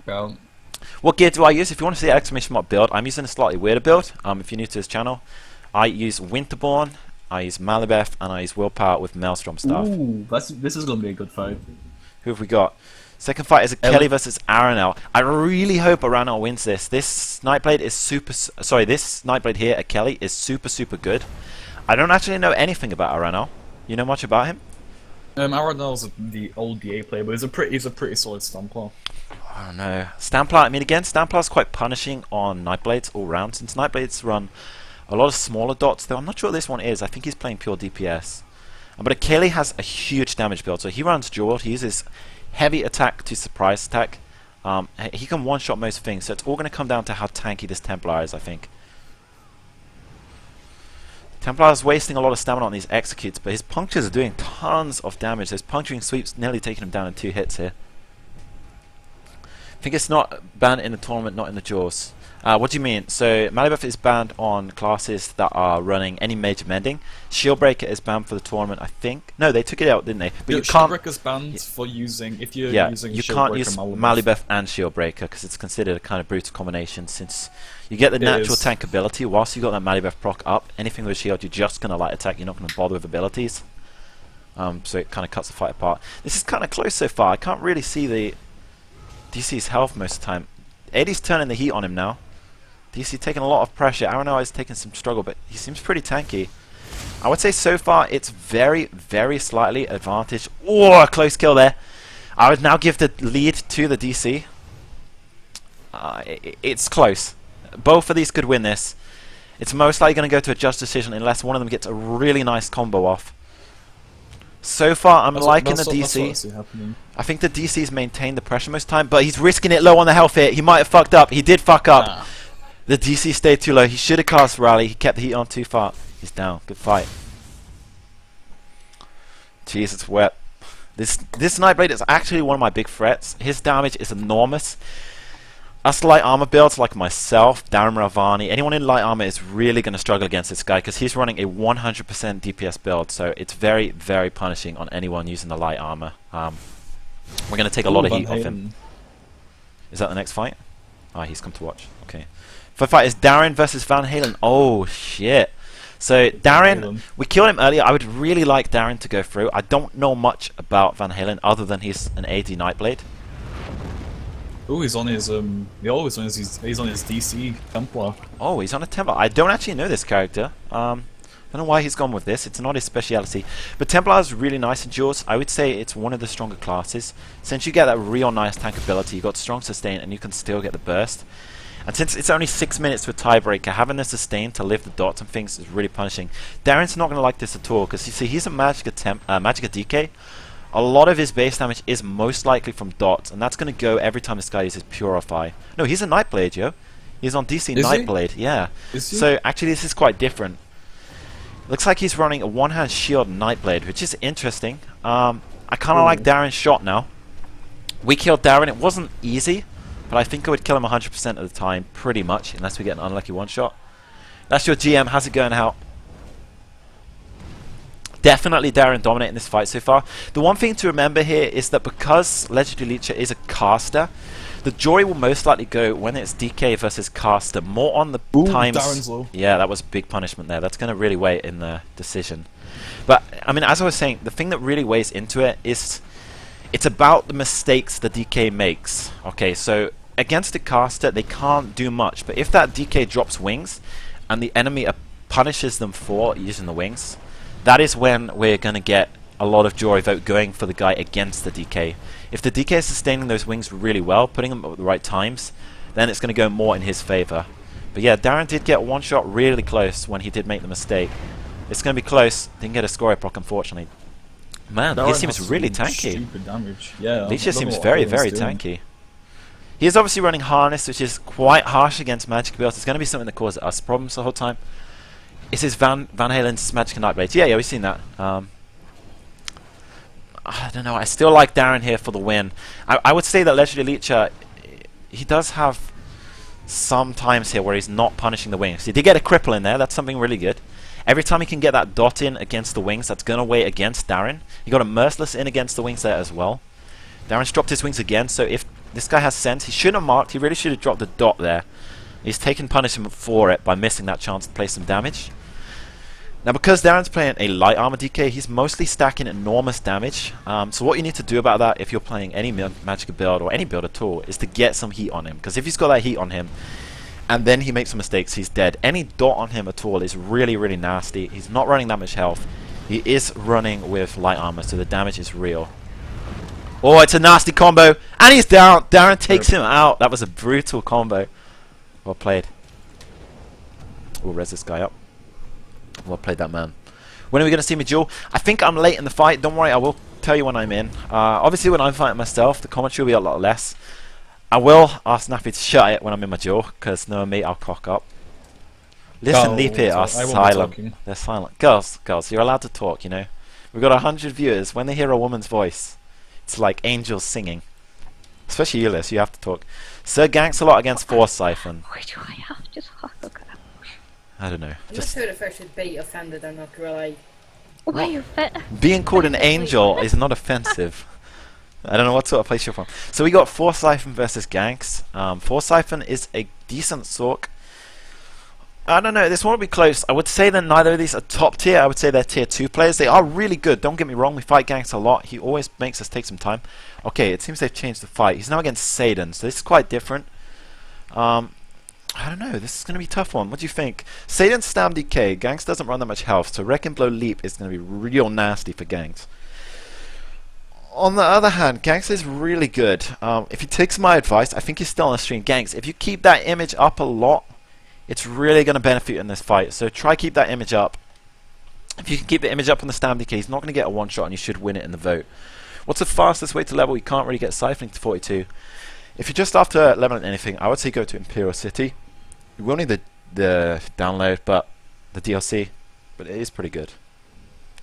out. What gear do I use? If you want to see the exclamation mark build, I'm using a slightly weirder build. If you're new to this channel, I use Winterborn, I use Malibeth, and I use Willpower with Maelstrom Staff. Ooh, this is gonna be a good fight. Who have we got? Second fight is a Kelly versus Aranel. I really hope Aranel wins this. This Nightblade is this Nightblade here at Kelly is super good. I don't actually know anything about Aranel. You know much about him? Aranel's the old DA player, but he's a pretty solid Stamplar. I don't know. Stamplar, I mean, again, Stamplar's quite punishing on Nightblades all round, since Nightblades run a lot of smaller dots, though I'm not sure what this one is. I think he's playing pure DPS. But Akeli has a huge damage build, so he runs dual, he uses heavy attack to surprise attack. He can one-shot most things, so it's all going to come down to how tanky this Templar is, I think. Templar is wasting a lot of stamina on these executes, but his punctures are doing tons of damage. Those puncturing sweeps nearly taking him down in 2 hits here. I think it's not banned in the tournament, not in the duels. What do you mean? So Malibeth is banned on classes that are running any major mending. Shieldbreaker is banned for the tournament, I think. No, they took it out, didn't they? But you can't. Shieldbreaker's banned for using if you're using. You can't use Malibeth and Shieldbreaker because it's considered a kind of brutal combination. Since you get the natural tank ability, whilst you got that Malibeth proc up, anything with shield, you're just gonna light attack. You're not gonna bother with abilities. So it kind of cuts the fight apart. This is kind of close so far. I can't really see the DC's health most of the time. Eddie's turning the heat on him now. DC taking a lot of pressure. Aranel is taking some struggle, but he seems pretty tanky. I would say so far it's very slightly advantage. Oh, a close kill there. I would now give the lead to the DC. It's close. Both of these could win this. It's most likely going to go to a judge decision unless one of them gets a really nice combo off. So far, I'm liking the DC. I think the DC's maintained the pressure most of the time, but he's risking it low on the health hit. He might have fucked up. He did fuck up. Nah. The DC stayed too low. He should have cast Rally. He kept the heat on too far. He's down. Good fight. Jeez, it's wet. This Nightblade is actually one of my big threats. His damage is enormous. Us light armor builds like myself, Darren Ravani, anyone in light armor is really going to struggle against this guy because he's running a 100% DPS build, so it's very punishing on anyone using the light armor. We're going to take a lot of heat off him. Is that the next fight? Ah, he's come to watch. Okay. First fight is Darren versus Van Halen. Oh shit. So Darren, we killed him earlier. I would really like Darren to go through. I don't know much about Van Halen other than he's an AD Nightblade. Oh, he's on his he's on his DC Templar. Oh, he's on a Templar. I don't actually know this character. I don't know why he's gone with this. It's not his speciality. But Templar is really nice in duels. I would say it's one of the stronger classes. Since you get that real nice tank ability, you got strong sustain and you can still get the burst. And since it's only 6 minutes to a tiebreaker, having the sustain to live the dots and things is really punishing. Darren's not going to like this at all because you see he's a Magicka DK. A lot of his base damage is most likely from dots, and that's going to go every time this guy uses Purify. No, he's a Nightblade, yo. He's on DC Nightblade, yeah. So actually this is quite different. Looks like he's running a one-hand shield Nightblade, which is interesting. I kind of like Darren's shot now. We killed Darren. It wasn't easy, but I think I would kill him 100% of the time, pretty much, unless we get an unlucky one-shot. That's your GM. How's it going, Hal? Definitely Darren dominating this fight so far. The one thing to remember here is that because Legendary Leecher is a caster, the jury will most likely go when it's DK versus caster, more on the times. Darren's low. Yeah, that was big punishment there. That's going to really weigh in the decision. But, I mean, as I was saying, the thing that really weighs into it is it's about the mistakes the DK makes. Okay, so against the caster, they can't do much. But if that DK drops wings and the enemy punishes them for using the wings, that is when we're going to get a lot of jury vote going for the guy against the DK. If the DK is sustaining those wings really well, putting them at the right times, then it's going to go more in his favor. But yeah, Darren did get one shot really close when he did make the mistake. It's going to be close. Didn't get a score proc, unfortunately. Man, he seems really tanky. Stupid damage. Yeah, Leecher seems very tanky. He is obviously running Harness, which is quite harsh against Magic builds. It's going to be something that causes us problems the whole time. Is his Van Halen's Magicka Nightblade? Yeah, we've seen that. I don't know. I still like Darren here for the win. I would say that Legendary Leecher, he does have some times here where he's not punishing the wings. He did get a cripple in there. That's something really good. Every time he can get that dot in against the wings, that's going to weigh against Darren. He got a Merciless in against the wings there as well. Darren's dropped his wings again, so if This guy has sense. He shouldn't have marked. He really should have dropped the dot there. He's taken punishment for it by missing that chance to play some damage. Now, because Darren's playing a light armor DK, he's mostly stacking enormous damage. So what you need to do about that, if you're playing any Magicka build or any build at all, is to get some heat on him. Because if he's got that heat on him, and then he makes some mistakes, he's dead. Any dot on him at all is really, really nasty. He's not running that much health. He is running with light armor, so the damage is real. Oh, it's a nasty combo, and he's down. Darren takes him out. That was a brutal combo. Well played. We'll res this guy up. Well played, that man. When are we going to see me duel? I think I'm late in the fight. Don't worry, I will tell you when I'm in. Obviously, when I'm fighting myself, the commentary will be a lot less. I will ask Snappy to shut it when I'm in my duel, because knowing me, I'll cock up. Listen, Leapy are silent. They're silent. Girls, you're allowed to talk, you know. We've got 100 viewers. When they hear a woman's voice, it's like angels singing. Especially you, Liz, you have to talk. Sir ganks a lot against Force Siphon. Why do I have to talk? I don't know. I'm just not sure if I should be offended or not, really. Why you fit? Being called an angel is not offensive. I don't know what sort of place you're from. So we got Force Siphon versus ganks. Force Siphon is a decent Sork. I don't know, this one will be close. I would say that neither of these are top tier. I would say they're tier 2 players. They are really good, don't get me wrong. We fight ganks a lot. He always makes us take some time. Okay, it seems they've changed the fight. He's now against Satan, so this is quite different. I don't know, this is going to be a tough one. What do you think? Satan's Stam DK. Ganks doesn't run that much health, so Wreck and Blow Leap is going to be real nasty for ganks. On the other hand, Ganks is really good. If he takes my advice, I think he's still on the stream. Ganks, if you keep that image up a lot, it's really going to benefit you in this fight. So try keep that image up. If you can keep the image up on the Stam DK, he's not going to get a one-shot and you should win it in the vote. What's the fastest way to level? You can't really get Siphoning to 42. If you're just after leveling anything, I would say go to Imperial City. You will need the download, but the DLC, but it is pretty good.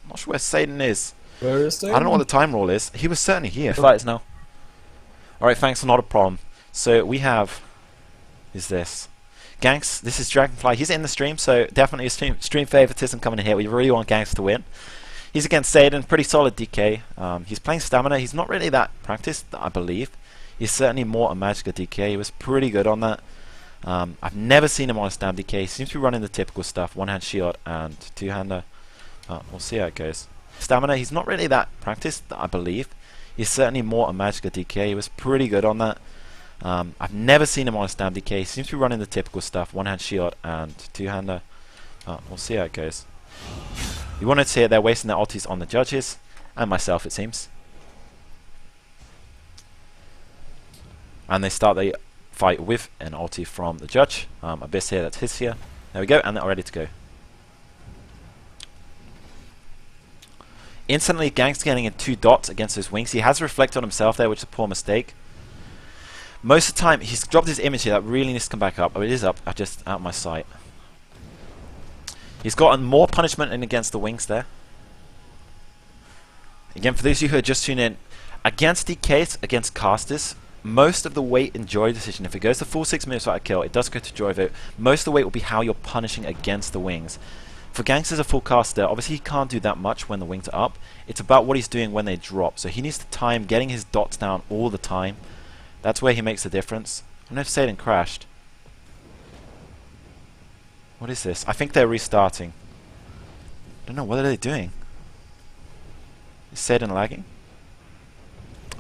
I'm not sure where Satan is. Where is Satan? I don't know what the time rule is. He was certainly here. Fights now. Alright, thanks, not a problem. So we have... is this? Ganks, this is Dragonfly. He's in the stream, so definitely a stream favoritism coming in here. We really want Ganks to win. He's against Satan, pretty solid DK. He's playing Stamina. He's not really that practiced, I believe. He's certainly more a Magicka DK. He was pretty good on that. I've never seen him on a Stam DK. He seems to be running the typical stuff. One-hand shield and two-hander. We'll see how it goes. Stamina, he's not really that practiced, I believe. He's certainly more a Magicka DK. He was pretty good on that. I've never seen him on a Stam DK. He seems to be running the typical stuff. One-hand shield and two-hander. We'll see how it goes. You wanted to see it, they're wasting their ultis on the judges. And myself, it seems. And they start the fight with an ulti from the judge. Abyss here, that's his here. There we go, and they're ready to go. Instantly, Ganks getting in 2 dots against his wings. He has reflected on himself there, which is a poor mistake. Most of the time, he's dropped his image here. That really needs to come back up. Oh, it is up, just out of my sight. He's gotten more punishment in against the wings there. Again, for those of you who are just tuning in, against DKs, against casters, most of the weight in Joy decision, if it goes to full 6 minutes without a kill, it does go to Joy vote. Most of the weight will be how you're punishing against the wings. For Ganks as a full caster, obviously he can't do that much when the wings are up. It's about what he's doing when they drop. So he needs to time getting his dots down all the time. That's where he makes the difference. I don't know if Satan crashed. What is this? I think they're restarting. I don't know, what are they doing? Is Satan lagging?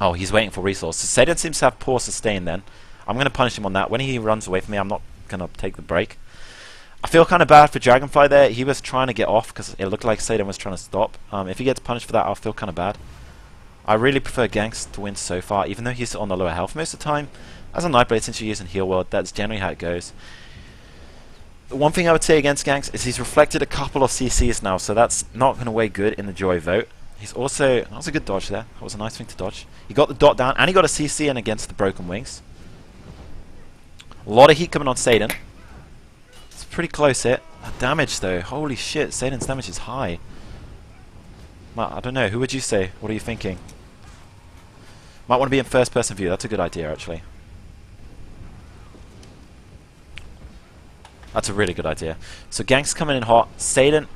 Oh, he's waiting for resources. Satan seems to have poor sustain then. I'm going to punish him on that. When he runs away from me, I'm not going to take the break. I feel kind of bad for Dragonfly there. He was trying to get off because it looked like Satan was trying to stop. If he gets punished for that, I'll feel kind of bad. I really prefer Ganks to win so far, even though he's on the lower health most of the time. As a Nightblade, since you're using Heal World, that's generally how it goes. The one thing I would say against Ganks is he's reflected a couple of CCs now, so that's not going to weigh good in the Joy vote. He's also... that was a good dodge there. That was a nice thing to dodge. He got the dot down, and he got a CC in against the Broken Wings. A lot of heat coming on Satan. It's pretty close hit. Damage though, holy shit, Satan's damage is high. Well, I don't know, who would you say? What are you thinking? Might want to be in first person view, that's a good idea actually. That's a really good idea. So Ganks coming in hot, Satan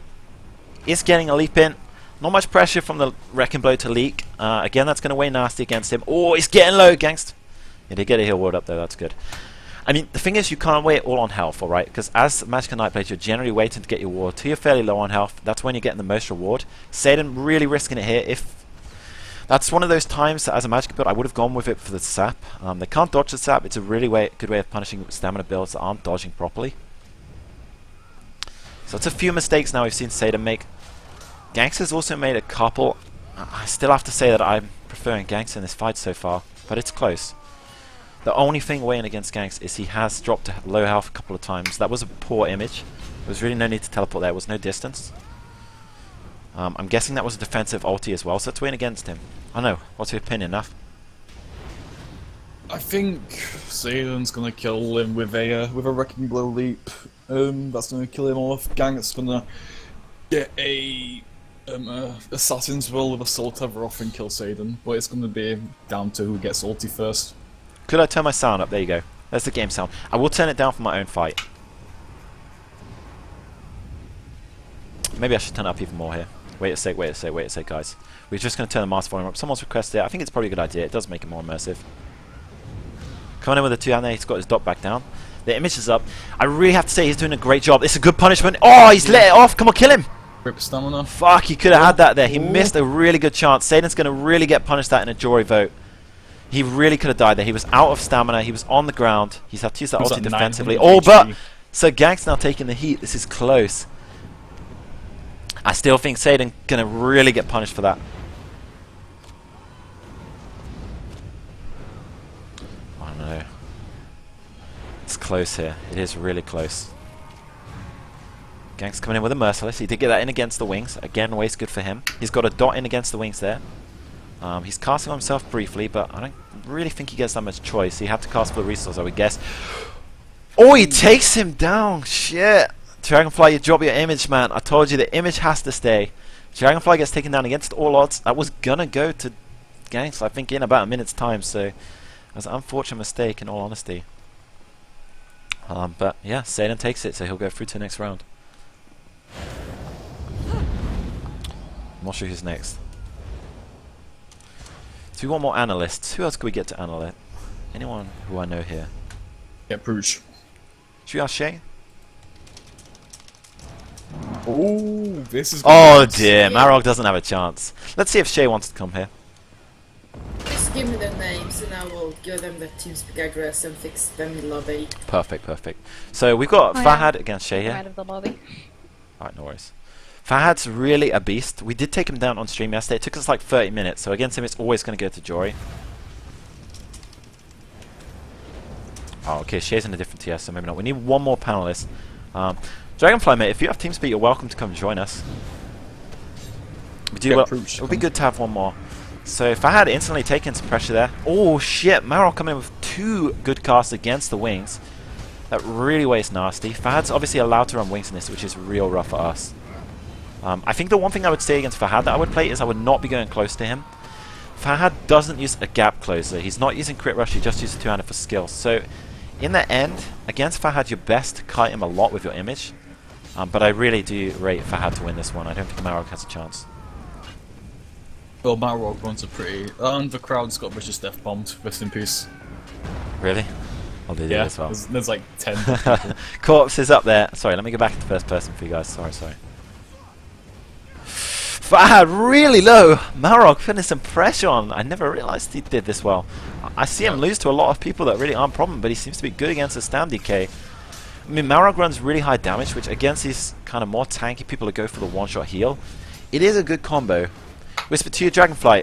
is getting a leap in. Not much pressure from the Wrecking Blow to leak. Again, that's going to weigh nasty against him. Oh, he's getting low, Ganks. He did get a heal ward up there, that's good. I mean, the thing is, you can't wait all on health, alright? Because as Magical Knight players, you're generally waiting to get your ward till you're fairly low on health. That's when you're getting the most reward. Satan really risking it here. If that's one of those times that as a Magic build, I would have gone with it for the sap. They can't dodge the sap. It's a really good way of punishing stamina builds that aren't dodging properly. So it's a few mistakes now we've seen Satan make. Gangster's also made a couple. I still have to say that I'm preferring Gangster in this fight so far, but it's close. The only thing weighing against Ganks is he has dropped to low health a couple of times. That was a poor image. There was really no need to teleport there. There was no distance. I'm guessing that was a defensive ulti as well, so it's win against him. I know. What's your opinion, Naf? I think Satan's gonna kill him with a Wrecking Blow leap. That's gonna kill him off. Gang's gonna get a Assassin's Will with Assault Everoff and kill Satan, but it's gonna be down to who gets ulti first. Could I turn my sound up? There you go. There's the game sound. I will turn it down for my own fight. Maybe I should turn it up even more here. Wait a sec, guys. We're just going to turn the master volume up. Someone's requested it. I think it's probably a good idea. It does make it more immersive. Coming in with a 2-hand there. He's got his dot back down. The image is up. I really have to say he's doing a great job. It's a good punishment. Oh, he's let it off. Come on, kill him. Rip stamina. Fuck, he could have had that there. He missed a really good chance. Satan's going to really get punished that in a Jory vote. He really could have died there. He was out of stamina. He was on the ground. He's had to use that ulti defensively. Oh, but... So Gang's now taking the heat. This is close. I still think Satan going to really get punished for that. I don't know. It's close here. It is really close. Gang's coming in with a Merciless. He did get that in against the wings. Again, waste good for him. He's got a dot in against the wings there. He's casting on himself briefly, but I don't really think he gets that much choice. He had to cast for the resource, I would guess. Oh, he takes him down! Shit! Dragonfly, you drop your image, man. I told you the image has to stay. Dragonfly gets taken down against all odds. That was gonna go to Gangs, I think, in about a minute's time, so it was an unfortunate mistake, in all honesty. But yeah, Satan takes it, so he'll go through to the next round. I'm not sure who's next. So we want more analysts. Who else could we get to analyze? Anyone who I know here? Yeah, Pooch. Should we ask Shay? Oh, this is. Oh dear, Marog doesn't have a chance. Let's see if Shay wants to come here. Just give me their names and I will give them the TeamSpeak address and fix them in the lobby. Perfect, perfect. So we've got Fahad against Shay here. Out of the lobby. Alright, no worries. Fahad's really a beast. We did take him down on stream yesterday. It took us like 30 minutes, so against him it's always going to go to Jory. Oh, okay, Shay's in a different TS, so maybe not. We need one more panelist. Dragonfly, mate, if you have TeamSpeak, you're welcome to come join us. We do well. It would be good to have one more. So Fahad instantly taking some pressure there. Oh shit, Marol coming in with 2 good casts against the wings. That really weighs nasty. Fahad's obviously allowed to run wings in this, which is real rough for us. I think the one thing I would say against Fahad that I would play is I would not be going close to him. Fahad doesn't use a gap closer. He's not using crit rush, he just uses 2-hander for skill. So in the end, against Fahad, you're best to kite him a lot with your image. But I really do rate Fahad to win this one. I don't think Marog has a chance. Well, Marog runs a pretty... And the crowd's got vicious death bombed. Rest in peace. Really? Oh, they did as well. There's like 10 people. Corpse is up there. Sorry, let me go back to first person for you guys. Sorry. Fahad really low. Marog putting some pressure on. I never realized he did this well. I see him lose to a lot of people that really aren't a problem, but he seems to be good against the stand DK. I mean, Marog runs really high damage, which against these kind of more tanky people that go for the one-shot heal, it is a good combo. Whisper to you, Dragonfly.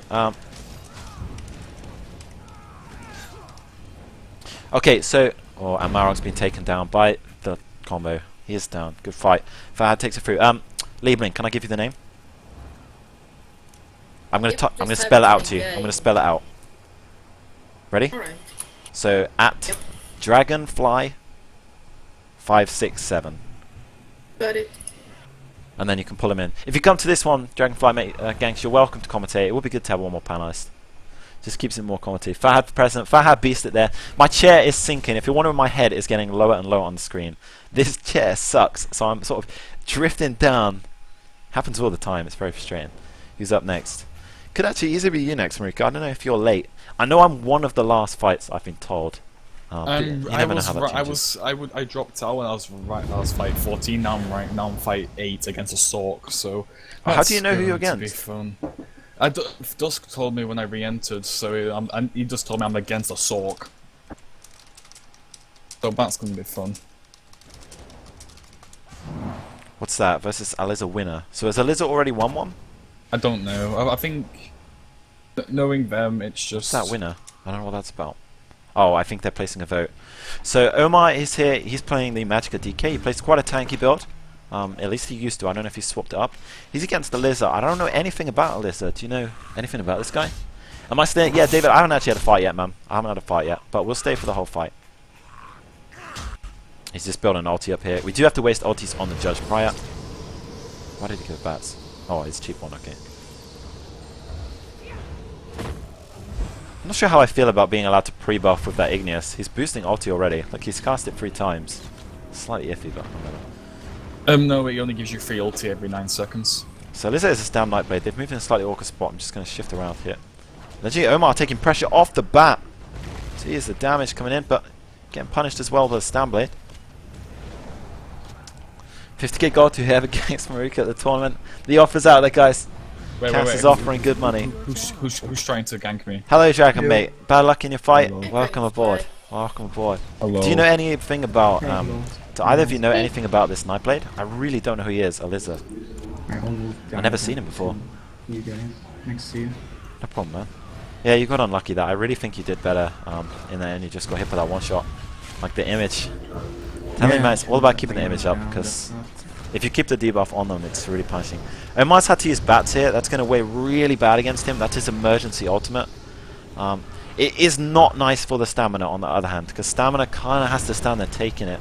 Okay, so... Oh, and Marog's been taken down by the combo. He is down. Good fight. Fahad takes it through. Liebling, can I give you the name? I'm gonna spell it out to you. I'm gonna spell it out. Ready? Alright. So at Dragonfly 567. Got it. And then you can pull him in. If you come to this one, Dragonfly mate, Gangs, you're welcome to commentate. It would be good to have one more panelist. Just keeps it more commentative. Fahad present. Fahad beast it there. My chair is sinking. If you're wondering, my head is getting lower and lower on the screen. This chair sucks. So I'm sort of drifting down. Happens all the time. It's very frustrating. Who's up next? Could actually easily be you next, Marika. I don't know if you're late. I know I'm one of the last fights, I've been told. But you never know how that changes. I dropped out when I was fight 14. Now I'm fight 8 against a Sork. So How do you know who you're going to against? Be fun. Dusk told me when I re-entered, so he just told me I'm against a Sork. So that's going to be fun. What's that? Versus Aliza winner. So has Aliza already won one? I don't know. I think knowing them, it's just What's that winner? I don't know what that's about. Oh, I think they're placing a vote. So Omar is here. He's playing the Magicka DK. He plays quite a tanky build. At least he used to. I don't know if he swapped it up. He's against Aliza. I don't know anything about Aliza. Do you know anything about this guy? Am I staying? Yeah, David, I haven't actually had a fight yet, man. I haven't had a fight yet. But we'll stay for the whole fight. He's just building an ulti up here. We do have to waste ultis on the Judge prior. Why did he go bats? Oh, it's cheap one, okay. I'm not sure how I feel about being allowed to pre-buff with that Igneous. He's boosting ulti already. Like, he's cast it 3 times. Slightly iffy, but whatever. no, it only gives you free ulti every 9 seconds. So Lizzie is a stand Nightblade. They've moved in a slightly awkward spot. I'm just going to shift around here. Legit, Omar taking pressure off the bat. So here's the damage coming in, but getting punished as well with the Stanblade. 50k gold to whoever ganks Marika at the tournament. The offer's out there, guys. Cass is offering good money. Who's trying to gank me? Hello, Dragon mate. Bad luck in your fight. Hello. Welcome aboard. Welcome aboard. Hello. Do you know anything about? Hello. Do either of you know anything about this Nightblade? I really don't know who he is. Aliza. I've never seen him before. You guys, next to you. No problem, man. Yeah, you got unlucky there. I really think you did better in the end. You just got hit by that one shot. Like the image. Tell me, man, it's all about keeping the image up, because if you keep the debuff on them, it's really punishing. Omar's had to use bats here. That's going to weigh really bad against him. That's his emergency ultimate. It is not nice for the stamina, on the other hand, because stamina kind of has to stand there taking it.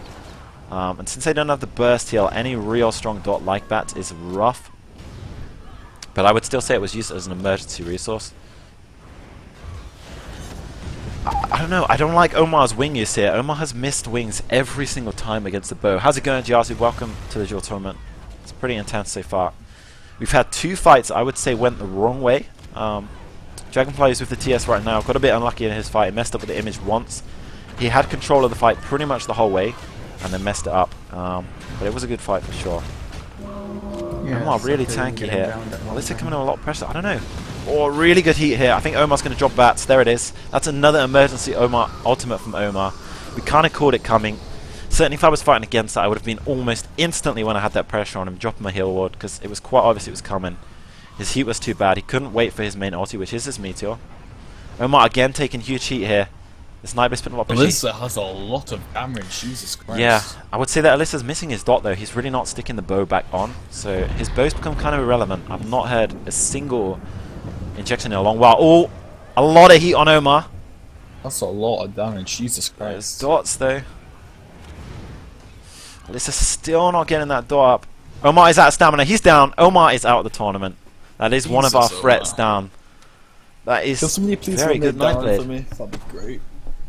And since they don't have the burst heal, any real strong dot like bats is rough. But I would still say it was used as an emergency resource. I don't know, I don't like Omar's wing use here. Omar has missed wings every single time against the bow. How's it going, Giazi? Welcome to the Duel Tournament. It's pretty intense so far. We've had 2 fights I would say went the wrong way. Dragonfly is with the TS right now. Got a bit unlucky in his fight. He messed up with the image once. He had control of the fight pretty much the whole way, and then messed it up. But it was a good fight for sure. Yeah, Omar really tanky here. Let's coming in a lot of pressure. I don't know. Oh, really good heat here. I think Omar's going to drop bats. There it is. That's another emergency Omar ultimate from Omar. We kind of called it coming. Certainly if I was fighting against that, I would have been almost instantly when I had that pressure on him, dropping my heal ward, because it was quite obvious it was coming. His heat was too bad. He couldn't wait for his main ulti, which is his meteor. Omar again taking huge heat here. This Nightblade's putting a lot of pressure. Alyssa has a lot of damage, Jesus Christ. Yeah, I would say that Alyssa's missing his dot though. He's really not sticking the bow back on, so his bow's become kind of irrelevant. I've not heard a single injection in a long while. Oh, a lot of heat on Omar. That's a lot of damage, Jesus His Christ. dots though. Alyssa's still not getting that dot up. Omar is out of stamina. He's down. Omar is out of the tournament. That is one of our Jesus, threats Omar. down. That is Can somebody please very run good it down Nightblade. for me? That'd be great.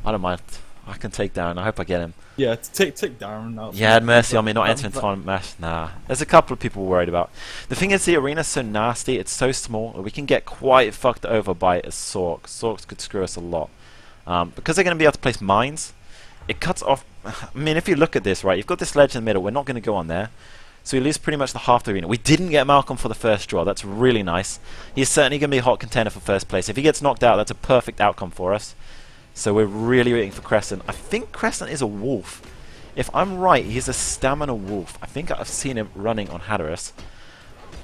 I don't mind. I can take down. I hope I get him. Yeah, take Darren now. Yeah, had mercy on me not entering tournament match. Nah, there's a couple of people worried about. The thing is, the arena's so nasty. It's so small. We can get quite fucked over by a Sork. Sorks could screw us a lot. Because they're going to be able to place mines, it cuts off. I mean, if you look at this, right, you've got this ledge in the middle. We're not going to go on there. So we lose pretty much the half the arena. We didn't get Malcolm for the first draw. That's really nice. He's certainly going to be a hot contender for first place. If he gets knocked out, that's a perfect outcome for us. So we're really rooting for Crescent. I think Crescent is a wolf. If I'm right, he's a stamina wolf. I think I've seen him running on Hatteras.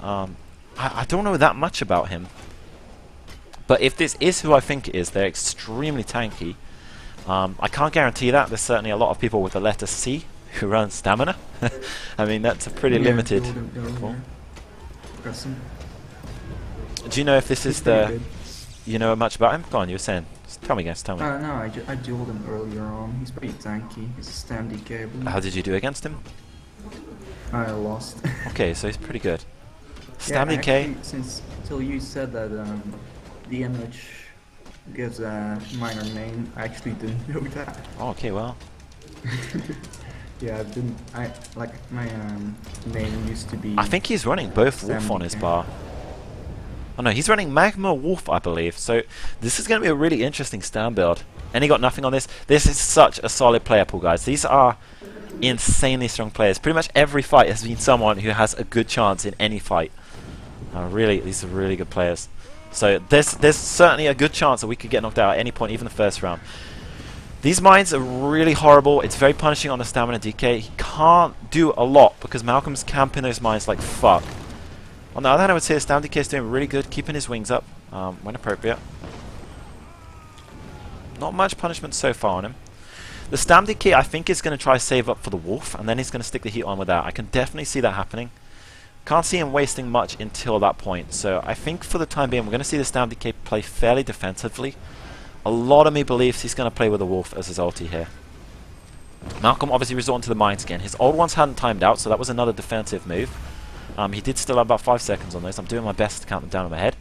I don't know that much about him. But if this is who I think it is, they're extremely tanky. I can't guarantee that. There's certainly a lot of people with the letter C who run stamina. I mean, that's a pretty limited. Do you know if this is the... You know much about him? Go on, you were saying. Just tell me, guys, tell me. No, I dueled him earlier on. He's pretty tanky. He's a stam DK, I believe. How did you do against him? I lost. Okay, so he's pretty good. Yeah, Stam DK. actually, since till you said that the image gives a minor name, I actually didn't know that. Oh, okay, well. Yeah, I didn't. My name used to be. I think he's running both wolf Stam on his DK. bar. Oh no, he's running Magma Wolf, I believe. So this is going to be a really interesting stand build. And he got nothing on this. This is such a solid player pool, guys. These are insanely strong players. Pretty much every fight has been someone who has a good chance in any fight. Really, these are really good players. So there's certainly a good chance that we could get knocked out at any point, even the first round. These mines are really horrible. It's very punishing on the stamina DK. He can't do a lot because Malcolm's camping those mines like fuck. On the other hand, I would say the stamina DK is doing really good, keeping his wings up when appropriate. Not much punishment so far on him. The stamina DK, I think, is going to try to save up for the wolf, and then he's going to stick the heat on with that. I can definitely see that happening. Can't see him wasting much until that point. So I think for the time being, we're going to see the stamina DK play fairly defensively. A lot of me believes he's going to play with the wolf as his ulti here. Malcolm obviously resorting to the mines again. His old ones hadn't timed out, so that was another defensive move. He did still have about 5 seconds on those. I'm doing my best to count them down in my head.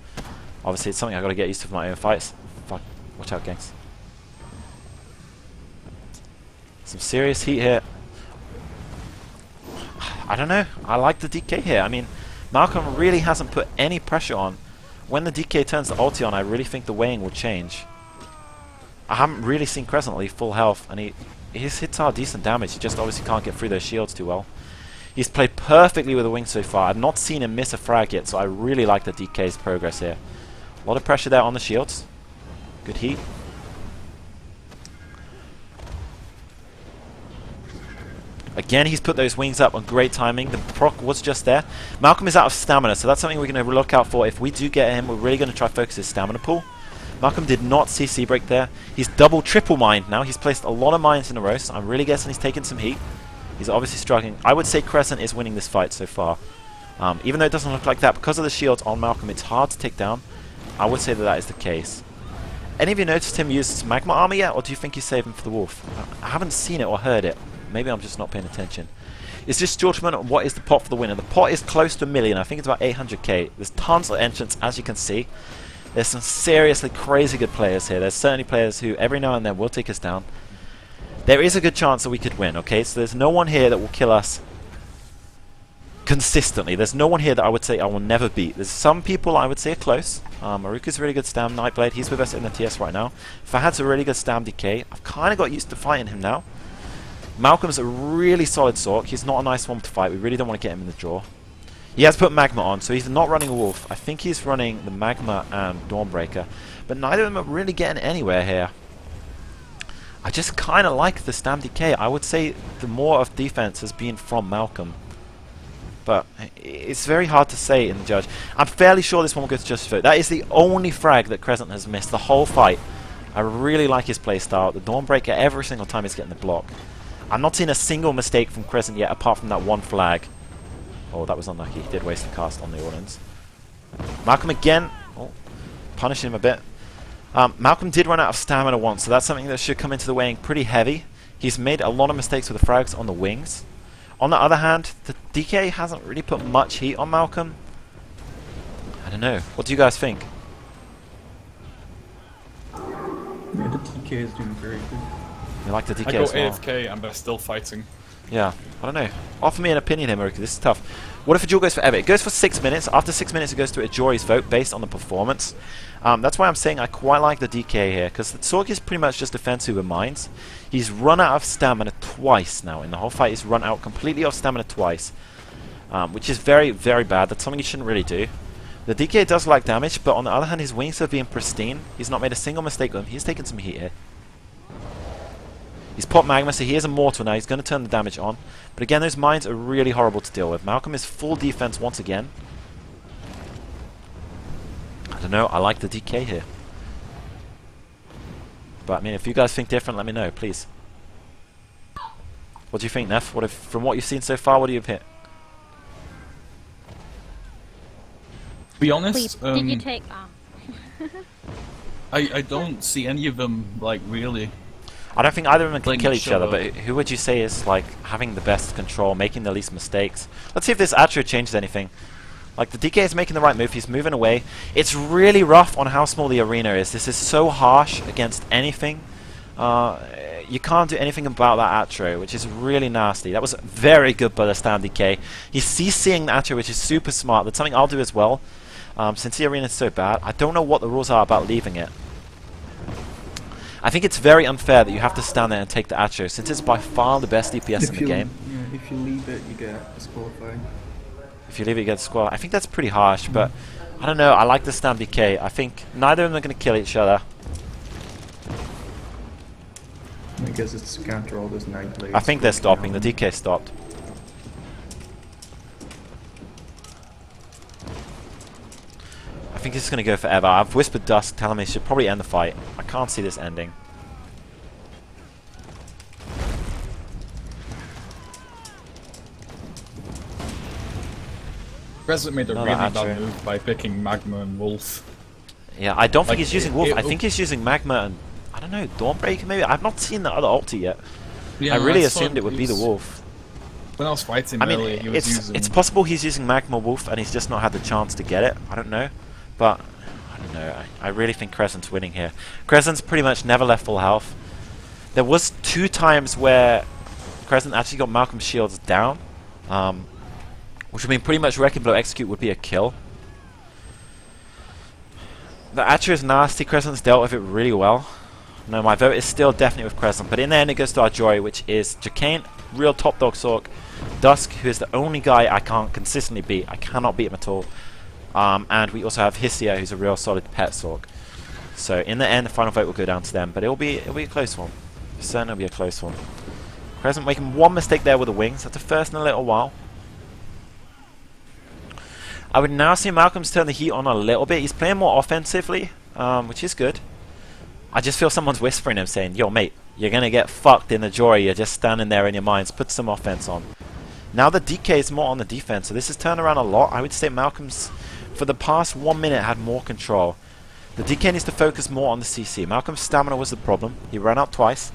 Obviously, it's something I've got to get used to for my own fights. Fuck. Watch out, gangs. Some serious heat here. I don't know. I like the DK here. I mean, Malcolm really hasn't put any pressure on. When the DK turns the ulti on, I really think the weighing will change. I haven't really seen Crescent leave full health, and his hits are decent damage. He just obviously can't get through those shields too well. He's played perfectly with the wings so far. I've not seen him miss a frag yet, so I really like the DK's progress here. A lot of pressure there on the shields. Good heat. Again, he's put those wings up on great timing. The proc was just there. Malcolm is out of stamina, so that's something we're going to look out for. If we do get him, we're really going to try to focus his stamina pool. Malcolm did not see C-Break there. He's double, triple mined now. He's placed a lot of mines in a row, so I'm really guessing he's taking some heat. He's obviously struggling. I would say Crescent is winning this fight so far. Even though it doesn't look like that, because of the shields on Malcolm, it's hard to take down. I would say that that is the case. Any of you noticed him use his Magma Armor yet, or do you think he's saving for the Wolf? I haven't seen it or heard it. Maybe I'm just not paying attention. Is this judgment? What is the pot for the winner? The pot is close to 1 million. I think it's about 800k. There's tons of entrants, as you can see. There's some seriously crazy good players here. There's certainly players who every now and then will take us down. There is a good chance that we could win, okay? So there's no one here that will kill us consistently. There's no one here that I would say I will never beat. There's some people I would say are close. Maruka's really good stam, Nightblade. He's with us in the TS right now. Fahad's a really good stam DK. I've kind of got used to fighting him now. Malcolm's a really solid Sork. He's not a nice one to fight. We really don't want to get him in the draw. He has put Magma on, so he's not running a Wolf. I think he's running the Magma and Dawnbreaker. But neither of them are really getting anywhere here. I just kind of like the Stam DK. I would say the more of defense has been from Malcolm. But it's very hard to say in the judge. I'm fairly sure this one will go to Justice Vote. That is the only frag that Crescent has missed the whole fight. I really like his playstyle. The Dawnbreaker, every single time he's getting the block. I'm not seeing a single mistake from Crescent yet, apart from that one flag. Oh, that was unlucky. He did waste the cast on the Ordnance. Malcolm again. Oh, punishing him a bit. Malcolm did run out of stamina once, so that's something that should come into the weighing pretty heavy. He's made a lot of mistakes with the frags on the wings. On the other hand, the DK hasn't really put much heat on Malcolm. I don't know. What do you guys think? Yeah, the DK is doing very good. You like the DK I go as well? AFK and they're still fighting. Yeah, I don't know. Offer me an opinion here, Maruka. This is tough. What if a duel goes forever? It goes for 6 minutes. After 6 minutes, it goes to a jury's vote based on the performance. That's why I'm saying I quite like the DK here, because the Sork is pretty much just defensive with mines. He's run out of stamina twice now. In the whole fight, he's run out completely of stamina twice, which is very, very bad. That's something you shouldn't really do. The DK does like damage, but on the other hand, his wings have been pristine. He's not made a single mistake with them. He's taken some heat here. He's popped Magma, so he is immortal now. He's going to turn the damage on. But again, those mines are really horrible to deal with. Malcolm is full defense once again. I don't know. I like the DK here. But, I mean, if you guys think different, let me know, please. What do you think, Neff? From what you've seen so far, what do you pick? To be Wait, honest, did you take... I don't see any of them, like, really. I don't think either of them can Like, kill each shut other, up. but who would you say is, like, having the best control, making the least mistakes? Let's see if this Atro changes anything. Like, the DK is making the right move. He's moving away. It's really rough on how small the arena is. This is so harsh against anything. You can't do anything about that Atro, which is really nasty. That was very good by the Stam DK. He's CCing the Atro, which is super smart. That's something I'll do as well. since the arena is so bad. I don't know what the rules are about leaving it. I think it's very unfair that you have to stand there and take the Atcho, since it's by far the best DPS in the game. Yeah, if you leave it, you get disqualified. If you leave it, you get disqualified. I think that's pretty harsh, but I don't know. I like the stand DK. I think neither of them are going to kill each other. I guess it's to counter all those night blades. I think they're stopping. The DK stopped. I think it's going to go forever. I've whispered Dusk telling me she should probably end the fight. I can't see this ending. Crescent made a Another really Atcho. bad move by picking Magma and Wolf. Yeah, I don't think Like, he's using Wolf. I think he's using Magma and, I don't know, Dawnbreaker maybe? I've not seen the other ulti yet. Yeah, I really that's assumed what it would be the Wolf. When I was fighting I mean, earlier, he was using... it's possible he's using Magma Wolf and he's just not had the chance to get it. I don't know. But, I don't know. I really think Crescent's winning here. Crescent's pretty much never left full health. There was 2 times where Crescent actually got Malcolm's shields down. Which would mean pretty much Wrecking Blow Execute would be a kill. The Atcho is nasty. Crescent's dealt with it really well. No, my vote is still definitely with Crescent. But in the end, it goes to our joy, which is Jacane, real top dog Sork. Dusk, who is the only guy I can't consistently beat. I cannot beat him at all. And we also have Hissia, who's a real solid pet Sork. So in the end, the final vote will go down to them. But it'll be a close one. Certainly will be a close one. Crescent making one mistake there with the wings. That's the first in a little while. I would now see Malcolm's turn the heat on a little bit. He's playing more offensively, which is good. I just feel someone's whispering him saying, yo mate, you're going to get fucked in the Jory. You're just standing there in your minds. Put some offense on. Now the DK is more on the defense, so this has turned around a lot. I would say Malcolm's, for the past 1 minute, had more control. The DK needs to focus more on the CC. Malcolm's stamina was the problem. He ran out twice.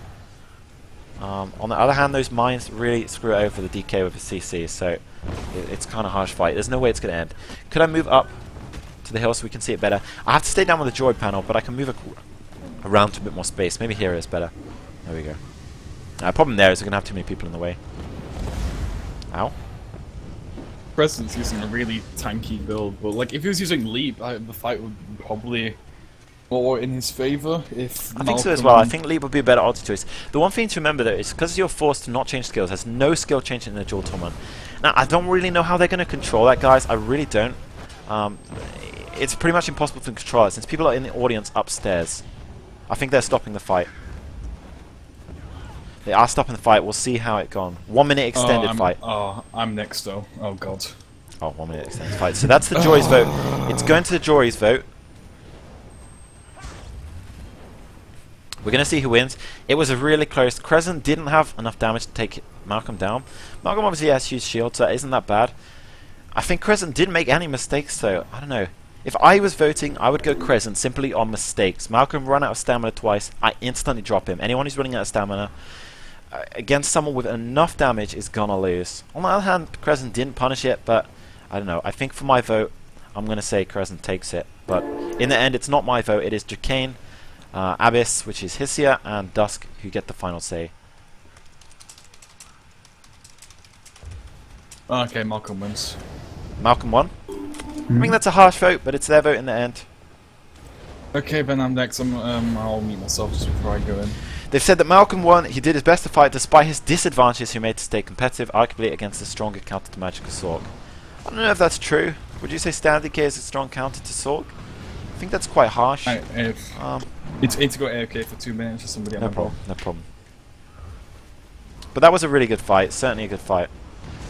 On the other hand, those mines really screw over the DK with the CC, so it's kind of harsh fight. There's no way it's going to end. Could I move up to the hill so we can see it better? I have to stay down with the droid panel, but I can move around to a bit more space. Maybe here is better. There we go. Problem there is we're going to have too many people in the way. Ow. Crescent's using a really tanky build, but like if he was using Leap, the fight would probably more in his favour. If I think so as well. I think Leap would be a better ulti choice. The one thing to remember though is because you're forced to not change skills, there's no skill change in the dual tournament. Now I don't really know how they're going to control that, guys. I really don't. It's pretty much impossible to control it since people are in the audience upstairs. I think they're stopping the fight. They are stopping the fight. We'll see how it gone. 1 minute extended fight. Oh, I'm next though. Oh god. Oh, 1 minute extended fight. So that's the Jory's vote. It's going to the Jory's vote. We're going to see who wins. It was a really close. Crescent didn't have enough damage to take Malcolm down. Malcolm obviously has huge shield, so that isn't that bad. I think Crescent didn't make any mistakes, though. I don't know. If I was voting, I would go Crescent simply on mistakes. Malcolm ran out of stamina twice. I instantly drop him. Anyone who's running out of stamina against someone with enough damage is going to lose. On the other hand, Crescent didn't punish it, but I don't know. I think for my vote, I'm going to say Crescent takes it. But in the end, it's not my vote. It is Jacane, Abyss, which is Hissia, and Dusk, who get the final say. Okay, Malcolm wins. Malcolm won. I think that's a harsh vote, but it's their vote in the end. Okay, then I'm next. I'll mute myself just before I go in. They've said that Malcolm won. He did his best to fight despite his disadvantages he made to stay competitive, arguably against a stronger counter to Magical Sork. I don't know if that's true. Would you say Standard DK is a strong counter to Sork? I think that's quite harsh. It's to go AFK for 2 minutes or somebody. No problem, no problem. But that was a really good fight. Certainly a good fight.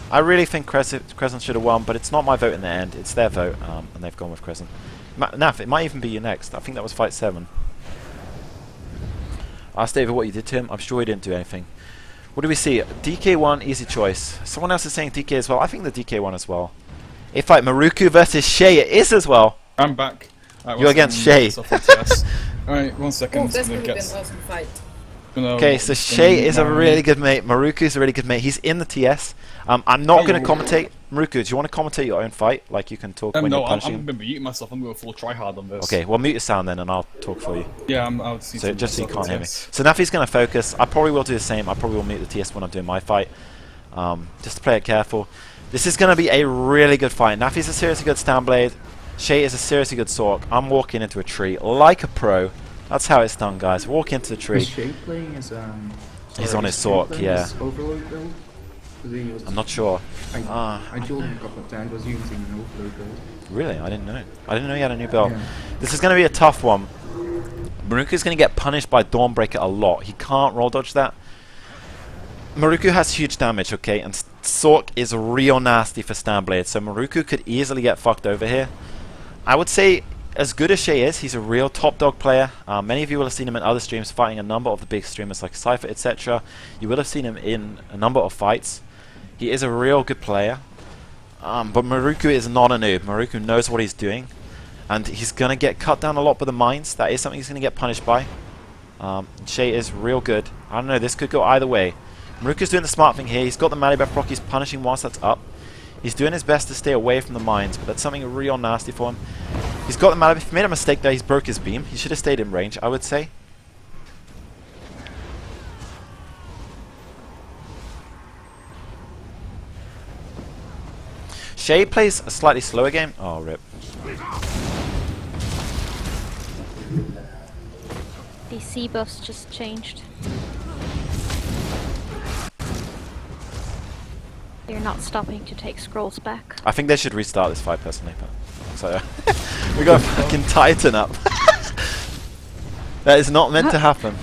I really think Crescent should have won, but it's not my vote in the end. It's their vote, and they've gone with Crescent. Naf, it might even be you next. I think that was fight 7. Ask David what you did to him. I'm sure he didn't do anything. What do we see? DK1, easy choice. Someone else is saying DK as well. I think the DK1 as well. A fight Maruku versus Shay. It is as well. I'm back. You're against Shay. Alright, 1 second. Oh, that's gonna be an awesome fight. Okay, so Shay is a really good mate. Maruku is a really good mate. He's in the TS. I'm not going to commentate. Maruku, do you want to commentate your own fight? Like you can talk when no, you're punching? I'm going to mute myself. I'm going to full tryhard on this. Okay, well mute your sound then and I'll talk for you. Yeah, I'll see. So just so you can't hear me. So Nafi's going to focus. I probably will do the same. I probably will mute the TS when I'm doing my fight. Just to play it careful. This is going to be a really good fight. Nafi's a seriously good stand blade. Shay is a seriously good Sork. I'm walking into a tree like a pro. That's how it's done, guys. Walk into the tree. Is Shay playing his He's on his is Shay Sork, playing yeah. his Overload build? 'Cause he was- I'm not sure. I dueled him a couple of times. Was using an Overload build. Really? I didn't know. I didn't know he had a new build. Yeah. This is going to be a tough one. Maruku's going to get punished by Dawnbreaker a lot. He can't roll dodge that. Maruku has huge damage, okay, and Sork is real nasty for Stanblade, so Maruku could easily get fucked over here. I would say, as good as Shay is, he's a real top dog player. Many of you will have seen him in other streams fighting a number of the big streamers like Cypher, etc. You will have seen him in a number of fights. He is a real good player. But Maruku is not a noob. Maruku knows what he's doing. And he's going to get cut down a lot by the mines. That is something he's going to get punished by. Shay is real good. I don't know, this could go either way. Maruku's doing the smart thing here. He's got the Malibeth proc. He's punishing whilst that's up. He's doing his best to stay away from the mines, but that's something real nasty for him. He's got the Malibeth. He made a mistake there. He's broke his beam. He should have stayed in range, I would say. Shay plays a slightly slower game. Oh, rip. The C buffs just changed. They're not stopping to take scrolls back. I think they should restart this fight personally. But so we got fucking Titan up. That is not meant to happen.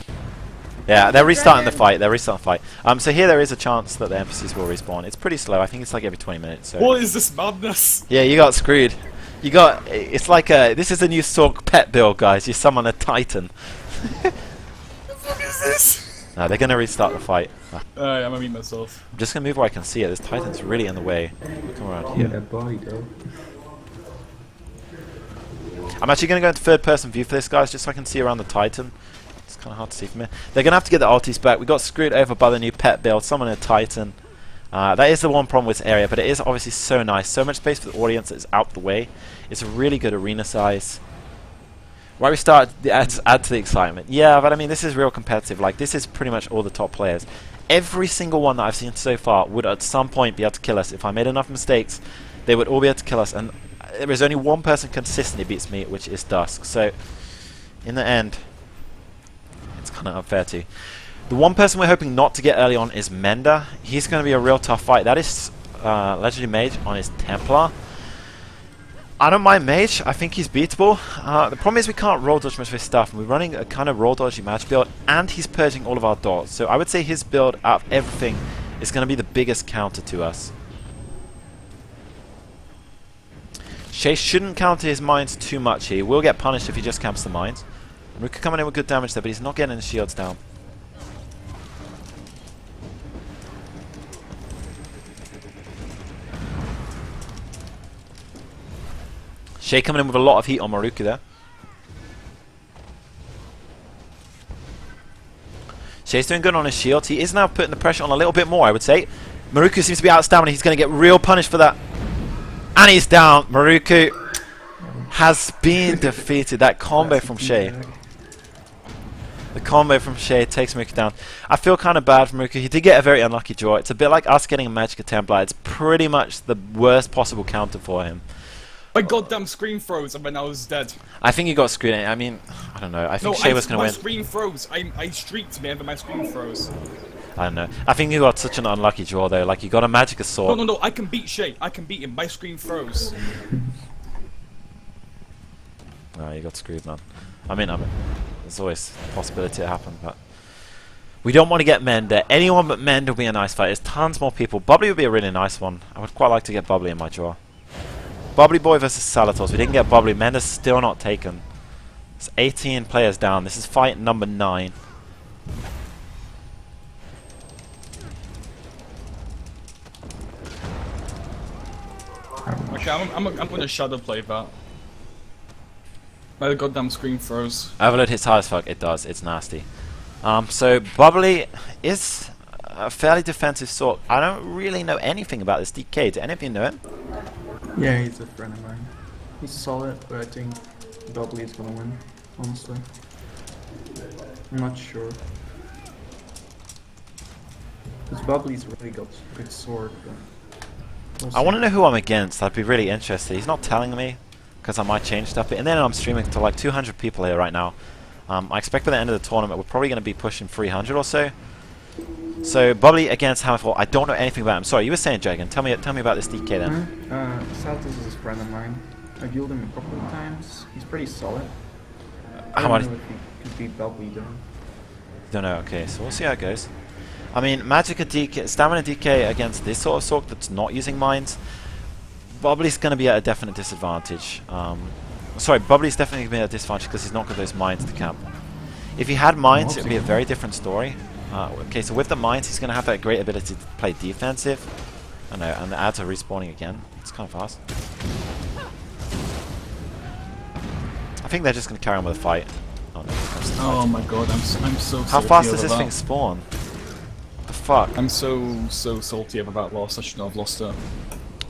Yeah, they're restarting the fight. They're restarting the fight. So here there is a chance that the NPCs will respawn. It's pretty slow. I think it's like every 20 minutes. So. What is this madness? Yeah, you got screwed. You got. It's like a. This is a new Sork pet build, guys. You summon a Titan. What the fuck is this? No, they're gonna restart the fight. I'm gonna mute myself. I'm just gonna move where I can see it. This Titan's really in the way. Come around here. That body though. I'm actually gonna go into third-person view for this, guys, just so I can see around the Titan. It's kind of hard to see from here. They're gonna have to get the ultis back. We got screwed over by the new pet build. Summon a Titan. That is the one problem with this area, but it is obviously so nice. So much space for the audience that is out the way. It's a really good arena size. Right, we start the add to the excitement. Yeah, but I mean, this is real competitive. Like, this is pretty much all the top players. Every single one that I've seen so far would at some point be able to kill us. If I made enough mistakes, they would all be able to kill us. And there is only one person consistently beats me, which is Dusk. So, in the end, it's kind of unfair too. The one person we're hoping not to get early on is Mender. He's going to be a real tough fight. That is Legendary Mage on his Templar. I don't mind Mage. I think he's beatable. The problem is we can't roll dodge much of his stuff. And we're running a kind of roll dodgy match build, and he's purging all of our dots. So I would say his build out of everything is going to be the biggest counter to us. Shay shouldn't counter his mines too much here. He will get punished if he just camps the mines. Ruka coming in with good damage there, but he's not getting his shields down. Shay coming in with a lot of heat on Maruku there. Shay's doing good on his shield. He is now putting the pressure on a little bit more, I would say. Maruku seems to be out of stamina. He's going to get real punished for that. And he's down. Maruku has been defeated. That combo from Shay. The combo from Shay takes Maruku down. I feel kind of bad for Maruku. He did get a very unlucky draw. It's a bit like us getting a Magic Templar. It's pretty much the worst possible counter for him. My goddamn screen froze and then I was dead. I think you got screwed. I mean, I don't know. I think Shay was going to my win. screen froze. I streaked me and then my screen froze. I don't know. I think you got such an unlucky draw though. Like you got a Magic Assault. No, I can beat Shay. I can beat him. My screen froze. No, you got screwed, man. I mean, there's always a possibility it happened, but we don't want to get Mender. Anyone but Mender would be a nice fight. There's tons more people. Bubbly would be a really nice one. I would quite like to get Bubbly in my draw. Bubbly Boy versus Salatos. We didn't get Bubbly. Mender's still not taken. It's 18 players down. This is fight number 9. Okay, I'm gonna shadow play that. My goddamn screen froze. Overload hits hard as fuck. It does. It's nasty. So Bubbly is a fairly defensive sort. I don't really know anything about this DK. Do any of you know him? Yeah, he's a friend of mine. He's solid, but I think Bubbly is gonna win, honestly. I'm not sure. Because Bubbly's really got a good sword, but... I want to know who I'm against. I'd be really interested. He's not telling me. because I might change stuff. And then I'm streaming to like 200 people here right now. I expect by the end of the tournament we're probably going to be pushing 300 or so. So Bubbly against Hammerfall, I don't know anything about him. Sorry, you were saying, Dragon. Tell me about this DK then. Saltus is a friend of mine. I've healed him a couple of times. He's pretty solid. How I much? don't know if he could beat Bubbly though. Don't know. Okay, so we'll see how it goes. I mean, Magicka DK, Stamina DK against this sort of Sork that's not using mines, Bubbly's going to be at a definite disadvantage. Sorry, Bubbly's definitely going to be at a disadvantage because he's not got those mines to camp. If he had mines, it would be a very different story. Okay, so with the mines, he's going to have that great ability to play defensive. I know, and the ads are respawning again. It's kind of fast. I think they're just going to carry on with the fight. Oh, no, Oh my god, I'm so how salty fast does over this that. thing spawn? The fuck? I'm so salty over that loss. I shouldn't have lost it.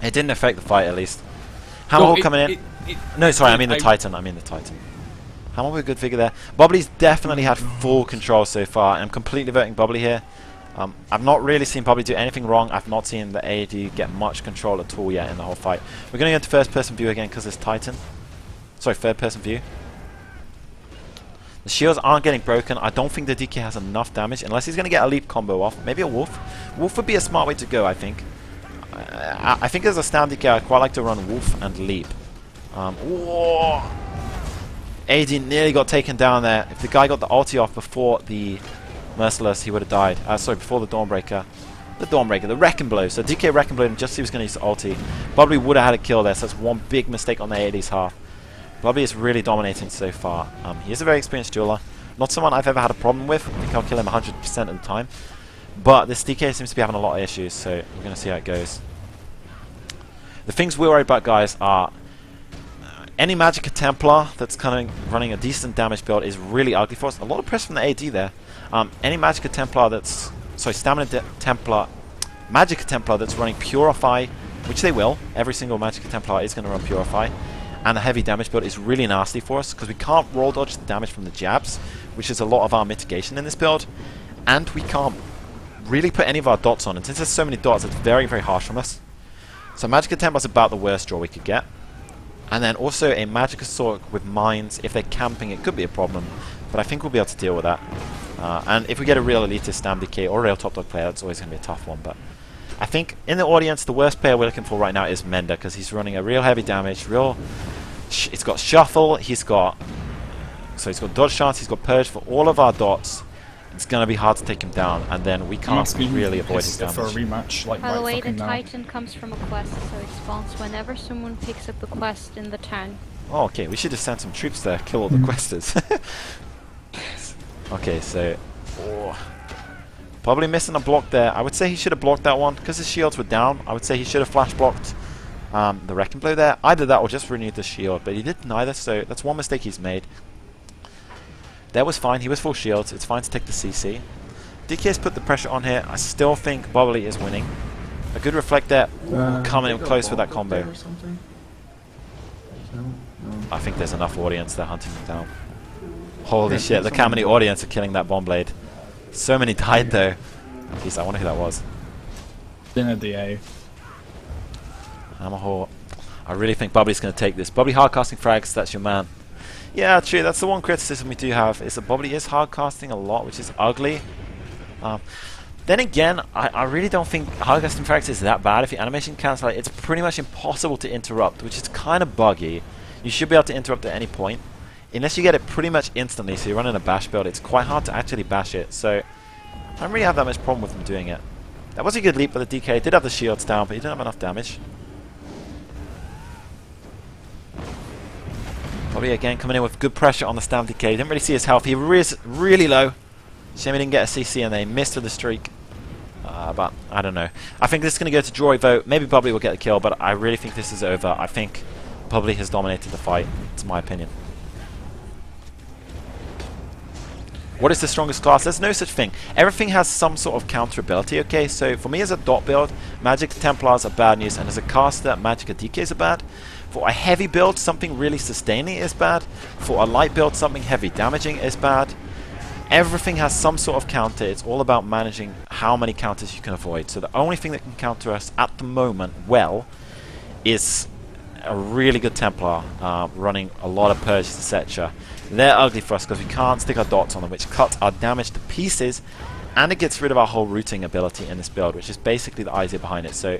It didn't affect the fight, at least. Hammerhawk coming in. No, sorry, I mean the Titan. Hammer with a good figure there. Bubbly's definitely had full control so far. I'm completely voting Bubbly here. I've not really seen Bubbly do anything wrong. I've not seen the AD get much control at all yet in the whole fight. We're going to go into first-person view again because it's Titan. Sorry, third-person view. The shields aren't getting broken. I don't think the DK has enough damage unless he's going to get a leap combo off. Maybe a Wolf. Wolf would be a smart way to go, I think. I think as a stand DK, I'd quite like to run Wolf and Leap. Whoa! AD nearly got taken down there. If the guy got the ulti off before the Merciless, he would have died. Sorry, before the Dawnbreaker. The Wrecking Blow. So DK Wrecking Blow him just as he was going to use the ulti. Bubbly would have had a kill there, so that's one big mistake on the AD's half. Bubbly is really dominating so far. He is a very experienced dueler. Not someone I've ever had a problem with. I think I'll kill him 100% of the time. But this DK seems to be having a lot of issues, so we're going to see how it goes. The things we're worried about, guys, are any Magicka Templar that's kind of running a decent damage build is really ugly for us. A lot of press from the AD there. Any Magicka Templar that's... Sorry, Magicka Templar that's running Purify, which they will. Every single Magicka Templar is going to run Purify. And the heavy damage build is really nasty for us because we can't roll dodge the damage from the jabs, which is a lot of our mitigation in this build. And we can't really put any of our dots on. And since there's so many dots, it's very, very harsh from us. So Magicka Templar is about the worst draw we could get. And then also a Magicka Sork with mines. If they're camping, it could be a problem. But I think we'll be able to deal with that. And if we get a real elitist Stam DK or a real top dog player, that's always going to be a tough one. But I think in the audience, the worst player we're looking for right now is Mender, because he's running a real heavy damage, he's got Shuffle, he's got Dodge Chance, he's got Purge for all of our dots. It's going to be hard to take him down, and then we can't really avoid his damage. For a rematch, like By the way, the fucking now. Titan comes from a quest, so it spawns whenever someone picks up a quest in the town. Oh, okay, we should have sent some troops there, kill all the questers. Okay, so... probably missing a block there. I would say he should have blocked that one, because his shields were down. I would say he should have flash blocked the Wrecking Blow there. Either that or just renewed the shield, but he did neither, so that's one mistake he's made. That was fine, he was full shields, it's fine to take the CC. DK has put the pressure on here. I still think Bubbly is winning. A good reflect there, coming in close with that combo. I think there's enough audience there hunting him down. Holy shit, look how many audience are killing that Bomb Blade. So many died though. Jeez, I wonder who that was. Dinner DA. Hammerhawk. I really think Bubbly's going to take this. Bubbly hardcasting frags, that's your man. Yeah, true, that's the one criticism we do have, is that Bubbly is hardcasting a lot, which is ugly. Then again, I really don't think hardcasting frags is that bad. If your animation cancel, it's pretty much impossible to interrupt, which is kind of buggy. You should be able to interrupt at any point. Unless you get it pretty much instantly, so you're running a bash build, it's quite hard to actually bash it, so I don't really have that much problem with them doing it. That was a good leap by the DK. Did have the shields down, but he didn't have enough damage. Probably again coming in with good pressure on the Stam DK. Didn't really see his health. He was really low. Shame he didn't get a CC and they missed with the streak. But I don't know. I think this is going to go to draw vote. Maybe Bubbly will get the kill, but I really think this is over. I think Bubbly has dominated the fight. It's my opinion. What is the strongest class? There's no such thing. Everything has some sort of counter ability, okay? So for me as a dot build, Magicka Templars are bad news, and as a caster, Magicka DKs are bad. For a heavy build, something really sustaining is bad. For a light build, something heavy damaging is bad. Everything has some sort of counter. It's all about managing how many counters you can avoid. So the only thing that can counter us at the moment well is a really good Templar running a lot of purges, etc. They're ugly for us because we can't stick our dots on them, which cuts our damage to pieces, and it gets rid of our whole rooting ability in this build, which is basically the idea behind it. So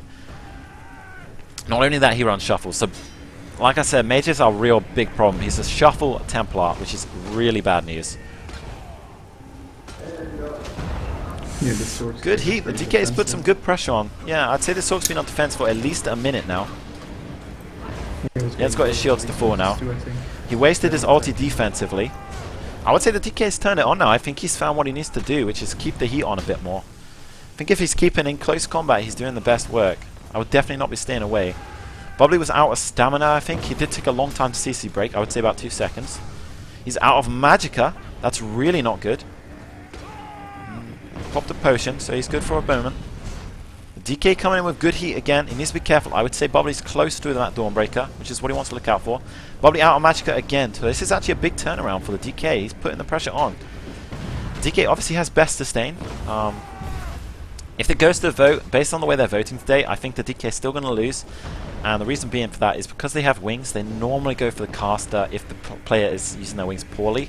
not only that, he runs shuffles. So like I said, Mage is our real big problem. He's a shuffle Templar, which is really bad news. Yeah, the sword's Good heat. The pretty DK has put defensive. some good pressure on. Yeah, I'd say the Sork's been on defense for at least a minute now. Yeah, it's got his shields to full now. He wasted his ulti defensively. I would say the DK has turned it on now. I think he's found what he needs to do, which is keep the heat on a bit more. I think if he's keeping in close combat, he's doing the best work. I would definitely not be staying away. Bubbly was out of stamina, I think. He did take a long time to CC break. I would say about 2 seconds. He's out of magicka. That's really not good. Popped a potion, so he's good for a moment. The DK coming in with good heat again. He needs to be careful. I would say Bubbly's close to that Dawnbreaker, which is what he wants to look out for. Bubbly out of magicka again. So this is actually a big turnaround for the DK. He's putting the pressure on. DK obviously has best sustain. If it goes to the vote, based on the way they're voting today, I think the DK is still going to lose. And the reason being for that is because they have wings, they normally go for the caster if the player is using their wings poorly.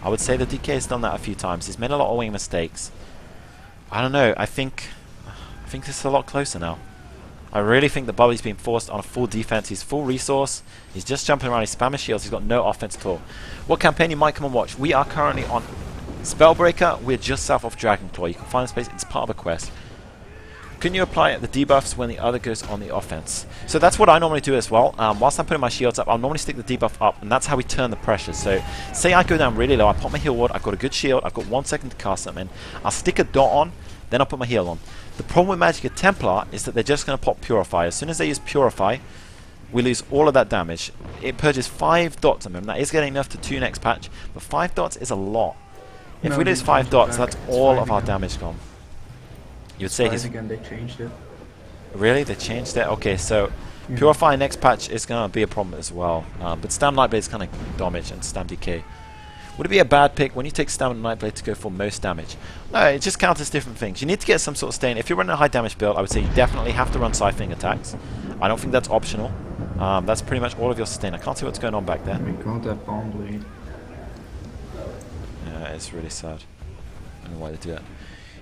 I would say the DK has done that a few times. He's made a lot of wing mistakes. I don't know, I think this is a lot closer now. I really think that Bubbly's been forced on a full defense. He's full resource. He's just jumping around. He's spamming shields. He's got no offense at all. What campaign you might come and watch? We are currently on Spellbreaker. We're just south of Dragonclaw. You can find this place. It's part of a quest. Can you apply the debuffs when the other goes on the offense? So that's what I normally do as well. Whilst I'm putting my shields up, I'll normally stick the debuff up, and that's how we turn the pressure. So say I go down really low, I pop my heal ward, I've got a good shield, I've got 1 second to cast something, I'll stick a dot on, then I'll put my heal on. The problem with Magicka Templar is that they're just going to pop Purify. As soon as they use Purify, we lose all of that damage. It purges 5 dots on them. That is getting enough to 2 next patch, but 5 dots is a lot. If No, we lose they 5 changed it dots, back. that's It's all 5 of our again. damage gone. You would say he's... Again, they changed it. Really? They changed it? Okay, so Yeah. Purify next patch is going to be a problem as well. But Stam Nightblade is kind of damage and Stam DK. Would it be a bad pick when you take Stam and Nightblade to go for most damage? No, it just counters different things. You need to get some sort of stain. If you're running a high damage build, I would say you definitely have to run siphoning attacks. I don't think that's optional. That's pretty much all of your sustain. I can't see what's going on back there. We got that bomb blade. Yeah, it's really sad. I don't know why they do that.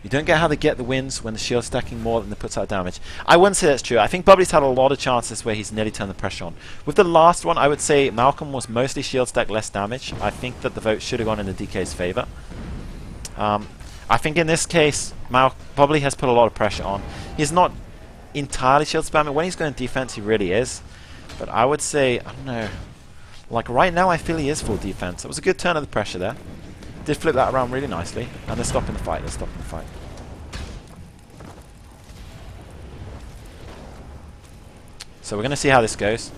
You don't get how they get the wins when the shield's stacking more than it puts out damage. I wouldn't say that's true. I think Bubbly's had a lot of chances where he's nearly turned the pressure on. With the last one, I would say Malcolm was mostly shield stack, less damage. I think that the vote should have gone in the DK's favour. I think in this case, Bubbly has put a lot of pressure on. He's not entirely shield spamming. When he's going defense, he really is. But I would say, I don't know, like right now I feel he is full defense. It was a good turn of the pressure there. Did flip that around really nicely. And they're stopping the fight. They're stopping the fight. So we're going to see how this goes.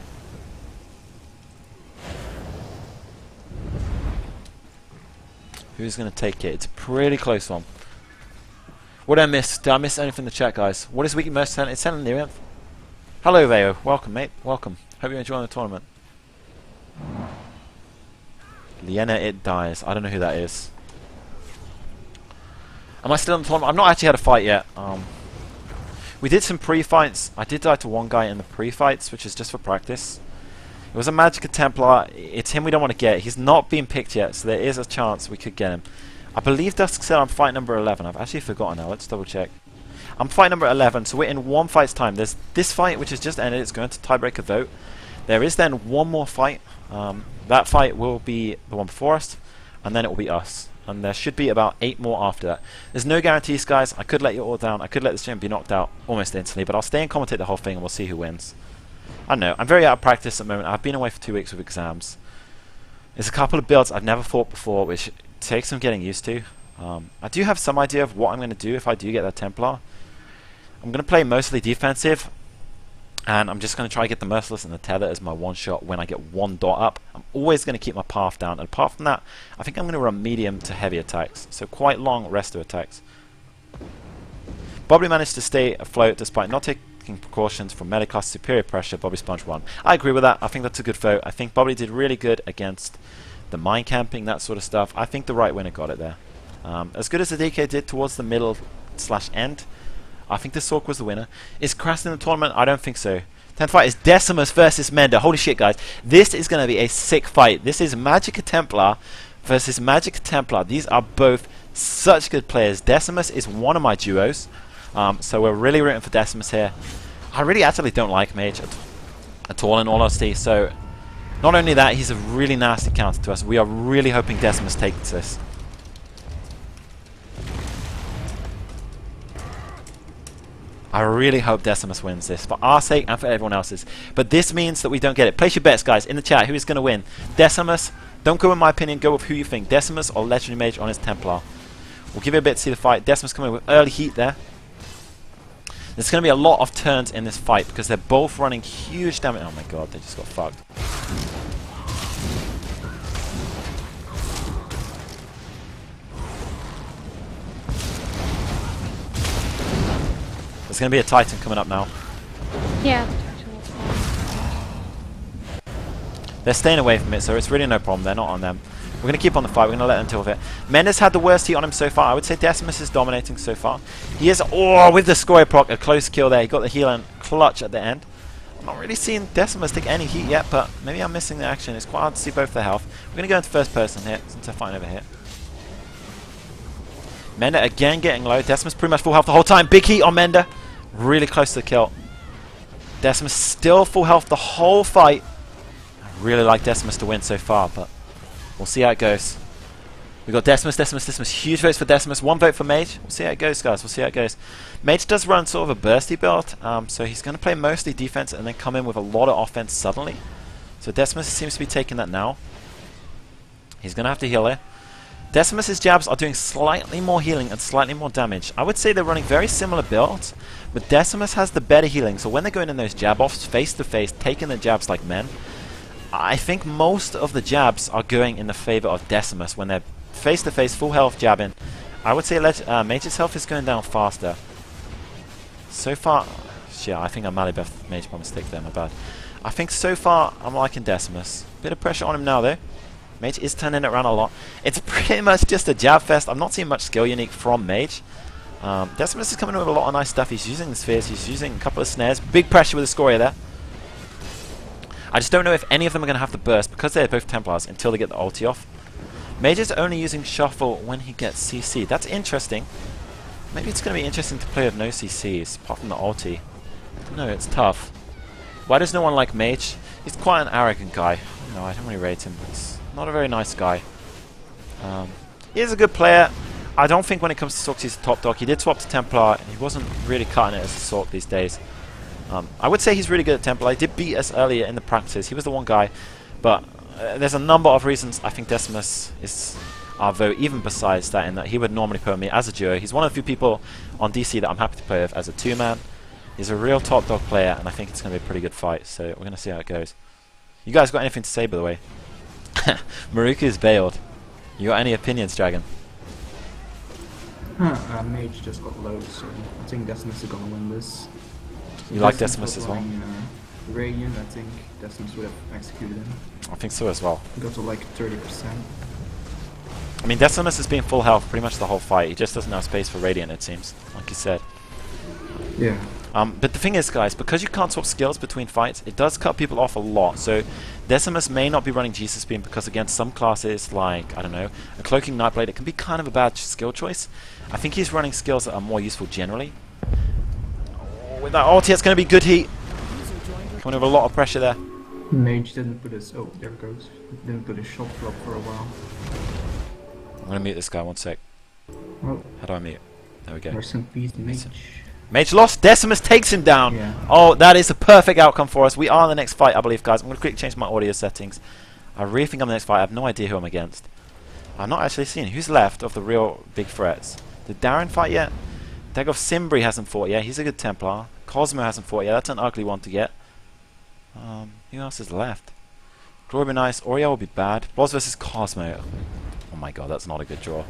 Who's going to take it? It's a pretty close one. What did I miss? Did I miss anything in the chat, guys? What is week most sent? It's sent in the Hello, Veo. Welcome, mate. Welcome. Hope you're enjoying the tournament. Liena It Dies. I don't know who that is. Am I still in the tournament? I've not actually had a fight yet. We did some pre-fights. I did die to one guy in the pre-fights, which is just for practice. It was a Magicka Templar. It's him we don't want to get. He's not been picked yet, so there is a chance we could get him. I believe Dusk said I'm fight number 11. I've actually forgotten now. Let's double check. I'm fight number 11, so we're in one fight's time. There's this fight, which has just ended. It's going to tiebreaker vote. There is then one more fight. That fight will be the one before us, and then it will be us. And there should be about 8 more after that. There's no guarantees, guys. I could let you all down. I could let this gym be knocked out almost instantly, but I'll stay and commentate the whole thing, and we'll see who wins. I don't know. I'm very out of practice at the moment. I've been away for 2 weeks with exams. There's a couple of builds I've never fought before, which takes some getting used to. I do have some idea of what I'm going to do if I do get that Templar. I'm going to play mostly defensive. And I'm just going to try to get the Merciless and the Tether as my one shot when I get 1 dot up. I'm always going to keep my path down. And apart from that, I think I'm going to run medium to heavy attacks. So quite long resto attacks. Bubbly managed to stay afloat despite not taking precautions from Mediclass superior pressure. Bubbly Sponge 1. I agree with that. I think that's a good vote. I think Bubbly did really good against the mine camping, that sort of stuff. I think the right winner got it there. As good as the DK did towards the middle / end. I think the Sork was the winner. Is Kras in the tournament? I don't think so. 10th fight is Decimus versus Mender. Holy shit, guys. This is going to be a sick fight. This is Magica Templar versus Magica Templar. These are both such good players. Decimus is one of my duos. So we're really rooting for Decimus here. I really actually don't like Mage at all, in all honesty. So not only that, he's a really nasty counter to us. We are really hoping Decimus takes this. I really hope Decimus wins this, for our sake and for everyone else's. But this means that we don't get it. Place your bets, guys, in the chat. Who is going to win? Decimus. Don't go with my opinion. Go with who you think. Decimus or Legendary Mage on his Templar. We'll give you a bit to see the fight. Decimus coming with early heat there. There's going to be a lot of turns in this fight because they're both running huge damage. Oh my god, they just got fucked. There's going to be a Titan coming up now. Yeah, the Titan will fall. They're staying away from it, so it's really no problem. They're not on them. We're going to keep on the fight. We're going to let them deal with it. Mendes had the worst heat on him so far. I would say Decimus is dominating so far. He is, with the Scoria proc, a close kill there. He got the heal and clutch at the end. I'm not really seeing Decimus take any heat yet, but maybe I'm missing the action. It's quite hard to see both their health. We're going to go into first person here, since they're fighting over here. Mender again getting low. Decimus pretty much full health the whole time. Big heat on Mender. Really close to the kill. Decimus still full health the whole fight. I really like Decimus to win so far, but we'll see how it goes. We got Decimus. Huge votes for Decimus. 1 vote for Mage. We'll see how it goes, guys. We'll see how it goes. Mage does run sort of a bursty build, so he's going to play mostly defense and then come in with a lot of offense suddenly. So Decimus seems to be taking that now. He's going to have to heal here. Decimus's jabs are doing slightly more healing and slightly more damage. I would say they're running very similar builds, but Decimus has the better healing. So when they're going in those jab offs face to face, taking the jabs like men, I think most of the jabs are going in the favor of Decimus when they're face to face, full health jabbing. I would say Mage's health is going down faster. So far, yeah, I think I Malibeth Mage by mistake there, my bad. I think so far I'm liking Decimus. Bit of pressure on him now though. Mage is turning it around a lot. It's pretty much just a jab fest. I'm not seeing much skill unique from Mage. Decimus is coming in with a lot of nice stuff. He's using the spheres, he's using a couple of snares. Big pressure with the Scoria there. I just don't know if any of them are going to have the burst because they're both Templars until they get the ulti off. Mage is only using Shuffle when he gets CC. That's interesting. Maybe it's going to be interesting to play with no CCs apart from the ulti. No, it's tough. Why does no one like Mage? He's quite an arrogant guy. No, I don't really rate him. He's not a very nice guy. He is a good player. I don't think when it comes to Sorks he's a top dog. He did swap to Templar and he wasn't really cutting it as a Sork these days. I would say he's really good at Templar. He did beat us earlier in the practice. He was the one guy. But there's a number of reasons I think Decimus is our vote, even besides that, in that he would normally put me as a duo. He's one of the few people on DC that I'm happy to play with as a 2-man. He's a real top dog player, and I think it's going to be a pretty good fight. So we're going to see how it goes. You guys got anything to say, by the way? Maruku's bailed. You got any opinions, Dragon? Mage just got low, so I think Decimus is gonna win this. You like Decimus as well? Radiant, I think Decimus would have executed him. I think so as well. He got to like 30%. I mean, Decimus has been full health pretty much the whole fight. He just doesn't have space for Radiant, it seems, like you said. Yeah. But the thing is, guys, because you can't swap skills between fights, it does cut people off a lot. So Decimus may not be running Jesus Beam because against some classes, like, I don't know, a Cloaking Nightblade, it can be kind of a bad skill choice. I think he's running skills that are more useful generally. With that ulti, it's going to be good heat. Coming with a lot of pressure there. Mage didn't put his... Oh, there it goes. Didn't put his shot drop for a while. I'm going to mute this guy, 1 sec. Oh, How do I mute? There we go. rest in peace, Mage. Mage lost. Decimus takes him down. Yeah. Oh, that is a perfect outcome for us. We are in the next fight, I believe, guys. I'm going to quickly change my audio settings. I really think I'm the next fight. I have no idea who I'm against. I'm not actually seeing who's left of the real big threats. Did Darren fight yet? Dagov Simbri hasn't fought yet. He's a good Templar. Cosmo hasn't fought yet. That's an ugly one to get. Who else is left? Glory will be nice. Oriel will be bad. Blobs versus Cosmo. Oh my god, that's not a good draw.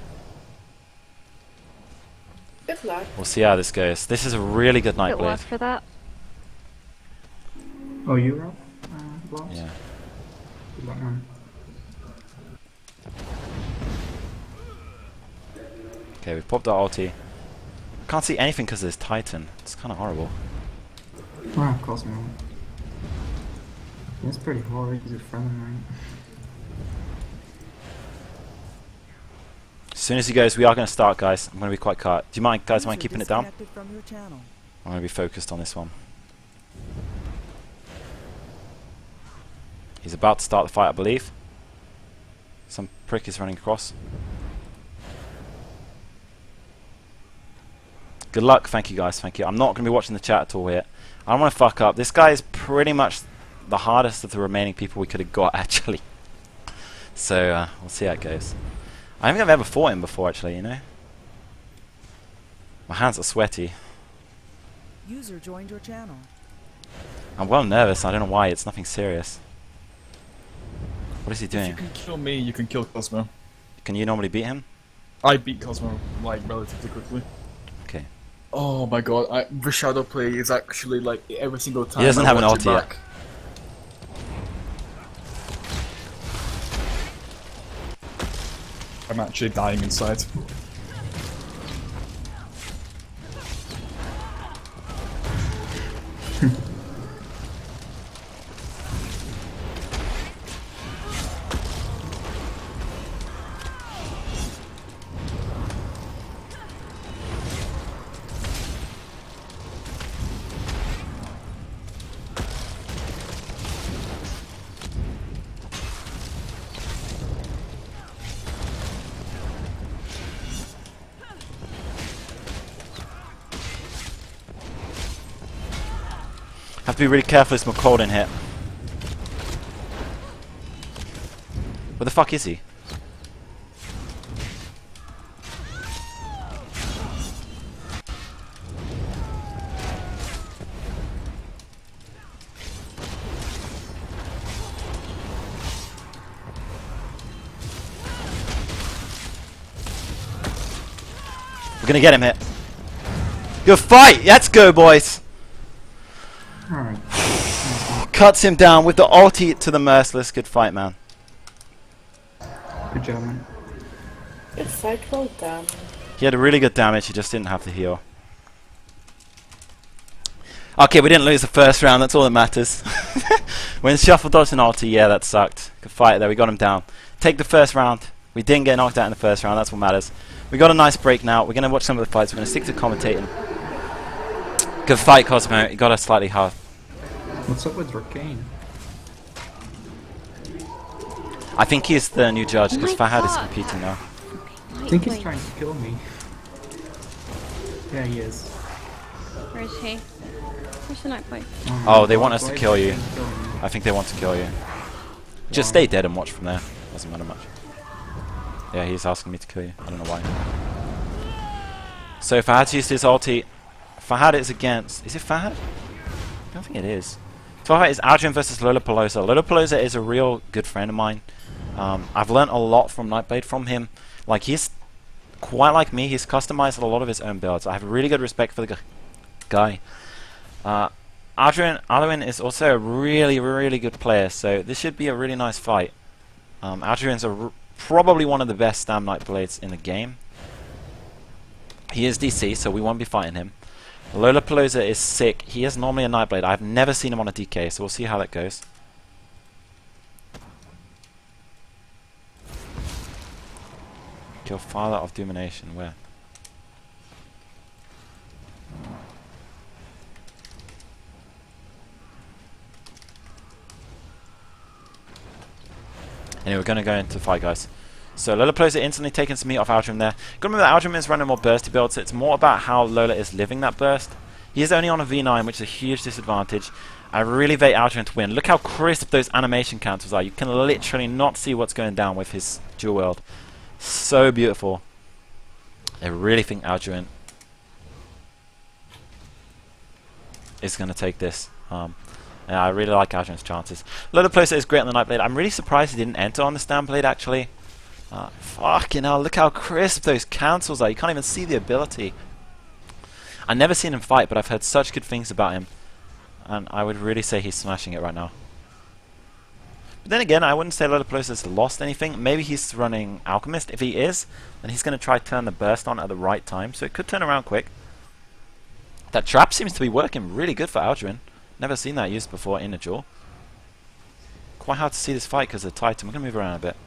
Good luck. We'll see how this goes. This is a really good Good luck Nightblade. for that. Oh, you're up? Blobs? Yeah. Good luck, man. Okay, we've popped our ulti. Can't see anything because there's Titan. It's kind of horrible. Ah, Cosmo. It's pretty hard. He's a friend of mine. As soon as he goes, we are going to start, guys. I'm going to be quite cut. Do you mind, guys, mind User keeping it down? disconnected from your channel. I'm going to be focused on this one. He's about to start the fight, I believe. Some prick is running across. Good luck. Thank you, guys. Thank you. I'm not going to be watching the chat at all here. I don't want to fuck up. This guy is pretty much the hardest of the remaining people we could have got, actually. So, we'll see how it goes. I don't think I've ever fought him before, actually, you know? My hands are sweaty. User joined your channel. I'm well nervous. I don't know why. It's nothing serious. What is he If you doing? can kill me, you can kill Cosmo. Can you normally beat him? I beat Cosmo, like, relatively quickly. Okay. Oh my god, the shadow play is actually, like, every single time He doesn't I have an watch it ulti yet. back. I'm actually dying inside. Have to be really careful. It's cold in here. Where the fuck is he? We're gonna get him hit. Good fight! Let's go, boys! Alright. Cuts him down with the ulti to the merciless. Good fight, man. Good job, man. Good fight, well done. He had a really good damage, he just didn't have the heal. Okay, we didn't lose the first round, that's all that matters. When Shuffle dodged an ulti, yeah, that sucked. Good fight there, we got him down. Take the first round. We didn't get knocked out in the first round, that's what matters. We got a nice break now. We're going to watch some of the fights, we're going to stick to commentating. Good fight, Cosmo. You got us slightly hard. What's up with Ricane? I think he's the new judge, because Oh my Fahad is God. competing now. I think he's trying to kill me. Yeah, he is. Where is he? Where's the night boy? Oh, they want us to why kill is he you. killing me? I think they want to kill you. Just Why? stay dead and watch from there. Doesn't matter much. Yeah, he's asking me to kill you. I don't know why. So Fahad's used his ulti. Fahad is against... Is it Fahad? I don't think it is. Fahad is Adrian versus Lollapalooza. Lollapalooza is a real good friend of mine. I've learnt a lot from Nightblade from him. Like, he's quite like me. He's customized a lot of his own builds. I have really good respect for the guy. Adrian is also a really, really good player, so this should be a really nice fight. Adrian's probably one of the best Stam Nightblades in the game. He is DC, so we won't be fighting him. Lollapalooza is sick. He is normally a Nightblade. I've never seen him on a DK, so we'll see how that goes. Kill Father of Domination, where? Anyway, we're going to go into the fight, guys. So Lollapalooza instantly taking some meat off Aldrin there. Got to remember that Aldrin is running more bursty builds, so it's more about how Lola is living that burst. He is only on a V9, which is a huge disadvantage. I really rate Aldrin to win. Look how crisp those animation counters are. You can literally not see what's going down with his dual wield. So beautiful. I really think Aldrin is going to take this. And I really like Aldrin's chances. Lollapalooza is great on the Nightblade. I'm really surprised he didn't enter on the Stamblade, actually. Fucking hell, look how crisp those cancels are. You can't even see the ability. I've never seen him fight, but I've heard such good things about him. And I would really say he's smashing it right now. But then again, I wouldn't say Lollapalooza's lost anything. Maybe he's running Alchemist. If he is, then he's going to try to turn the burst on at the right time. So it could turn around quick. That trap seems to be working really good for Aldrin. Never seen that used before in a duel. Quite hard to see this fight because of the Titan. We're going to move around a bit.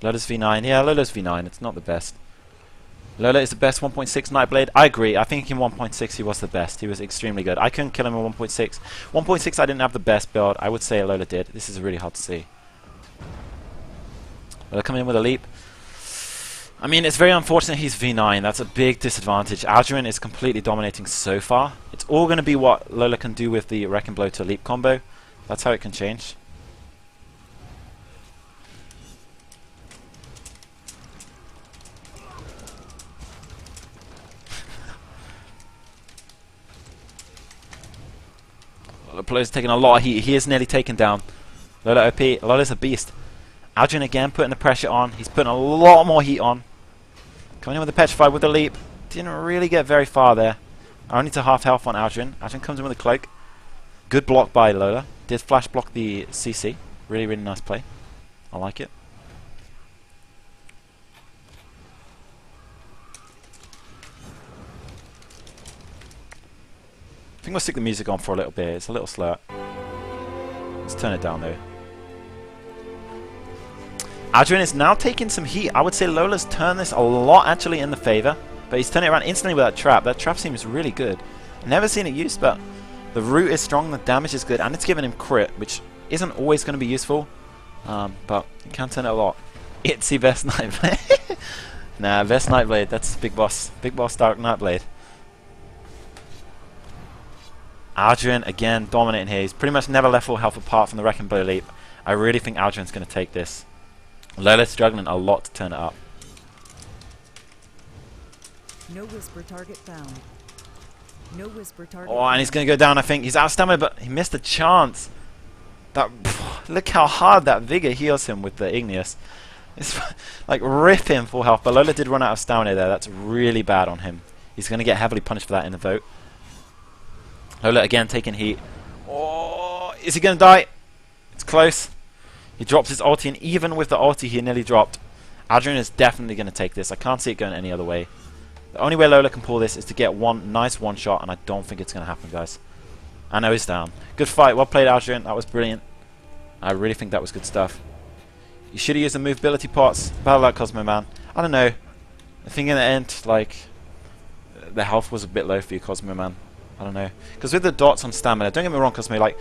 Lola's V9. Yeah, Lola's V9. It's not the best. Lola is the best 1.6 Nightblade. I agree. I think in 1.6 he was the best. He was extremely good. I couldn't kill him in 1.6. 1.6 I didn't have the best build. I would say Lola did. This is really hard to see. Lola coming in with a leap. I mean, it's very unfortunate he's V9. That's a big disadvantage. Algerine is completely dominating so far. It's all going to be what Lola can do with the Wreck and Blow to leap combo. That's how it can change. The player's taking a lot of heat. He is nearly taken down. Lola OP. Lola's a beast. Algerine again putting the pressure on. He's putting a lot more heat on. Coming in with the Petrify with the leap. Didn't really get very far there. Only to half health on Algerine. Algerine comes in with a cloak. Good block by Lola. Did flash block the CC. Really, really nice play. I like it. I think we'll stick the music on for a little bit. It's a little slow. Let's turn it down though. Algerine is now taking some heat. I would say Lola's turned this a lot actually in the favor. But he's turning it around instantly with that trap. That trap seems really good. Never seen it used, but the root is strong, the damage is good, and it's giving him crit, which isn't always going to be useful. But it can turn it a lot. Itsy Best Nightblade. Nah, Best Nightblade. That's Big Boss. Big Boss Dark Nightblade. Algerine, again, dominating here. He's pretty much never left full health apart from the Wreck and Blow leap. I really think Algerine's going to take this. Lola's struggling a lot to turn it up. No whisper target found. No whisper target. Oh, and he's going to go down, I think. He's out of stamina, but he missed a chance. That look how hard that Vigor heals him with the Igneous. It's like rip him full health, but Lola did run out of stamina there. That's really bad on him. He's going to get heavily punished for that in the vote. Lola again taking heat. Oh, is he going to die? It's close. He drops his ulti, and even with the ulti he nearly dropped. Algerine is definitely going to take this. I can't see it going any other way. The only way Lola can pull this is to get one nice one shot, and I don't think it's going to happen, guys. I know he's down. Good fight. Well played, Algerine. That was brilliant. I really think that was good stuff. You should have used the movability pots. Bad luck, Cosmo Man. I don't know. I think in the end, like, the health was a bit low for you, Cosmo Man. I don't know. Because with the dots on stamina, don't get me wrong, Cosmo, like,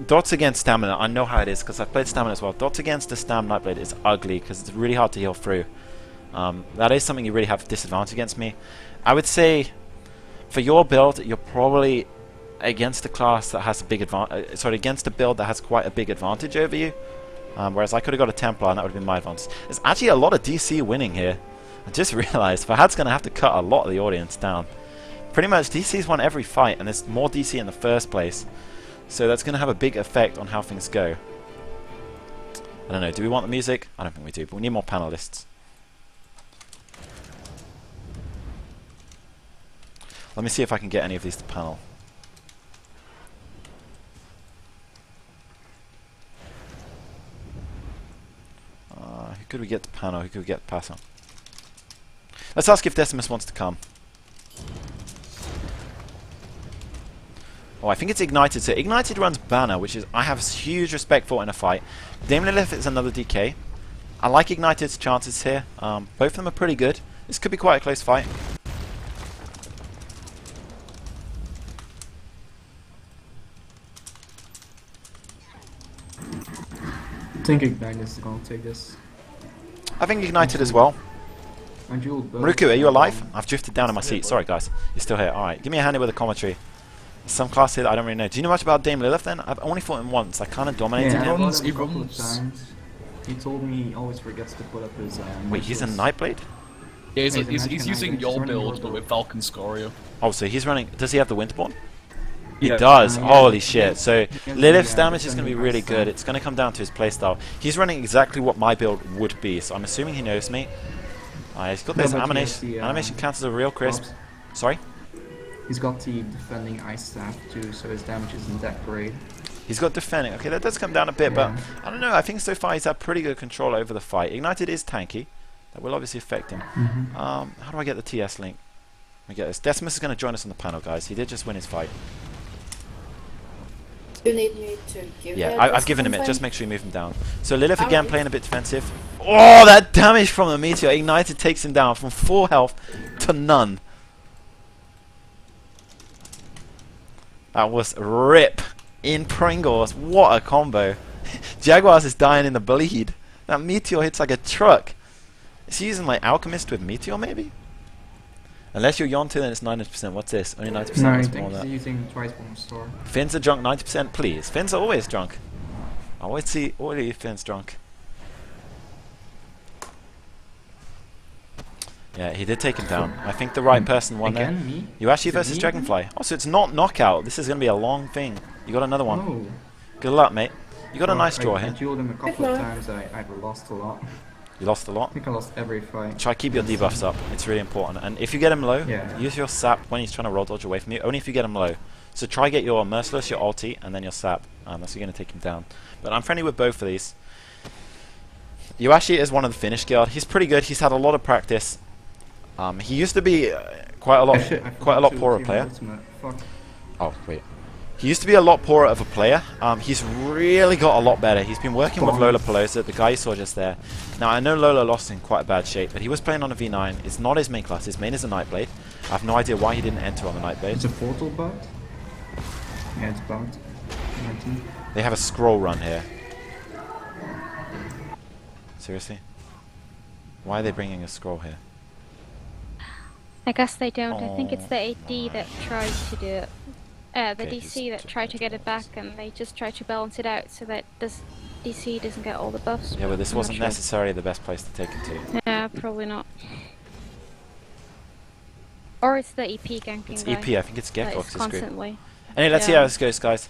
dots against stamina, I know how it is, because I've played stamina as well. Dots against the Stam Nightblade is ugly, because it's really hard to heal through. That is something you really have disadvantage against me. I would say, for your build, you're probably against a class that has a big advantage. Sorry, against a build that has quite a big advantage over you. Whereas I could have got a Templar, and that would have been my advantage. There's actually a lot of DC winning here. I just realised Fahad's going to have to cut a lot of the audience down. Pretty much DC's won every fight, and there's more DC in the first place. So that's going to have a big effect on how things go. I don't know, do we want the music? I don't think we do, but we need more panelists. Let me see if I can get any of these to panel. Who could we get to panel? Who could we get to pass on? Let's ask if Decimus wants to come. Oh, I think it's Ignited. So Ignited runs Banner, which is I have huge respect for in a fight. Dame Lilith is another DK. I like Ignited's chances here. Both of them are pretty good. This could be quite a close fight. I think Ignite is going to take this. I think Ignited as well. Maruku, Maruku, are you alive? I've drifted down in my seat. Sorry, guys. You're still here. Alright, give me a hand with the commentary. There's some class here that I don't really know. Do you know much about Dame Lilith then? I've only fought him once. I kind of dominated yeah, him. runs- he runs. He told me he always forgets to put up his. Wait, he's a missiles. Nightblade? Yeah, He's a he's magic using knight, your he's running build, your but build. with Falcon Scorio. Oh, so he's running. Does he have the Winterborn? He Yeah. does. Yeah. Holy shit. So Yeah, Lilith's yeah, damage is it's going to be only really ice good. type. It's going to come down to his playstyle. He's running exactly what my build would be, so I'm assuming he knows me. He's got No, this but he has animation. the, Animation counts as a real crisp. Blobs. Sorry? He's got the defending ice staff too, so his damage isn't that great. He's got defending. Okay, that does come down a bit, but Yeah. I don't know. I think so far he's had pretty good control over the fight. Ignited is tanky. That will obviously affect him. How do I get the TS link? Let me get this. Decimus is going to join us on the panel, guys. He did just win his fight. You need me to give Yeah, you I've given him it. something? Just make sure you move him down. So Lilith again Alright. playing a bit defensive. Oh, that damage from the meteor. Ignited takes him down from 4 health to none. That was rip in Pringles. What a combo. Jaguars is dying in the bleed. That meteor hits like a truck. Is he using like Alchemist with meteor maybe? Unless you're Yontu, then it's 90%. What's this? Only 90%. No, I That's think more than he's that. using Twice Bomb Store. Fins are drunk 90%, please. Fins are always drunk. I always see all of you Fins drunk. Yeah, he did take him down. I think the right person won there. Again, me? Yuashi Is it versus me Dragonfly. Oh, so it's not knockout. This is going to be a long thing. You got another one. Oh. Good luck, mate. You got a nice draw I here. dueled him a couple of times. I've lost a lot. You lost a lot. I think I lost every fight. Try keep your debuffs up. It's really important. And if you get him low, Yeah. use your sap when he's trying to roll dodge away from you. Only if you get him low. So try get your merciless, your ulti, and then your sap. That's going to take him down. But I'm friendly with both of these. Yuashi is one of the Finnish guild. He's pretty good. He's had a lot of practice. He used to be quite a lot poorer player. Fuck. Oh wait. He used to be a lot poorer of a player. He's really got a lot better. He's been working with Lola Pelosa, the guy you saw just there. Now, I know Lola lost in quite a bad shape, but he was playing on a V9. It's not his main class. His main is a Nightblade. I have no idea why he didn't enter on the Nightblade. It's a portal bot? Yeah, it's bot. 19. They have a scroll run here. Seriously? Why are they bringing a scroll here? I guess they don't. I think it's the Oh AD that tried to do it. The Okay, DC that tried to get it back, and they just tried to balance it out so that DC doesn't get all the buffs. Yeah, but this I'm not wasn't sure. necessarily the best place to take it to. Yeah, probably not. Or it's the EP ganking It's guy. EP, I think it's that Gekbox is is great. constantly. Anyway, let's see Yeah. how this goes, guys.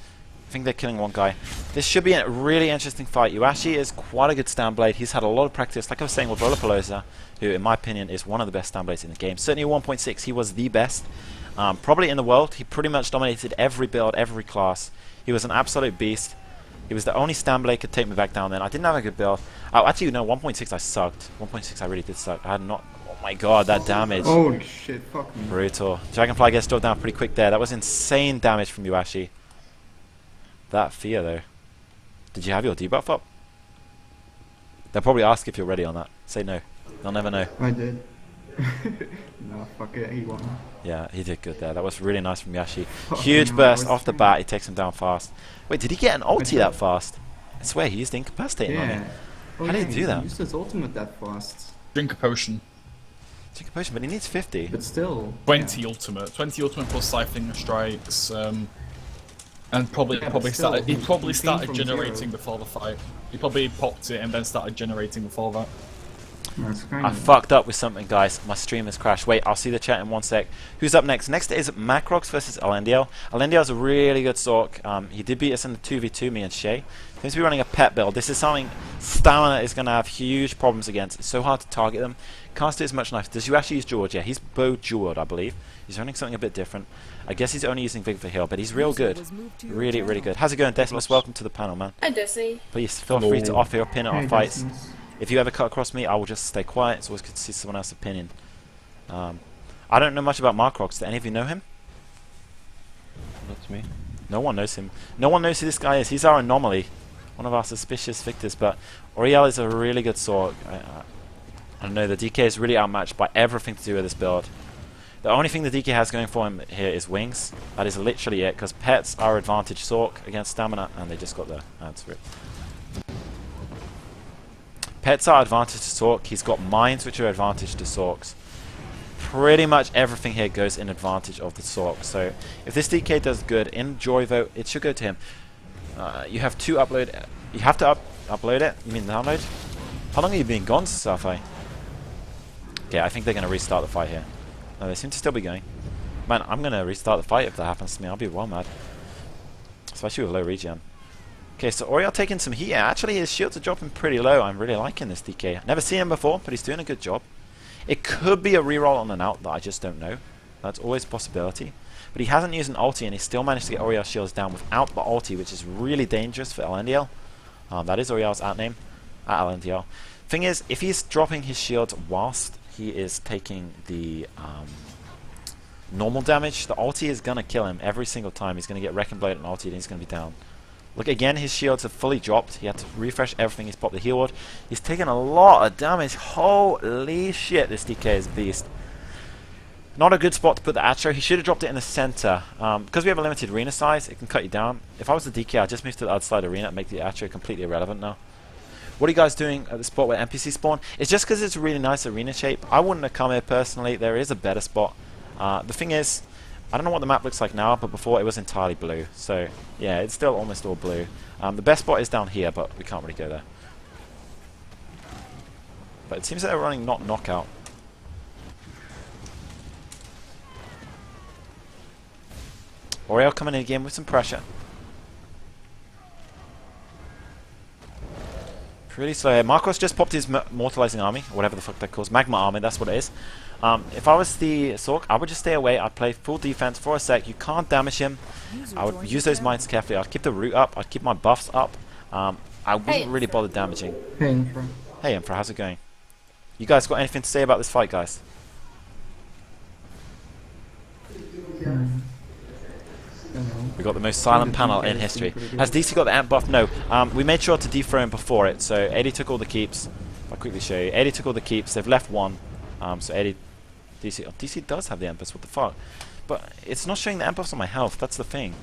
I think they're killing one guy. This should be a really interesting fight. Yuashi is quite a good Stanblade. He's had a lot of practice, like I was saying with Lollapalooza, who, in my opinion, is one of the best Stanblades in the game. Certainly 1.6, he was the best. Probably in the world. He pretty much dominated every build, every class. He was an absolute beast. He was the only Stanblade could take me back down then. I didn't have a good build. Oh, actually, no, 1.6 I sucked. 1.6 I really did suck. I had not... Oh my god, that damage. Holy shit, fuck me. Brutal. Dragonfly gets dropped down pretty quick there. That was insane damage from Yuashi. That fear, though. Did you have your debuff up? They'll probably ask if you're ready on that. Say no. They'll never know. I did. No, fuck it, he won. Yeah, he did good there. That was really nice from Yashi. Fucking Huge hell, burst that was off the bat. He takes him down fast. Wait, did he get an ulti that fast? I swear, he used incapacitating on Yeah. him. Oh, How did yeah, he do that? used his ultimate that fast. Drink a potion. Take a potion, but he needs 50. But still. 20 ultimate. 20 ultimate plus siphoning strikes. And probably Yeah, but probably still, started. He he probably came started from generating zero. before the fight. He probably popped it and then started generating before that. That's kind I fucked up with something, guys. My stream has crashed. Wait, I'll see the chat in one sec. Who's up next? Next is Macrox versus Elendiel. Elendiel's a really good Sork. He did beat us in the 2v2, me and Shay. Seems to be running a pet build. This is something Stamina is going to have huge problems against. It's so hard to target them. Can't do as much knife. Does you actually use George? Yeah, he's bow jeweled, I believe. He's running something a bit different. I guess he's only using Vigor for heal, but he's real User good. was moved to your Really, really channel. good. How's it going, Decimus? Welcome to the panel, man. Hi, Desi. Please feel free to Hello. offer your opinion on Hey, fights. Decimus. If you ever cut across me, I will just stay quiet. It's always good to see someone else's opinion. I don't know much about Markrox. Do any of you know him? That's me. No one knows him. No one knows who this guy is. He's our anomaly. One of our suspicious victors. But Oriel is a really good sword. I don't know. The DK is really outmatched by everything to do with this build. The only thing the DK has going for him here is wings. That is literally it. Because pets are advantage Sork against stamina. And they just got their hands ripped. Pets are advantage to Sork. He's got mines which are advantage to Sorks. Pretty much everything here goes in advantage of the Sork. So if this DK does good in Joy Vote, it should go to him. You have to upload. You have to upload it. You mean download? How long have you been gone, Safai? Okay, I think they're going to restart the fight here. No, they seem to still be going. Man, I'm going to restart the fight if that happens to me. I'll be well mad. Especially with low regen. Okay, so Oriel taking some heat. Actually, his shields are dropping pretty low. I'm really liking this DK. Never seen him before, but he's doing a good job. It could be a reroll on an out that I just don't know. That's always a possibility. But he hasn't used an ulti, and he still managed to get Oriel's shields down without the ulti, which is really dangerous for Elendiel. That is Oriel's out name at Elendiel. Thing is, if he's dropping his shields whilst he is taking the normal damage, the ulti is going to kill him every single time. He's going to get Wrecking Blade and ulti, and he's going to be down. Look, again, his shields have fully dropped. He had to refresh everything. He's popped the heal ward. He's taken a lot of damage. Holy shit, this DK is a beast. Not a good spot to put the Atro. He should have dropped it in the center. Because we have a limited arena size, it can cut you down. If I was the DK, I'd just move to the other side arena and make the Atro completely irrelevant now. What are you guys doing at the spot where NPC spawn? It's just because it's a really nice arena shape. I wouldn't have come here personally. There is a better spot. The thing is, I don't know what the map looks like now, but before it was entirely blue. So, yeah, it's still almost all blue. The best spot is down here, but we can't really go there. But it seems that they're running not knockout. Oriel coming in again with some pressure. Pretty slow here. Marcos just popped his mortalizing army, or whatever the fuck that calls. Magma army, that's what it is. If I was the Sork, I would just stay away. I'd play full defense for a sec. You can't damage him. I would use those mines carefully. I'd keep the root up. I'd keep my buffs up. I wouldn't really bother damaging. Hey, Infra. Hey, Emperor, how's it going? You guys got anything to say about this fight, guys? We got the most silent panel in history. Has DC got the amp buff? No. We made sure to dethrone before it, so 80 took all the keeps. I'll quickly show you. 80 took all the keeps. They've left one. So 80... DC... Oh, DC does have the amp buffs. What the fuck? But it's not showing the amp buffs on my health. That's the thing.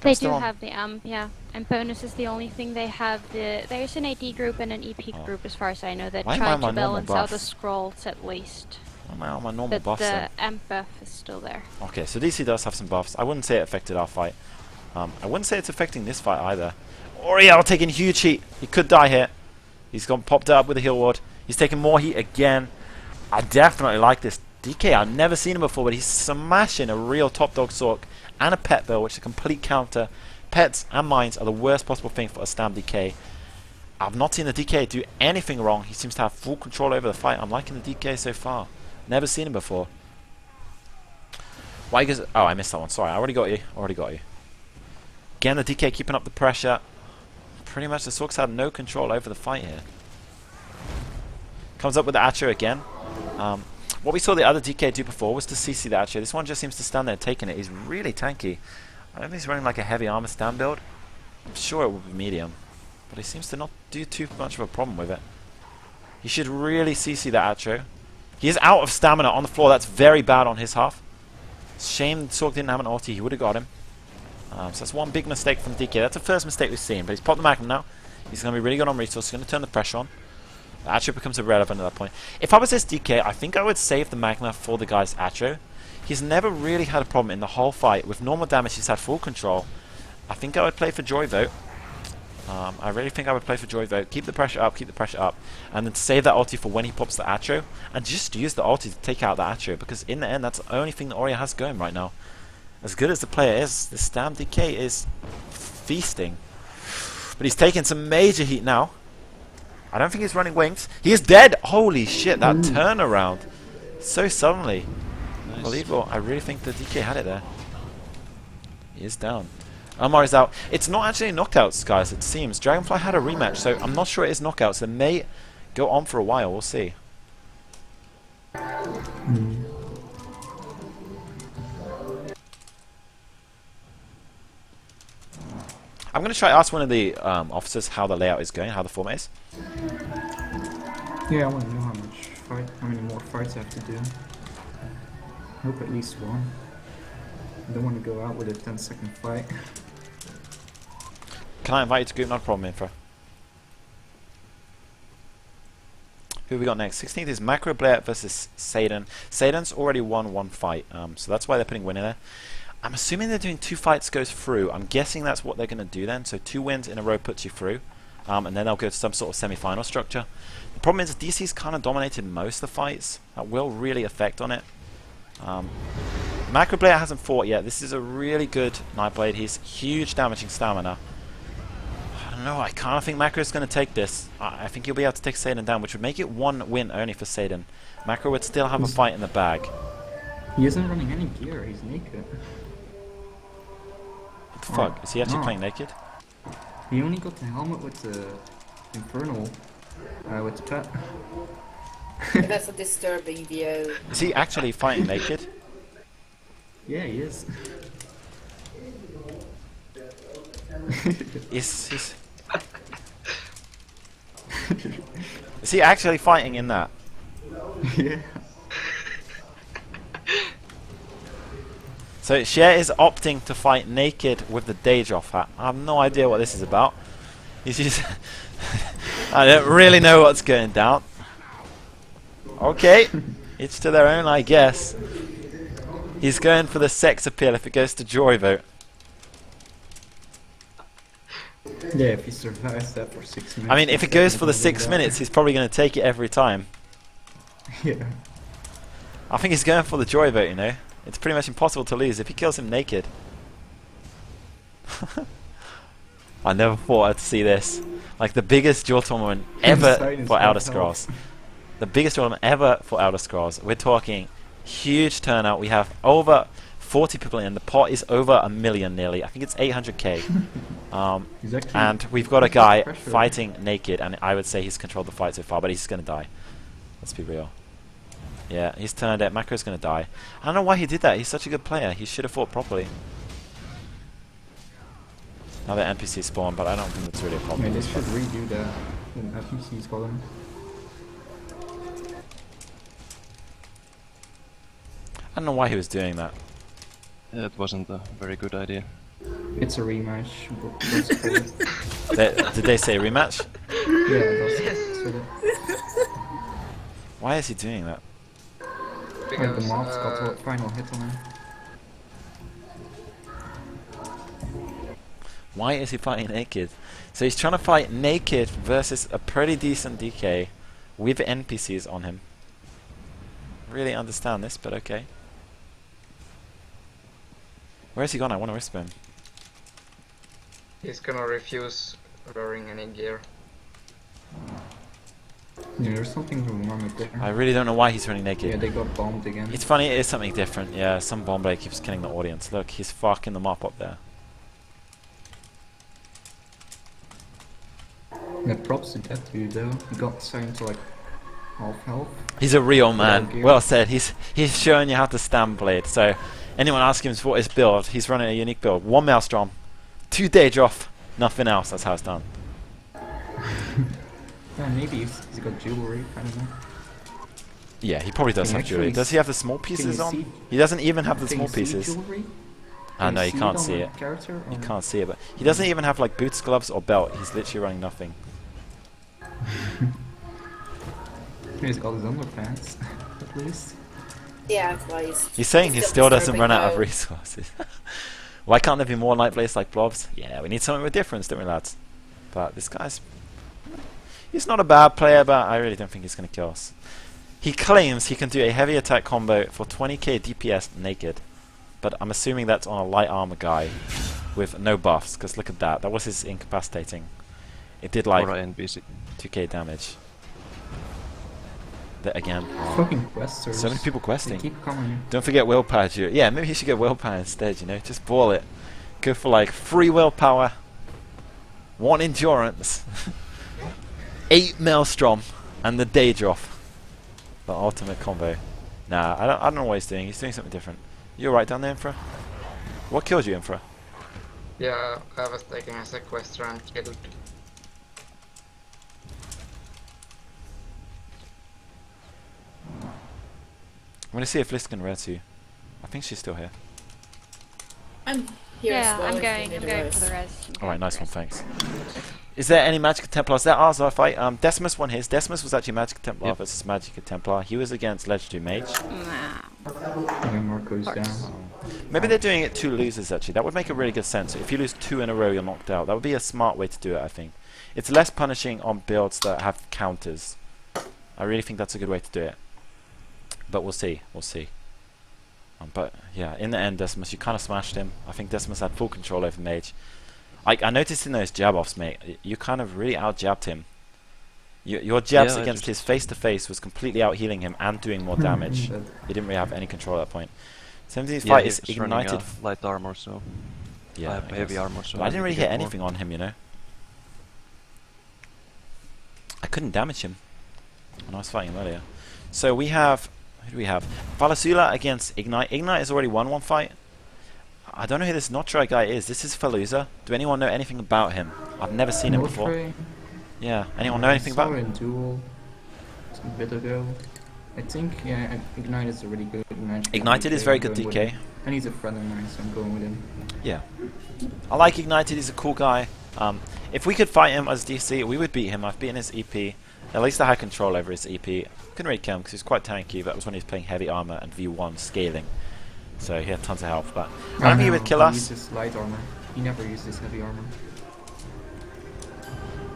They do have the yeah. And bonus is the only thing they have. There's an AD group and an EP group, as far as I know, that Why am I try on my to normal balance out the buff? scrolls at least. Why am I on my normal But buffs then? the amp buff is still there. Okay, so DC does have some buffs. I wouldn't say it affected our fight. I wouldn't say it's affecting this fight either. Oriel taking huge heat. He could die here. He's gone popped up with a heal ward. He's taking more heat again. I definitely like this DK. I've never seen him before, but he's smashing a real top dog Sork and a pet bill, which is a complete counter. Pets and mines are the worst possible thing for a Stam DK. I've not seen the DK do anything wrong. He seems to have full control over the fight. I'm liking the DK so far. Never seen him before. Why goes? Oh, I missed that one. Sorry, I already got you. Already got you. Again, the DK keeping up the pressure. Pretty much the Sorks had no control over the fight here. Comes up with the Atro again. What we saw the other DK do before was to CC the Atro. This one just seems to stand there taking it. He's really tanky. I don't think he's running like a heavy armor stand build. I'm sure it will be medium. But he seems to not do too much of a problem with it. He should really CC the Atro. He is out of stamina on the floor. That's very bad on his half. Shame Sork didn't have an ulti. He would have got him. So that's one big mistake from DK. That's the first mistake we've seen. But he's popped the Magnum now. He's going to be really good on resource. He's going to turn the pressure on. The Atro becomes irrelevant at that point. If I was this DK, I think I would save the Magna for the guy's Atro. He's never really had a problem in the whole fight. With normal damage, he's had full control. I think I would play for Joy Vote. I really think I would play for Joy Vote. Keep the pressure up, and then save that ulti for when he pops the Atro. And just use the ulti to take out the Atro, because in the end, that's the only thing that Oriel has going right now. As good as the player is, the Stam DK is feasting. But he's taking some major heat now. I don't think he's running wings. He is dead! Holy shit, that turnaround. So suddenly. Nice. Unbelievable. I really think the DK had it there. He is down. Amar is out. It's not actually knockouts, guys, it seems. Dragonfly had a rematch, so I'm not sure it is knockouts. They may go on for a while. We'll see. I'm going to try to ask one of the officers how the layout is going, how the format is. Yeah, I want to know how many more fights I have to do. I hope at least one. I don't want to go out with a 10-second fight. Can I invite you to group? Not a problem, Infra. Who have we got next? 16th is Macro Blair versus Satan. Satan's already won one fight, so that's why they're putting Win in there. I'm assuming they're doing 2 fights goes through. I'm guessing that's what they're going to do then. So 2 wins in a row puts you through. And then they'll go to some sort of semi-final structure. The problem is DC's kind of dominated most of the fights. That will really affect on it. Macro Blair hasn't fought yet. This is a really good Nightblade. He's huge damaging stamina. I don't know. I kind of think Macro is going to take this. I think he'll be able to take Satan down, which would make it 1 win only for Satan. Macro would still have a fight in the bag. He isn't running any gear. He's naked. What the fuck? Is he actually playing naked? He only got the helmet with the Infernal, with the pet. That's a disturbing view. Is he actually fighting naked? Yeah, he is. Is he actually fighting in that? Yeah. So Cher is opting to fight naked with the Daedroff hat. I have no idea what this is about. He's just I don't really know what's going down. Okay, it's to their own, I guess. He's going for the sex appeal if it goes to jury vote. Yeah, if he survives that for 6 minutes. I mean, if it he's goes for the definitely 6 gonna minutes, he's probably going to take it every time. die. Yeah. I think he's going for the joy vote, you know. It's pretty much impossible to lose if he kills him naked. I never thought I'd see this. Like the biggest duel tournament ever Silence for Elder won't help. Scrolls. The biggest tournament ever for Elder Scrolls. We're talking huge turnout. We have over 40 people in. The pot is over 1 million nearly. I think it's 800k. He's actually And we've got a guy pressure. fighting naked, and I would say he's controlled the fight so far, but he's going to die. Let's be real. Yeah, he's turned it. Macro's going to die. I don't know why he did that. He's such a good player. He should have fought properly. Now the NPC spawn, but I don't think that's really a I problem. mean, they should redo that in FPC's column. I don't know why he was doing that. It wasn't a very good idea. It's a rematch. What's it called? Did they say rematch? Yeah, that's what it. Why is he doing that? And the mobs got a final hit on him. Why is he fighting naked? So he's trying to fight naked versus a pretty decent DK with NPCs on him. Really understand this, but okay. Where's he gone? I want to whisper him. He's gonna refuse wearing any gear. Yeah, there's something going on with there. I really don't know why he's running naked. Yeah, they got bombed again. It's funny, it is something different. Yeah, some bomb blade keeps killing the audience. Look, he's fucking them up there. Yeah, props to that dude though. He got signed to like half health. He's a real man. gear. Well said. He's showing you how to stand blade. So, anyone asking him what his build, he's running a unique build. 1 Maelstrom, 2 Daedroff, nothing else. That's how it's done. Yeah, maybe he's got jewelry. I don't know. Yeah, he probably does Can you have jewelry. actually Does he have the small Can pieces you on? see- He doesn't even have the Can small you see pieces. jewelry? Ah, no, you Can can't on see the it. Character, You or- can't see it, but he doesn't even have like boots, gloves, or belt. He's literally running nothing. He's got his underpants, at least. Yeah, that's why He's saying he still still doesn't disturbing run out of though. resources. Why can't there be more night blades like Blobs? Yeah, we need something with difference, don't we, lads? But this guy's... He's not a bad player, but I really don't think he's going to kill us. He claims he can do a heavy attack combo for 20k DPS naked. But I'm assuming that's on a light armor guy with no buffs, because look at that. That was his incapacitating. It did like Or a NPC. 2k damage. Again, Fucking questers. so many people They questing. keep coming. Don't forget willpower, Drew. Yeah, maybe he should get willpower instead, you know? Just ball it. Go for like 3 willpower, 1 endurance, 8 Maelstrom, and the Daedroff. The ultimate combo. Nah, I don't know what he's doing. He's doing something different. You alright down there, Emperor? What killed you, Emperor? Yeah, I was taking a sequester and killed. I'm gonna see if Liz can res you. I think she's still here. I'm here Yeah, as well. I'm if going. you I'm need a going rest. for the res. Alright, nice one, thanks. Is there any Magic Templars? There are, so I fight. Decimus won his. Decimus was actually Magic Templar Yep. versus Magic Templar. He was against Legendary Mage. Nah. And then Marco's Parks. down. Maybe they're doing it 2 losers actually. That would make a really good sense. If you lose 2 in a row, you're knocked out. That would be a smart way to do it, I think. It's less punishing on builds that have counters. I really think that's a good way to do it. But we'll see. We'll see. But yeah, in the end, Decimus, you kind of smashed him. I think Decimus had full control over Mage. I noticed in those jab offs, mate, you kind of really out-jabbed him. Your jabs Yeah, I against just- his face-to-face was completely out-healing him and doing more damage. But He didn't really have any control at that point. 17's Yeah, fight he is was running, ignited. light armor, so Yeah, I have I heavy guess. armor, so But I didn't need really to hit get more. anything on him, you know. I couldn't damage him when I was fighting him earlier. So we have... Who do we have? Valasula against Ignite. Ignite has already won 1 fight. I don't know who this Notray guy is. This is Faluza. Do anyone know anything about him? I've never seen him before. Notray? Yeah. Anyone know anything about I him? saw in Duel a bit ago. I think, yeah, Ignited is a really good match. Ignited is very good DK. And he's a friend of mine, so I'm going with him. Yeah. I like Ignited. He's a cool guy. If we could fight him as DC, we would beat him. I've beaten his EP. At least I had control over his EP. Couldn't really kill him because he was quite tanky. That was when he was playing heavy armor and V1 scaling. So he had tons of health. But I don't think he would kill us. He uses light armor. He never uses heavy armor.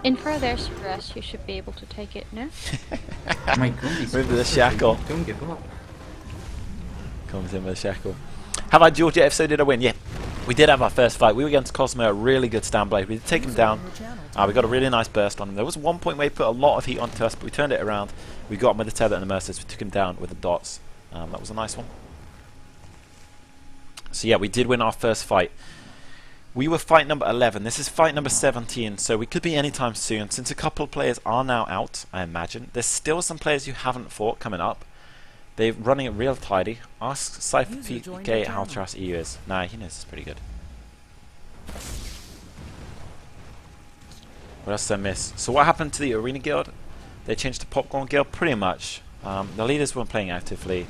In further stress, you should be able to take it, no? My god, he's With so the quick. shackle. Don't give up. Comes in with a shackle. How about Georgia FC? Did I win? Yeah. We did have our first fight. We were against Cosmo, a really good stand blade. We did take him down. We got a really nice burst on him. There was one point where he put a lot of heat onto us, but we turned it around. We got him with the tether and the mercers. We took him down with the dots. That was a nice one. So yeah, we did win our first fight. We were fight number 11. This is fight number 17, so we could be anytime soon. Since a couple of players are now out, I imagine, there's still some players who haven't fought coming up. They're running it real tidy. Ask Cypher PK how trust EU is. Nah, he knows it's pretty good. What else did I miss? So what happened to the Arena Guild? They changed to Popcorn Guild pretty much. The leaders weren't playing actively.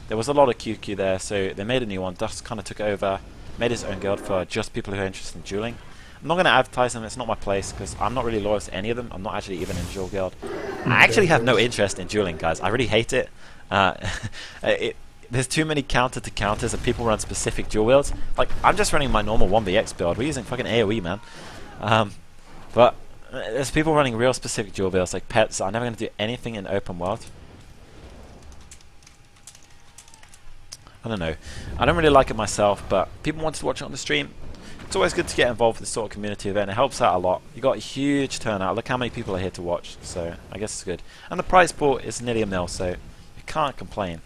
There was a lot of QQ there, so they made a new one. Dust kind of took over, made his own guild for just people who are interested in dueling. I'm not going to advertise them, it's not my place, because I'm not really loyal to any of them. I'm not actually even in Duel Guild. I actually have no interest in dueling, guys. I really hate it. There's too many counter to counters and people run specific duel builds. Like, I'm just running my normal 1vx build. We're using fucking AoE, man. But there's people running real specific duel builds, like pets. I'm never going to do anything in open world. I don't know. I don't really like it myself, but people wanted to watch it on the stream. It's always good to get involved with this sort of community event. It helps out a lot. You got a huge turnout. Look how many people are here to watch. So I guess it's good. And the prize pool is nearly $1 mil, so you can't complain.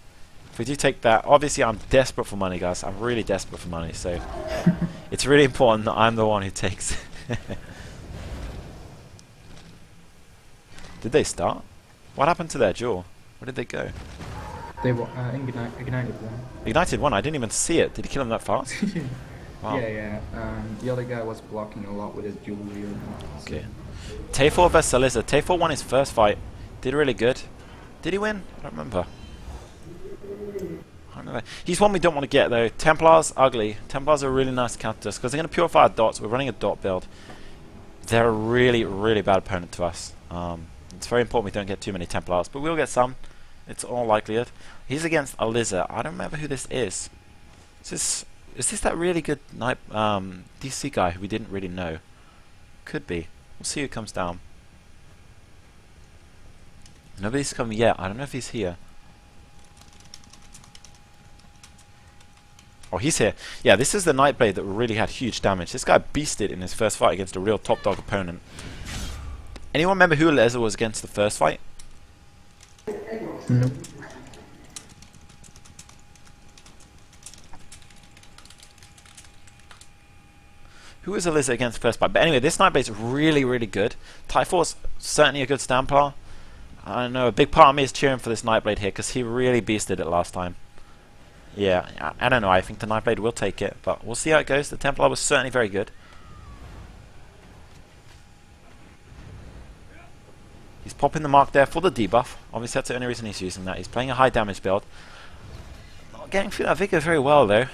If we do take that, obviously I'm desperate for money, guys. I'm really desperate for money, so it's really important that I'm the one who takes it. Did they start? What happened to their duel? Where did they go? They were Ignited one. Ignited one. I didn't even see it. Did he kill him that fast? Wow. Yeah. The other guy was blocking a lot with his dual wheel. Okay. Tay4 vs Saliza. Tay4 won his first fight. Did really good. Did he win? I don't remember. He's one we don't want to get though. Templars, ugly. Templars are really nice to counter us because they're going to purify our dots. We're running a dot build. They're a really, really bad opponent to us. It's very important we don't get too many Templars, but we'll get some. It's all likelihood. He's against Aliza. I don't remember who this is. Is this that really good night DC guy who we didn't really know? Could be. We'll see who comes down. Nobody's come yet. I don't know if he's here. Oh, he's here. Yeah, this is the Nightblade that really had huge damage. This guy beasted in his first fight against a real top dog opponent. Anyone remember who Aliza was against the first fight? Nope. Who was Aliza against first fight? But anyway, this Nightblade's really, really good. Typho's certainly a good Stamplar. I don't know, a big part of me is cheering for this Nightblade here because he really beasted it last time. Yeah, I don't know, I think the Nightblade will take it, but we'll see how it goes. The Templar was certainly very good. He's popping the mark there for the debuff. Obviously that's the only reason he's using that. He's playing a high damage build. Not getting through that Vigor very well though.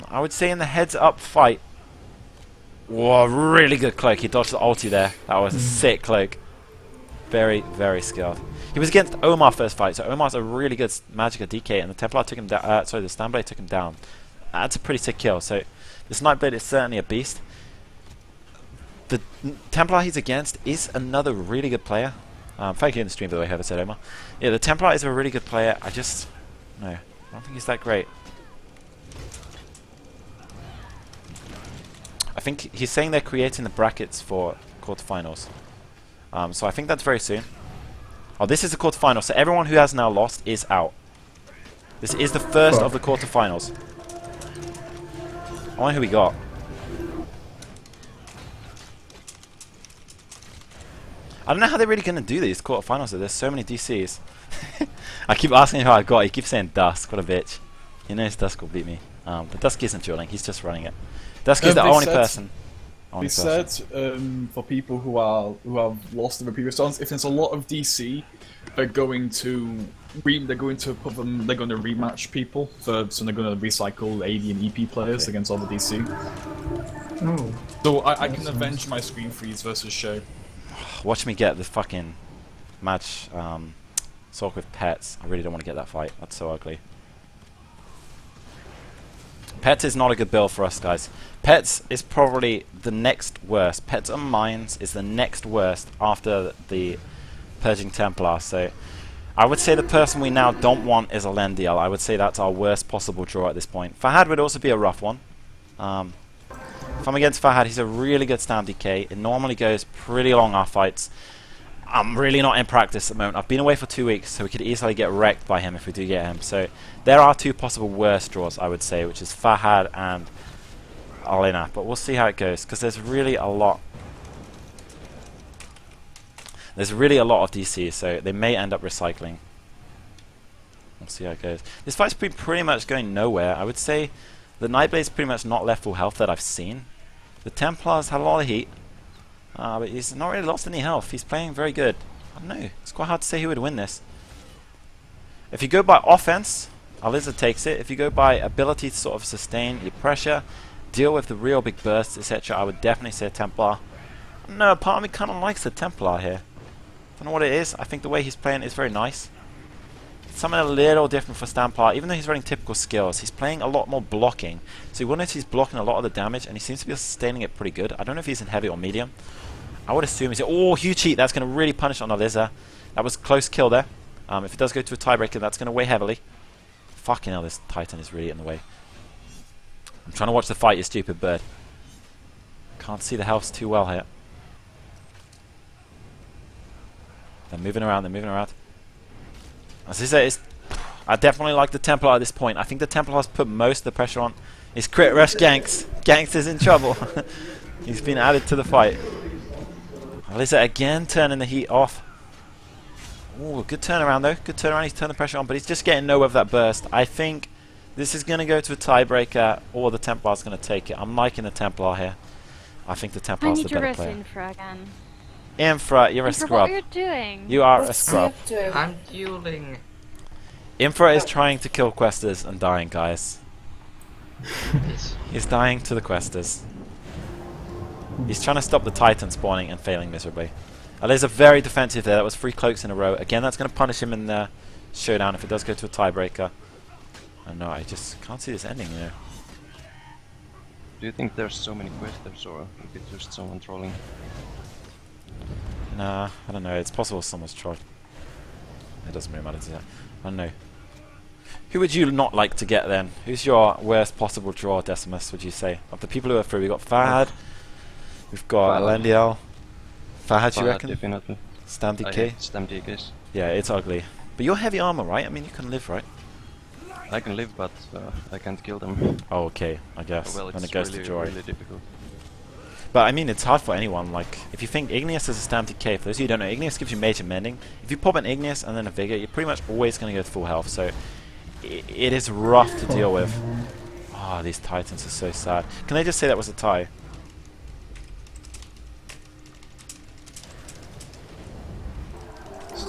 I would say in the heads up fight. Whoa, really good cloak. He dodged the ulti there. That was a sick cloak. Very, very skilled. He was against Omar first fight, so Omar's a really good Magicka DK, and the Templar took him down. Sorry, the Standblade took him down. That's a pretty sick kill. So this Nightblade is certainly a beast. The Templar he's against is another really good player. Thank you in the stream, by the way, whoever said Omar. Yeah, the Templar is a really good player. I don't think he's that great. I think he's saying they're creating the brackets for quarterfinals. So I think that's very soon. Oh, this is the quarterfinals, so everyone who has now lost is out. This is the first of the quarterfinals. I wonder who we got. I don't know how they're really going to do these quarterfinals. There's so many DCs. I keep asking who I got. He keeps saying Dusk. What a bitch. He knows Dusk will beat me. But Dusk isn't dueling, he's just running it. Dusk is the They only said- person. They said for people who have lost in the previous rounds, if there's a lot of DC, they're going to rematch people. So they're going to recycle AD and EP players against other DC. Oh, So I can avenge my screen freeze versus show. Watch me get this fucking match Sork with Pets. I really don't want to get that fight. That's so ugly. Pets is not a good build for us, guys. Pets is probably the next worst. Pets and Mines is the next worst after the Purging Templar. So I would say the person we now don't want is Elendil. I would say that's our worst possible draw at this point. Fahad would also be a rough one. If I'm against Fahad, he's a really good stand DK. It normally goes pretty long, our fights. I'm really not in practice at the moment. I've been away for 2 weeks, so we could easily get wrecked by him if we do get him. So there are two possible worst draws, I would say, which is Fahad and Alena. But we'll see how it goes, because there's really a lot. There's really a lot of DC, so they may end up recycling. We'll see how it goes. This fight's been pretty much going nowhere. I would say the Nightblade's pretty much not left full health that I've seen. The Templar's had a lot of heat. But he's not really lost any health. He's playing very good. I don't know. It's quite hard to say who would win this. If you go by offense, Aliza takes it. If you go by ability to sort of sustain your pressure, deal with the real big bursts, etc., I would definitely say Templar. No, part of me kind of likes the Templar here. Don't know what it is. I think the way he's playing is very nice. Something a little different for Stamplar. Even though he's running typical skills, he's playing a lot more blocking. So you will notice he's blocking a lot of the damage, and he seems to be sustaining it pretty good. I don't know if he's in heavy or medium. I would assume he's... Oh, huge cheat. That's going to really punish on Aliza. That was a close kill there. If it does go to a tiebreaker, that's going to weigh heavily. Fucking hell, this Titan is really in the way. I'm trying to watch the fight, you stupid bird. Can't see the health too well here. They're moving around, they're moving around. As I say, I definitely like the Templar at this point. I think the Templar has put most of the pressure on. His crit rush Ganks. Ganks is in trouble. He's been added to the fight. Aliza again turning the heat off. Ooh, good turnaround though. Good turnaround. He's turned the pressure on, but he's just getting nowhere with that burst. I think this is going to go to a tiebreaker, or the Templar's going to take it. I'm liking the Templar here. I think the I Templar's need the to better rest player. Infra again. Infra, you're a Infra, scrub. what are you doing? You are a What's he scrub. up to? I'm dueling. Infra is trying to kill questers and dying, guys. Yes. He's dying to the questers. He's trying to stop the Titan spawning and failing miserably. Aliza very defensive there. That was 3 cloaks in a row. Again, that's going to punish him in the showdown if it does go to a tiebreaker. I know, I just can't see this ending, you know. Do you think there's so many questers, or if it's just someone trolling? Nah, I don't know. It's possible someone's trolled. It doesn't really matter to that. I don't know. Who would you not like to get then? Who's your worst possible draw, Decimus, would you say? Of the people who are through, we've got Fahad, we've got Elendiel. Fahad, you reckon? Definitely. Stam I DK? hate Stam DKs. Yeah, it's ugly. But you're heavy armor, right? I mean, you can live, right? I can live, but I can't kill them. Oh, okay, I guess. Well, when it's it goes really, to Jory. really difficult. But I mean, it's hard for anyone. Like, if you think Igneous is a Stam DK, for those of you who don't know, Igneous gives you major mending. If you pop an Igneous and then a Vigor, you're pretty much always going to go to full health. So it is rough to deal with. Oh, these Titans are so sad. Can I just say that was a tie?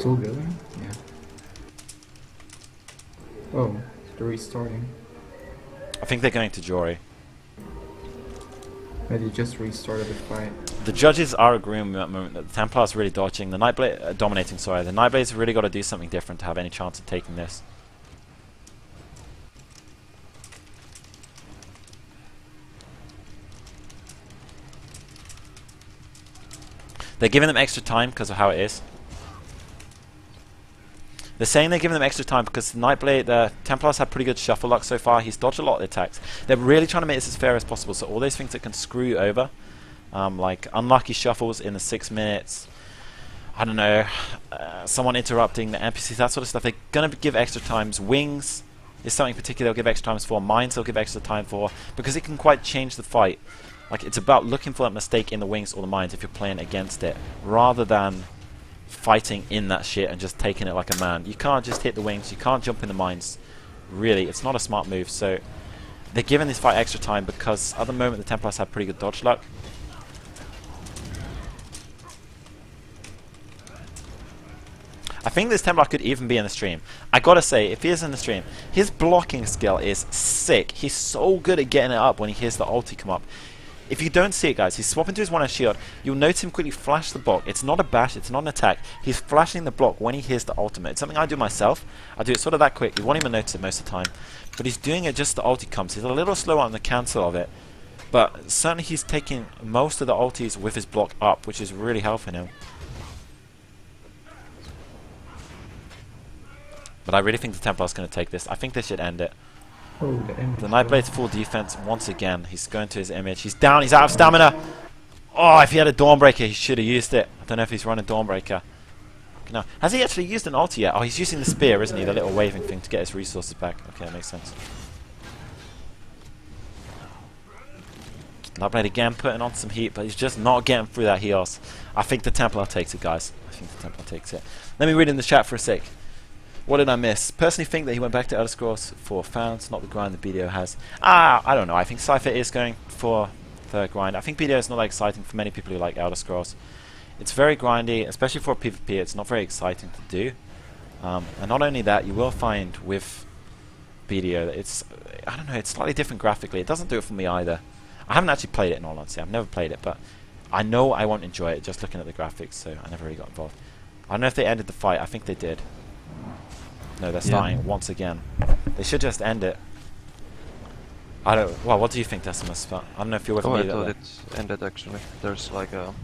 still going? Yeah. Oh, they're restarting. I think they're going to Jory. Maybe just restarted the fight. The judges are agreeing at that moment that the Templar's really dodging. The Nightblade, dominating, sorry. The Nightblade's really got to do something different to have any chance of taking this. They're giving them extra time because of how it is. They're saying they're giving them extra time because the Nightblade, the Templars have pretty good shuffle luck so far. He's dodged a lot of the attacks. They're really trying to make this as fair as possible. So all those things that can screw you over, like unlucky shuffles in the 6 minutes, I don't know, someone interrupting the NPCs, that sort of stuff. They're going to give extra times. Wings is something particular they'll give extra times for. Mines they'll give extra time for because it can quite change the fight. Like, it's about looking for that mistake in the wings or the mines if you're playing against it, rather than fighting in that shit and just taking it like a man. You can't just hit the wings, you can't jump in the mines. really, it's not a smart move. So they're giving this fight extra time because at the moment the Templars have pretty good dodge luck. I think this Templar could even be in the stream. I gotta say, if he is in the stream, his blocking skill is sick. He's so good at getting it up when he hears the ulti come up. If you don't see it, guys, he's swapping to his one-hand shield. You'll notice him quickly flash the block. It's not a bash, it's not an attack. He's flashing the block when he hears the ultimate. It's something I do myself. I do it sort of that quick. You won't even notice it most of the time. But he's doing it just as the ulti comes. He's a little slower on the cancel of it. But certainly he's taking most of the ultis with his block up, which is really helping him. But I really think the Templar's going to take this. I think they should end it. Oh, The Nightblade's full defense once again. He's going to his image. He's down. He's out of stamina. Oh, if he had a Dawnbreaker, he should have used it. I don't know if he's running Dawnbreaker. No. Has he actually used an ulti yet? Oh, he's using the spear, isn't he? The little waving thing to get his resources back. Okay, that makes sense. Nightblade again putting on some heat, but he's just not getting through that heals. I think the Templar takes it, guys. I think the Templar takes it. Let me read in the chat for a sec. What did I miss? Personally think that he went back to Elder Scrolls for fans, not the grind the BDO has. I don't know. I think Cypher is going for the grind. I think BDO is not that exciting for many people who like Elder Scrolls. It's very grindy, especially for PvP. It's not very exciting to do. And not only that, you will find with BDO that it's, I don't know, it's slightly different graphically. It doesn't do it for me either. I haven't actually played it in all honesty. I've never played it, but I know I won't enjoy it just looking at the graphics, so I never really got involved. I don't know if they ended the fight. I think they did. No, they're starting once again. They should just end it. I don't. Well, what do you think, Decimus? But I don't know if you're with me. I thought it ended actually. There's like a.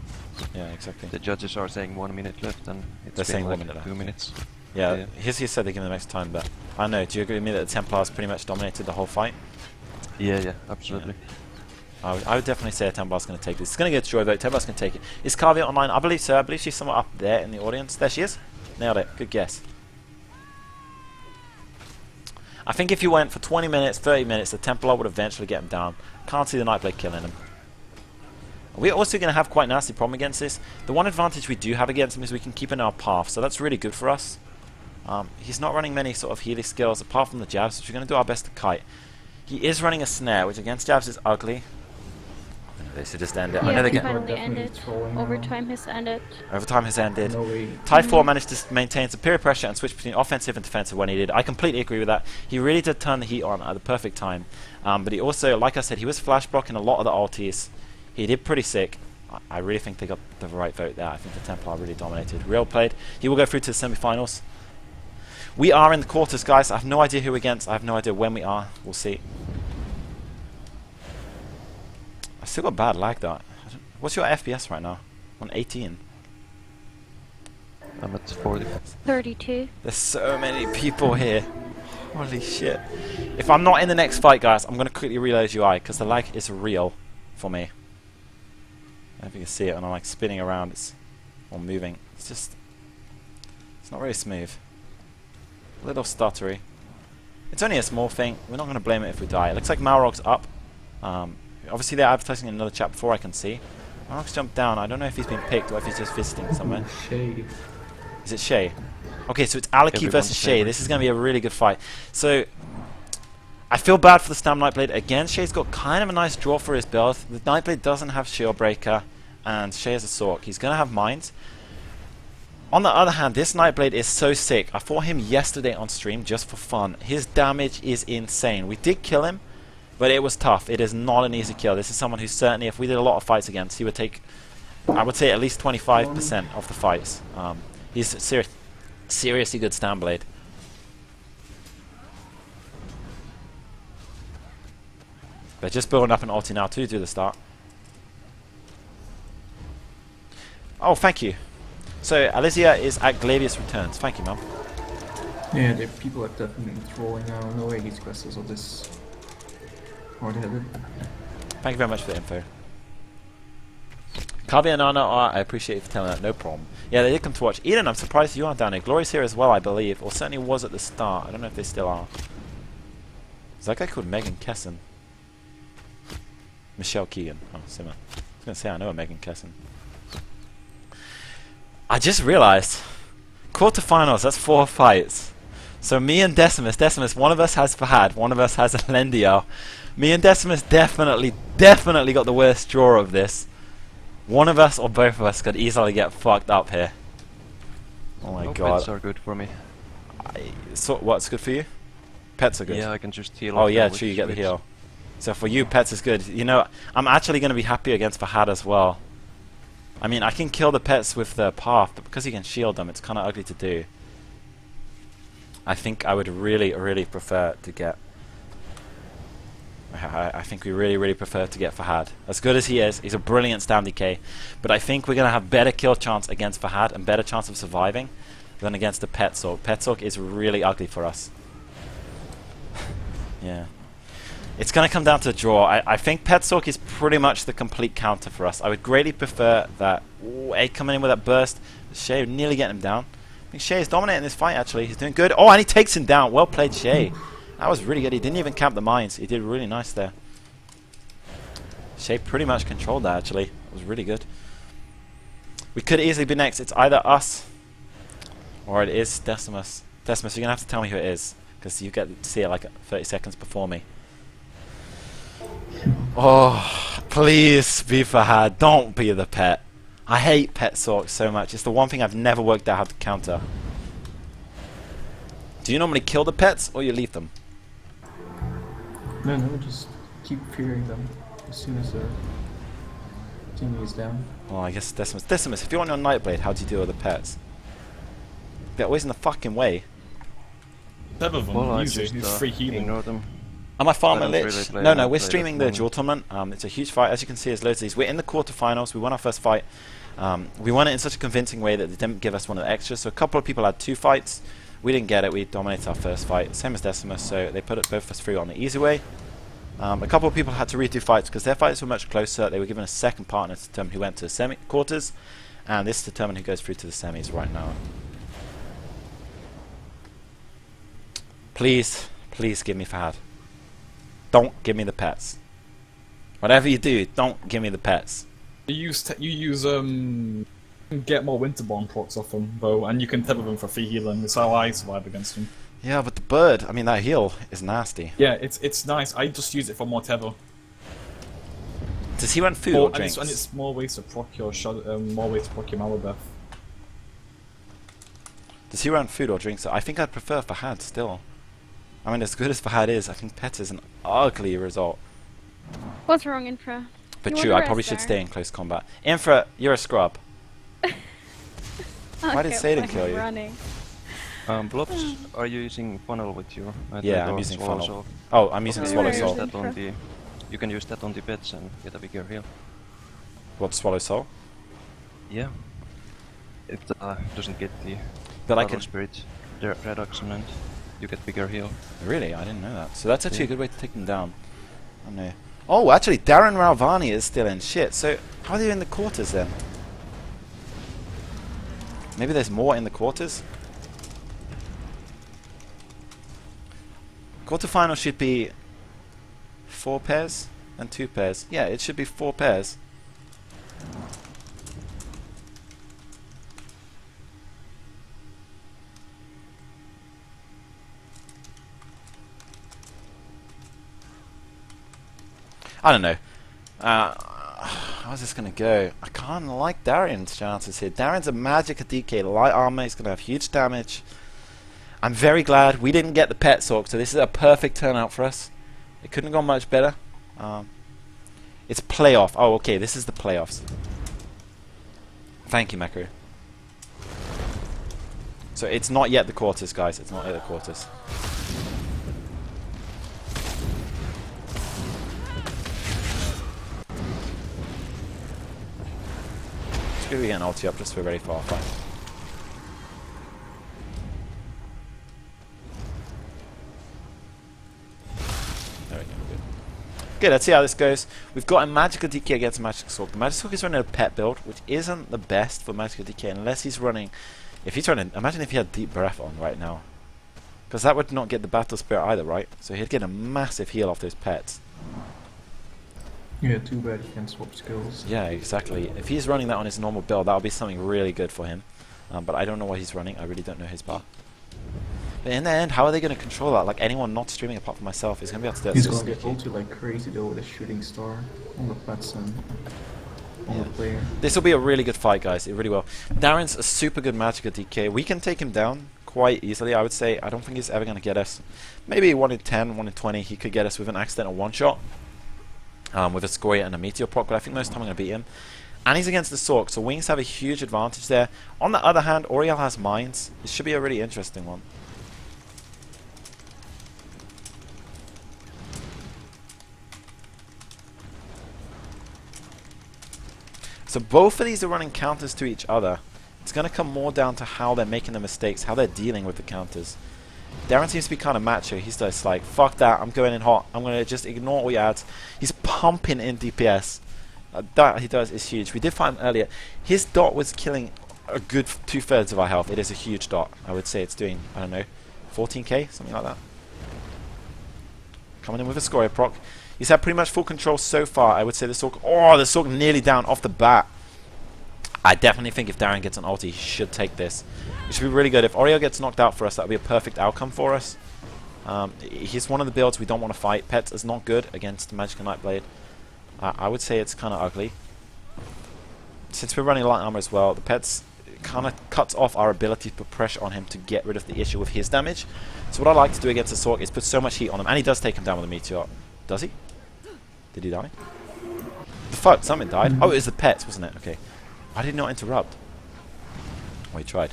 Yeah, exactly. The judges are saying 1 minute left, and it's They're saying like 1 minute 2 left. minutes. Yeah, he said they give them extra time, but I don't know. Do you agree with me that the Templars pretty much dominated the whole fight? Yeah, absolutely. Yeah. I would definitely say a Templar's going to take this. It's going to get destroyed, though. Templar's going to take it. Is Carvia online? I believe so. I believe she's somewhere up there in the audience. There she is. Nailed it. Good guess. I think if you went for 20 minutes, 30 minutes, the Templar would eventually get him down. Can't see the Nightblade killing him. We're also going to have quite a nasty problem against this. The one advantage we do have against him is we can keep in our path, so that's really good for us. He's not running many sort of healing skills apart from the jabs, which we're going to do our best to kite. He is running a snare, which against jabs is ugly. They should just end it. I know they Yeah, get finally ended. Overtime has ended. Overtime has ended. No way. Tide 4 managed to maintain superior pressure and switch between offensive and defensive when needed. I completely agree with that. He really did turn the heat on at the perfect time. But he also, like I said, he was flash blocking a lot of the ultis. He did pretty sick. I really think they got the right vote there. I think the Templar really dominated. Real played. He will go through to the semi-finals. We are in the quarters, guys. I have no idea who we're against. I have no idea when we are. We'll see. I still got bad lag though. What's your FPS right now? On 18. I'm at 40. 32. There's so many people here. Holy shit. If I'm not in the next fight, guys, I'm going to quickly reload UI because the lag is real for me. I don't know if you can see it when I'm like spinning around or moving. It's just, it's not very smooth. A little stuttery. It's only a small thing. We're not going to blame it if we die. It looks like Malrog's up. Obviously they're advertising in another chat before I can see. Malrog's jumped down. I don't know if he's been picked or if he's just visiting somewhere. Shay. Is it Shay? Okay, so it's Alaki versus Shay. This is going to be a really good fight. So, I feel bad for the Stam Nightblade. Again, Shay's got kind of a nice draw for his build. The Nightblade doesn't have Shield Breaker, and Shay has a Sork. He's going to have Mines. On the other hand, this Nightblade is so sick. I fought him yesterday on stream just for fun. His damage is insane. We did kill him, but it was tough. It is not an easy kill. This is someone who certainly, if we did a lot of fights against, he would take, I would say, at least 25% of the fights. He's seriously good Stam Blade. They're just building up an ulti now to do the start. Oh, thank you. So, Alizia is at Glavius Returns. Thank you, ma'am. Yeah, the people are definitely trolling now. No way these quests are this hard-headed. Thank you very much for the info. Kavi and Anna, I appreciate you for telling that. No problem. Yeah, they did come to watch. Eden, I'm surprised you aren't down here. Glory's here as well, I believe. Or certainly was at the start. I don't know if they still are. Is that guy called Megan Kesson? Michelle Keegan. Oh, Simmer. I was going to say, I know a Megan Kesson. I just realised. Quarterfinals, that's 4 fights. So me and Decimus, one of us has Fahad, one of us has Lendiel. Me and Decimus definitely got the worst draw of this. One of us or both of us could easily get fucked up here. Oh my god. Pets are good for me. So what's good for you? Pets are good. Yeah, I can just heal. Oh off yeah, them true, you with get the switch. heal. So for you, pets is good. You know, I'm actually going to be happy against Fahad as well. I mean, I can kill the pets with the path, but because he can shield them, it's kind of ugly to do. I think I would really prefer to get... I think we really prefer to get Fahad. As good as he is, he's a brilliant stam DK, but I think we're going to have better kill chance against Fahad and better chance of surviving than against the Petsork. Petsork is really ugly for us. Yeah. It's going to come down to a draw. I think Petsork is pretty much the complete counter for us. I would greatly prefer that... Ooh, Egg coming in with that burst. Shay nearly getting him down. I think Shay is dominating this fight, actually. He's doing good. Oh, and he takes him down. Well played, Shay. That was really good. He didn't even camp the mines. He did really nice there. Shay pretty much controlled that, actually. It was really good. We could easily be next. It's either us or it is Decimus. Decimus, you're going to have to tell me who it is, because you get to see it like 30 seconds before me. Oh, please be Fahad. Don't be the pet. I hate Petsork so much. It's the one thing I've never worked out how to counter. Do you normally kill the pets or you leave them? No, just keep fearing them as soon as their team is down. Well, I guess Decimus. Decimus, if you're on your Nightblade, how do you deal with the pets? They're always in the fucking way. Seven of them, Well, I usually, just it's free healing. ignore them. Am I farming I don't really Lich? play No, Nightblade we're at streaming the the Duel tournament. It's a huge fight. As you can see, there's loads of these. We're in the quarterfinals. We won our first fight. We won it in such a convincing way that they didn't give us one of the extras. So a couple of people had 2 fights. We didn't get it. We dominated our first fight. Same as Decimus, so they put it both of us through on the easy way. A couple of people had to redo fights because their fights were much closer. They were given a second partner to determine who went to the quarters. And this determined who goes through to the semis right now. Please give me Fahad. Don't give me the pets. Whatever you do, don't give me the pets. You use get more Winterborn procs off them though, and you can tether them for free healing. That's how I survive against them. Yeah, but the bird, I mean that heal is nasty. Yeah, it's nice. I just use it for more tether. Does he run food or drinks? And it's more ways to proc your more ways to proc your Malabeth. Does he run food or drinks? I think I'd prefer Fahad still. I mean, as good as Fahad is, I think Pet is an ugly result. What's wrong, Infra? But You true, wanna I probably rest should there? stay in close combat. Infra, you're a scrub. Why did Okay, Satan fine, kill you? Running. Blobs, are you using funnel with your? Yeah, I'm using funnel. Oh, I'm using Okay, Swallow you can Soul. use that on the. You can use that on the beds and get a bigger heal. What, Swallow Soul? Yeah. It doesn't get the But I battle can... spirit reduction and you get bigger heal. Really? I didn't know that. So that's actually Yeah. a good way to take them down. I know. Oh, actually, Darren Ralvani is still in. Shit, so how are they in the quarters then? Maybe there's more in the quarters? Quarterfinal should be 4 pairs and 2 pairs. Yeah, it should be 4 pairs. I don't know. How's this going to go? I kind of like Darian's chances here. Darian's a magic DK, light armor. He's going to have huge damage. I'm very glad we didn't get the Petsork, so this is a perfect turnout for us. It couldn't have gone much better. It's playoff. Oh, okay, this is the playoffs. Thank you, Makaru. So it's not yet the quarters, guys. It's not yet the quarters. It's good we get an ulti up just for a very far fight. There we go, good. Good, let's see how this goes. We've got a Magical DK against a Magic Sword. The Magic Sword is running a pet build, which isn't the best for Magical DK unless he's running... If he's running... Imagine if he had Deep Breath on right now. Because that would not get the Battle Spirit either, right? So he'd get a massive heal off those pets. Yeah, too bad you can't swap skills. Yeah, exactly. If he's running that on his normal build, that would be something really good for him. But I don't know what he's running. I really don't know his bar. But in the end, how are they going to control that? Like, anyone not streaming apart from myself is going to be able to do it. He's So gonna get sneaky. ulti like crazy though with a shooting star on the pets and on the player. This will be a really good fight, guys. It really will. Darren's a super good Magica DK. We can take him down quite easily, I would say. I don't think he's ever going to get us. Maybe 1 in 10, 1 in 20, he could get us with an accidental one-shot. With a Scoria and a Meteor proc, but I think most of the time I'm going to beat him. And he's against the Sork, so Wings have a huge advantage there. On the other hand, Oriel has Mines. This should be a really interesting one. So both of these are running counters to each other. It's going to come more down to how they're making the mistakes, how they're dealing with the counters. Darren seems to be kind of macho. He's just like, fuck that, I'm going in hot. I'm going to just ignore all your ads. He's pumping in DPS. That he does is huge. We did find him earlier. His dot was killing a good 2/3 of our health. It is a huge dot. I would say it's doing, I don't know, 14k, something like that. Coming in with a Scoria proc. He's had pretty much full control so far. I would say the Sork. Oh, the Sork nearly down off the bat. I definitely think if Darren gets an ulti, he should take this. It should be really good. If Oriel gets knocked out for us, that would be a perfect outcome for us. He's one of the builds we don't want to fight. Pets is not good against Magic and Nightblade. I would say it's kind of ugly. Since we're running light armor as well, the Pets kind of cuts off our ability to put pressure on him to get rid of the issue with his damage. So what I like to do against the Sork is put so much heat on him, and he does take him down with a Meteor. Does he? Did he die? The fuck, something died. Oh, it was the Pets, wasn't it? Okay. I did not interrupt. Oh, he tried.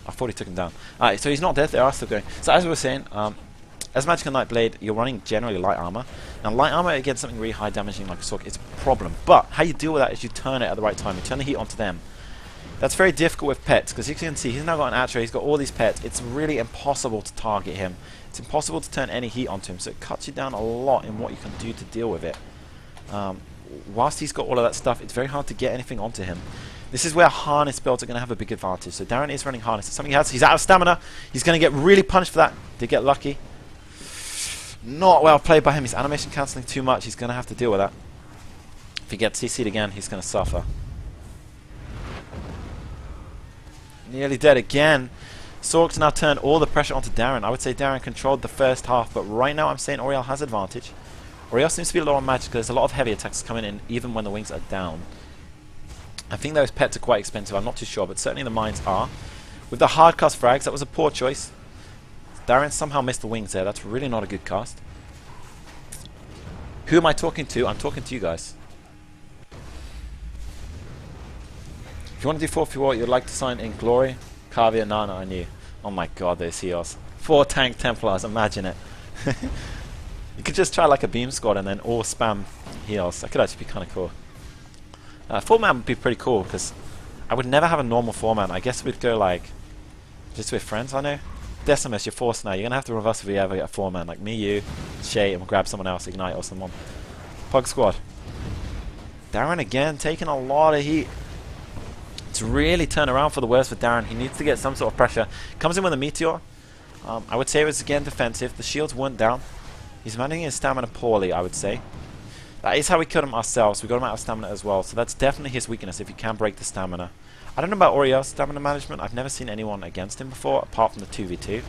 I thought he took him down. Alright, so he's not dead, they are still going. So as we were saying, as Magic and Nightblade, you're running generally light armor. Now light armor against something really high damaging like a Sork is a problem. But how you deal with that is you turn it at the right time. You turn the heat onto them. That's very difficult with Pets, because you can see he's now got an Atra, he's got all these Pets. It's really impossible to target him. It's impossible to turn any heat onto him, so it cuts you down a lot in what you can do to deal with it. Whilst he's got all of that stuff, it's very hard to get anything onto him. This is where Harness builds are going to have a big advantage. So Darren is running Harness. It's something he has. He's out of stamina. He's going to get really punished for that. Did get lucky. Not well played by him. He's animation cancelling too much. He's going to have to deal with that. If he gets CC'd again, he's going to suffer. Nearly dead again. Sork's now turned all the pressure onto Darren. I would say Darren controlled the first half, but right now I'm saying Oriel has advantage. Oriel seems to be low on magic. There's a lot of heavy attacks coming in, even when the Wings are down. I think those Pets are quite expensive. I'm not too sure, but certainly the Mines are. With the hard cast frags, that was a poor choice. Darren somehow missed the Wings there. That's really not a good cast. Who am I talking to? I'm talking to you guys. If you want to do 4v4, you'd like to sign in Glory, Kavia, Nana, and you. Oh my god, those heals. 4 tank Templars, imagine it. You could just try like a beam squad and then all spam heals. That could actually be kind of cool. 4-man would be pretty cool, because I would never have a normal 4-man. I guess we'd go like, just with friends, I know. Decimus, you're forced now. You're going to have to reverse if you ever get a 4-man. Like me, you, Shay, and we'll grab someone else, Ignite or someone. Pug squad. Darren again, taking a lot of heat. It's really turned around for the worse for Darren. He needs to get some sort of pressure. Comes in with a Meteor. I would say it was again defensive. The shields weren't down. He's managing his stamina poorly, I would say. That is how we killed him ourselves. We got him out of stamina as well. So that's definitely his weakness if you can break the stamina. I don't know about Oriel's stamina management. I've never seen anyone against him before, apart from the 2v2.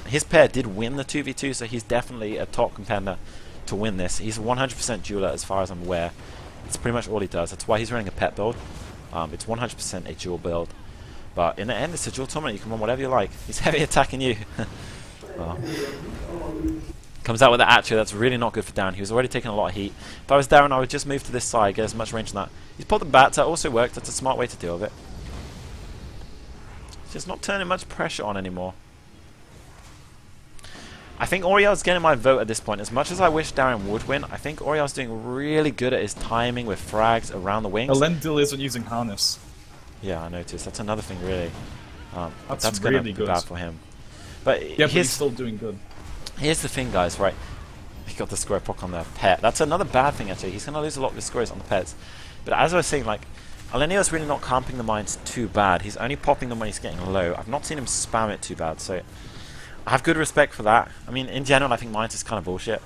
His pair did win the 2v2, so he's definitely a top contender to win this. He's a 100% dueler as far as I'm aware. It's pretty much all he does. That's why he's running a pet build. It's 100% a duel build. But in the end, it's a duel tournament. You can run whatever you like. He's heavy attacking you. Well. Comes out with the Atria. That's really not good for Darren. He was already taking a lot of heat. If I was Darren, I would just move to this side, get as much range on that. He's pulled the bats. That also worked. That's a smart way to deal with it. He's just not turning much pressure on anymore. I think Oriel's getting my vote at this point. As much as I wish Darren would win, I think Oriel's doing really good at his timing with frags around the Wings. Elendil isn't using Harness. Yeah, I noticed. That's another thing, really. That's really going to be good. bad for him. But Yeah, but he's still doing good. Here's the thing, guys, right? He got the square proc on the pet. That's another bad thing, actually. He's going to lose a lot of his squares on the pets. But as I was saying, like, Alenio's really not camping the mines too bad. He's only popping them when he's getting low. I've not seen him spam it too bad, so I have good respect for that. I mean, in general, I think mines is kind of bullshit.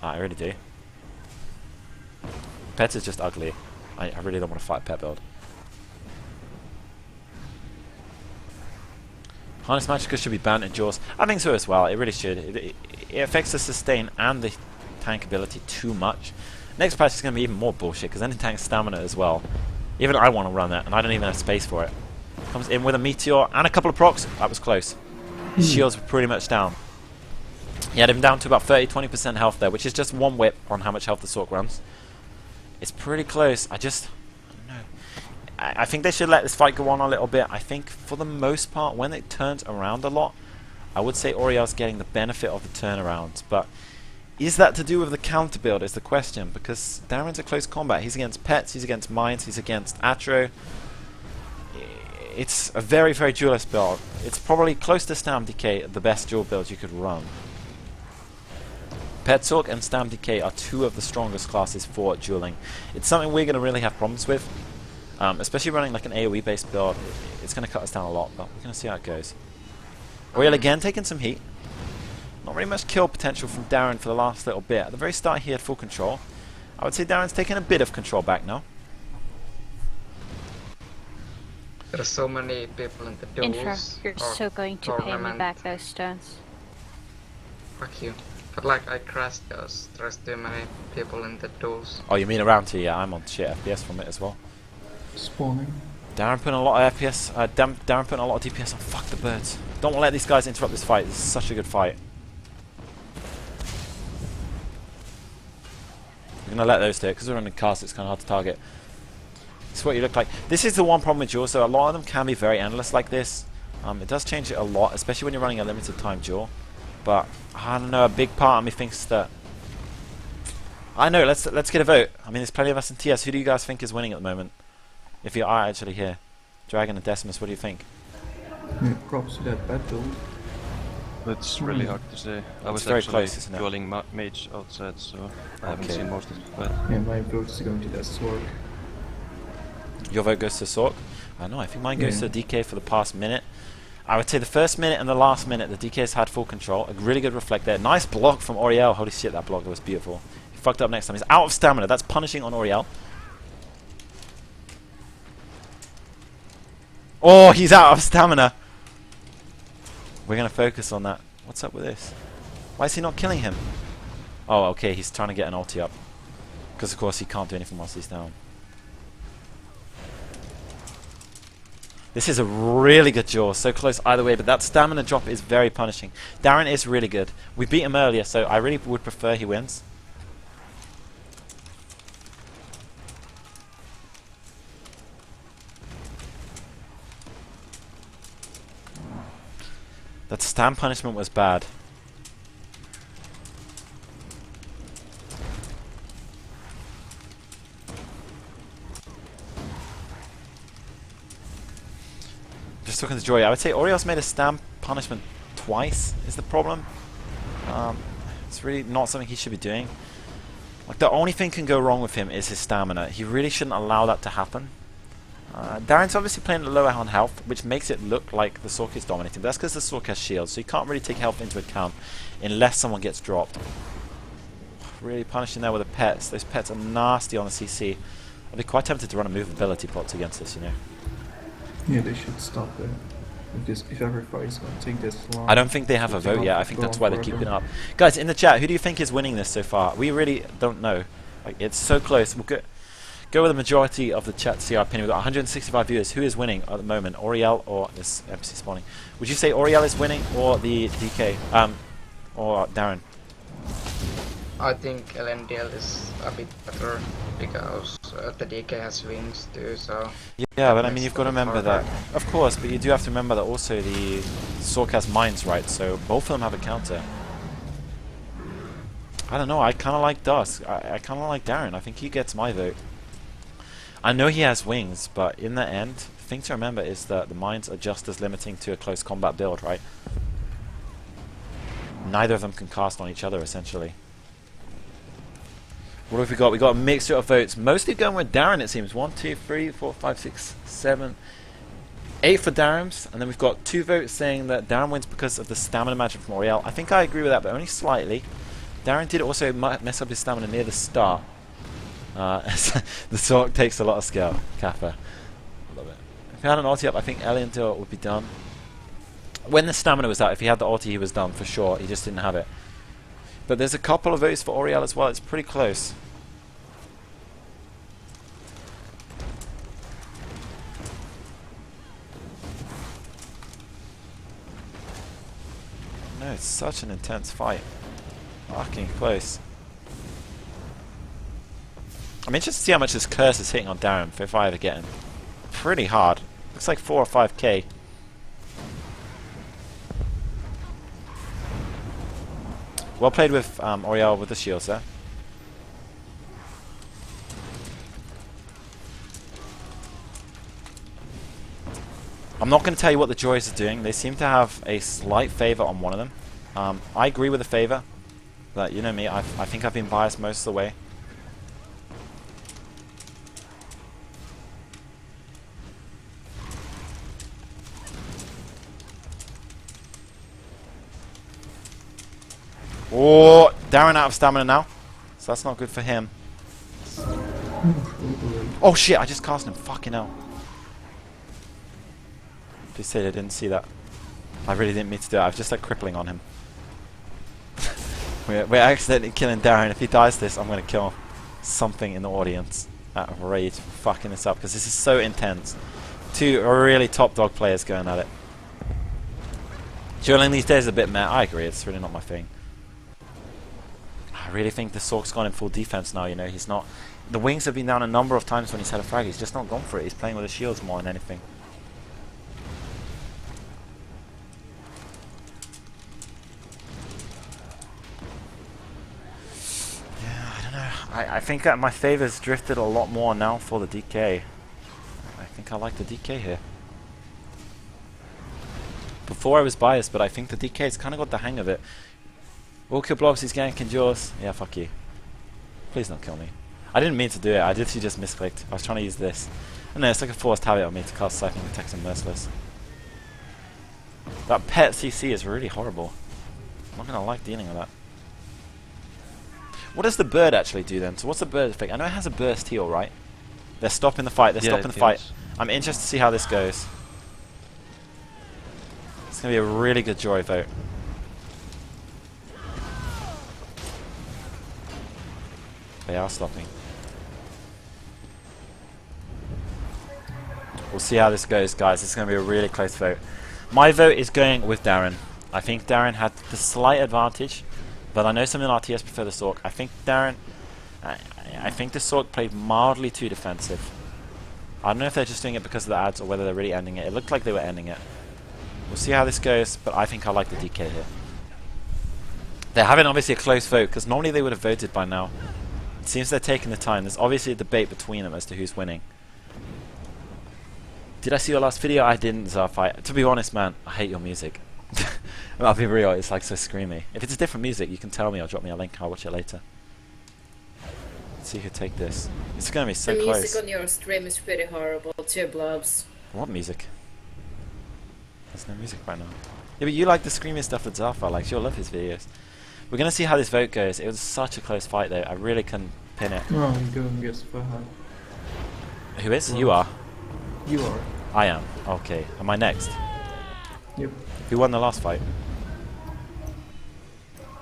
I really do. Pets is just ugly. I really don't want to fight pet build. Harness Magicka should be banned in Jaws. I think so as well. It really should. It affects the sustain and the tank ability too much. Next patch is going to be even more bullshit because then it tanks stamina as well. Even I want to run that, and I don't even have space for it. Comes in with a meteor and a couple of procs. That was close. His shields were pretty much down. He had him down to about 30-20% health there, which is just one whip on how much health the Sork runs. It's pretty close. I don't know. I think they should let this fight go on a little bit. I think for the most part, when it turns around a lot, I would say Oriel's getting the benefit of the turnaround. But is that to do with the counter build is the question, because Darren's a close combat. He's against pets, he's against mines, he's against Atro. It's a very, very duelist build. It's probably close to Stam Decay, the best duel build you could run. Pet Sork and Stam Decay are two of the strongest classes for dueling. It's something we're going to really have problems with. Especially running like an AoE based build, it's going to cut us down a lot, but we're going to see how it goes. Oriel again taking some heat. Not very much kill potential from Darren for the last little bit. At the very start he had full control. I would say Darren's taking a bit of control back now. There are so many people in the Infra, duels. you're or so going to pay me tournament. back those stones. Fuck you. But like I crashed those. There's too many people in the duels. Oh, you mean around here? Yeah, I'm on shit FPS from it as well. Spawning. Darren putting a lot of FPS, Darren putting a lot of DPS on. Fuck the birds. Don't want to let these guys interrupt this fight. This is such a good fight. We're going to let those do it because we're on the cast. It's kind of hard to target. This is what you look like. This is the one problem with duel. So a lot of them can be very endless like this. It does change it a lot, especially when you're running a limited time duel. But I don't know. A big part of me thinks that. I know. Let's get a vote. I mean, there's plenty of us in TS. Who do you guys think is winning at the moment? If you are actually here, Dragon and Decimus, what do you think? Yeah, props to that bad build. It's really hard to say. I was very actually close, isn't it? dueling mage outside, so I haven't Okay. seen most of the fight. Yeah, my vote is going to that Sork. Your vote goes to Sork. I know. I think mine goes Yeah. to DK for the past minute. I would say the first minute and the last minute, the DK's had full control. A really good reflect there. Nice block from Oriel. Holy shit, that block was beautiful. He fucked up next time. He's out of stamina. That's punishing on Oriel. Oh, he's out of stamina. We're going to focus on that. What's up with this? Why is he not killing him? Oh, okay. He's trying to get an ulti up. Because, of course, he can't do anything whilst he's down. This is a really good duel. So close either way. But that stamina drop is very punishing. Darren is really good. We beat him earlier, so I really would prefer he wins. That stam punishment was bad. Just talking to Joy, I would say Oriel's made a stam punishment twice is the problem. It's really not something he should be doing. Like the only thing can go wrong with him is his stamina. He really shouldn't allow that to happen. Darren's obviously playing at lower on health, which makes it look like the Sork is dominating. But that's because the Sork has shields, so you can't really take health into account unless someone gets dropped. Really punishing there with the pets. Those pets are nasty on the CC. I'd be quite tempted to run a movability pot against this, you know. Yeah, they should stop it. If every fight is going to take this long. I don't think they have a vote yet. I think that's why they're keeping it up. Guys, in the chat, who do you think is winning this so far? We really don't know. Like, it's so close. We'll go with the majority of the chat to see our opinion. We've got 165 viewers. Who is winning at the moment? Oriel or this MC spawning? Would you say Oriel is winning or the DK? Or Darren? I think LNDL is a bit better because the DK has wings too, so... Yeah, but I mean, you've got to remember that. Of course, but you do have to remember that also the Sork has mines, right? So both of them have a counter. I don't know, I kind of like Dusk. I kind of like Darren. I think he gets my vote. I know he has wings, but in the end, the thing to remember is that the mines are just as limiting to a close combat build, right? Neither of them can cast on each other, essentially. What have we got? We got a mixture of votes. Mostly going with Darren, it seems. 1, 2, 3, 4, 5, 6, 7, 8 for Darren's, and then we've got 2 votes saying that Darren wins because of the stamina magic from Oriel. I think I agree with that, but only slightly. Darren did also mess up his stamina near the start. The Sork takes a lot of skill. Kappa. Love it. If he had an ulti up, I think Eliantor would be done. When the stamina was out, if he had the ulti, he was done for sure. He just didn't have it. But there's a couple of votes for Oriel as well. It's pretty close. No, it's such an intense fight. Fucking close. I'm interested to see how much this curse is hitting on Darren if I ever get him. Pretty hard. Looks like 4 or 5k. Well played with Oriel with the shields there. I'm not going to tell you what the Joys are doing. They seem to have a slight favor on one of them. I agree with the favor. But you know me, I think I've been biased most of the way. Oh, Darren out of stamina now. So that's not good for him. Oh shit, I just cast him. Fucking hell. Please say I didn't see that. I really didn't mean to do it. I was just like crippling on him. we're accidentally killing Darren. If he dies this, I'm going to kill something in the audience out of rage for fucking this up, because this is so intense. 2 really top dog players going at it. Dueling these days is a bit meh. I agree, it's really not my thing. I really think the Sork's gone in full defense now, you know. He's not... The wings have been down a number of times when he's had a frag. He's just not gone for it. He's playing with the shields more than anything. Yeah, I don't know. I think that my favor's drifted a lot more now for the DK. I think I like the DK here. Before I was biased, but I think the DK's kind of got the hang of it. We'll kill Blobs, he's ganking yours. Yeah, fuck you. Please don't kill me. I didn't mean to do it, I literally just misclicked. I was trying to use this. And then it's like a forced habit on me to cast Siphoning Attacks and Merciless. That pet CC is really horrible. I'm not gonna like dealing with that. What does the bird actually do then? So what's the bird effect? I know it has a burst heal, right? They're stopping the fight, they're stopping the fight. I'm interested to see how this goes. It's gonna be a really good Joy vote. They are stopping. We'll see how this goes, guys. It's going to be a really close vote. My vote is going with Darren. I think Darren had the slight advantage, but I know some in RTS prefer the Sork. I think Darren... I think the Sork played mildly too defensive. I don't know if they're just doing it because of the ads or whether they're really ending it. It looked like they were ending it. We'll see how this goes, but I think I like the DK here. They're having obviously a close vote, because normally they would have voted by now. It seems they're taking the time. There's obviously a debate between them as to who's winning. Did I see your last video? I didn't, Zarfai. To be honest, man, I hate your music. I'll be real, it's like so screamy. If it's a different music, you can tell me or drop me a link. I'll watch it later. Let's see who take this. It's going to be so the close. The music on your stream is pretty horrible too, Blobs. What music? There's no music right now. Yeah, but you like the screamy stuff that Zarfai likes. You'll love his videos. We're going to see how this vote goes. It was such a close fight, though. I really couldn't pin it. No, I'm going against Fahad. Who is? Well, you are? You are. I am. Okay. Am I next? Yep. Who won the last fight?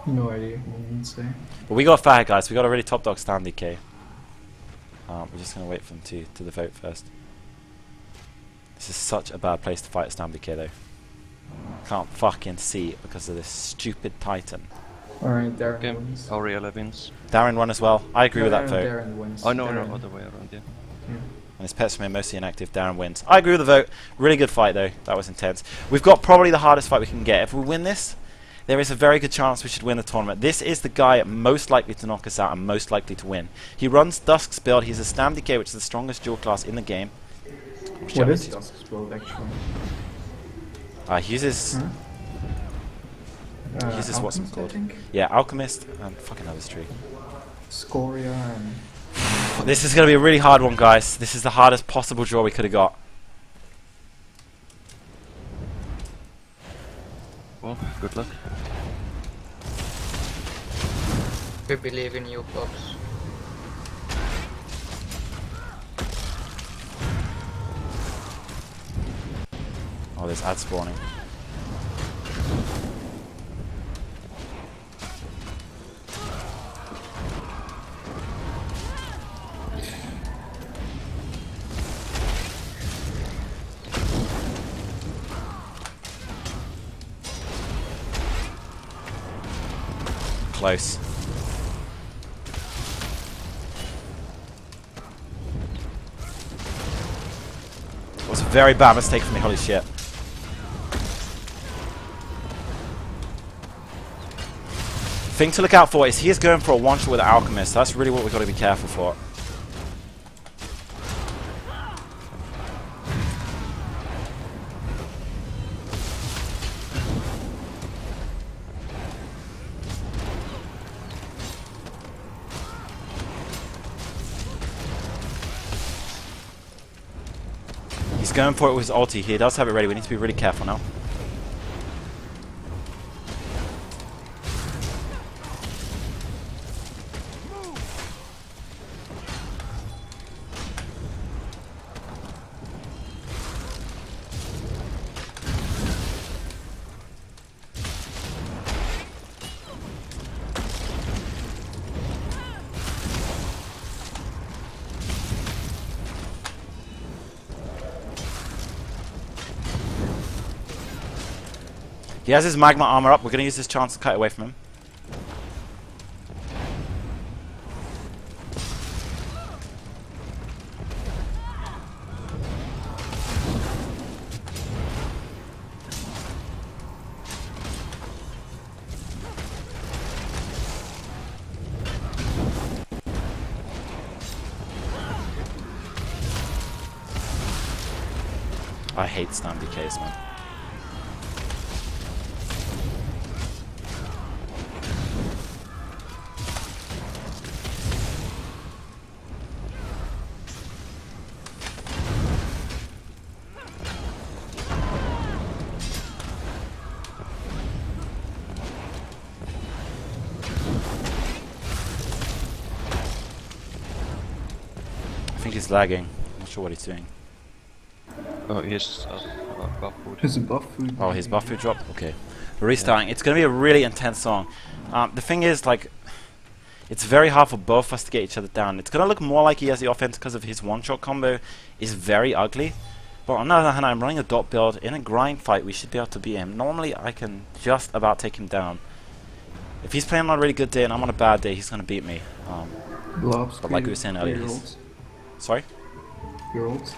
No idea. I wouldn't say. But we got Fahad, guys. We got a really top dog stand DK. We're just going to wait for them to the vote first. This is such a bad place to fight a stand DK, though. Can't fucking see it because of this stupid Titan. Alright, Darren Okay, wins. Oriel wins. Darren won as well. I agree with that vote. Darren wins. Oh no, Darren. no, other way around, yeah. Yeah. And his pets remain mostly inactive. Darren wins. I agree with the vote. Really good fight, though. That was intense. We've got probably the hardest fight we can get. If we win this, there is a very good chance we should win the tournament. This is the guy most likely to knock us out and most likely to win. He runs Dusk's build. He's a Stam DK, which is the strongest dual class in the game. What is Dusk's build, actually? He uses... Huh? He uses what's it Alchemist, I called? think? Yeah, Alchemist and fucking other tree. Scoria and... This is going to be a really hard one, guys. This is the hardest possible draw we could have got. Well, good luck. We believe in you, Blobs. Oh, there's ad spawning. Close. It was a very bad mistake for me, holy shit. Thing to look out for is he is going for a one-shot with the Alchemist. That's really what we've got to be careful for. He's going for it with his ulti. He does have it ready. We need to be really careful now. He has his magma armor up. We're going to use this chance to cut away from him. I hate stun DKs, man. I think he's lagging. I'm not sure what he's doing. Oh, he's buff food. There's a buff food. Oh, his buff food dropped? Okay. We're restarting. It's going to be a really intense song. The thing is, like, it's very hard for both of us to get each other down. It's going to look more like he has the offense because of his one-shot combo is very ugly. But on the other hand, I'm running a dot build. In a grind fight, we should be able to beat him. Normally, I can just about take him down. If he's playing on a really good day and I'm on a bad day, he's going to beat me. Blobs. But like we were saying earlier, your he's... ults. Sorry? Your ults.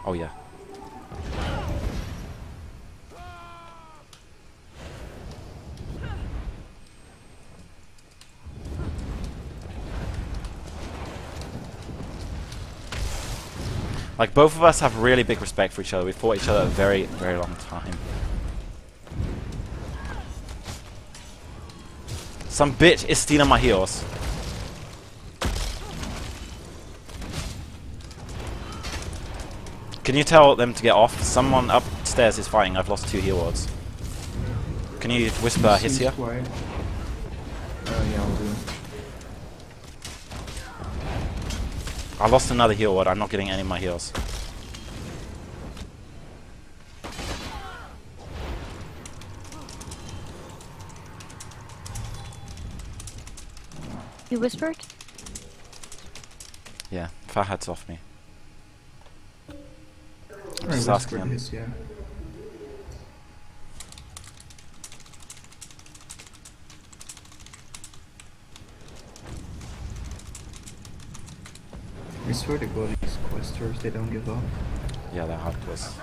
Oh, yeah. Like, both of us have really big respect for each other. We've fought each other a very, very long time. Some bitch is stealing my heals. Can you tell them to get off? Someone upstairs is fighting. I've lost 2 heal wards. Can you whisper his here? Yeah, I'll do it. I lost another heal ward. I'm not getting any of my heals. You whispered? Yeah, Fahad's off me. I'm Alright, just asking him. his, yeah. I swear to God, these questers, they don't give up. Yeah, that hard was.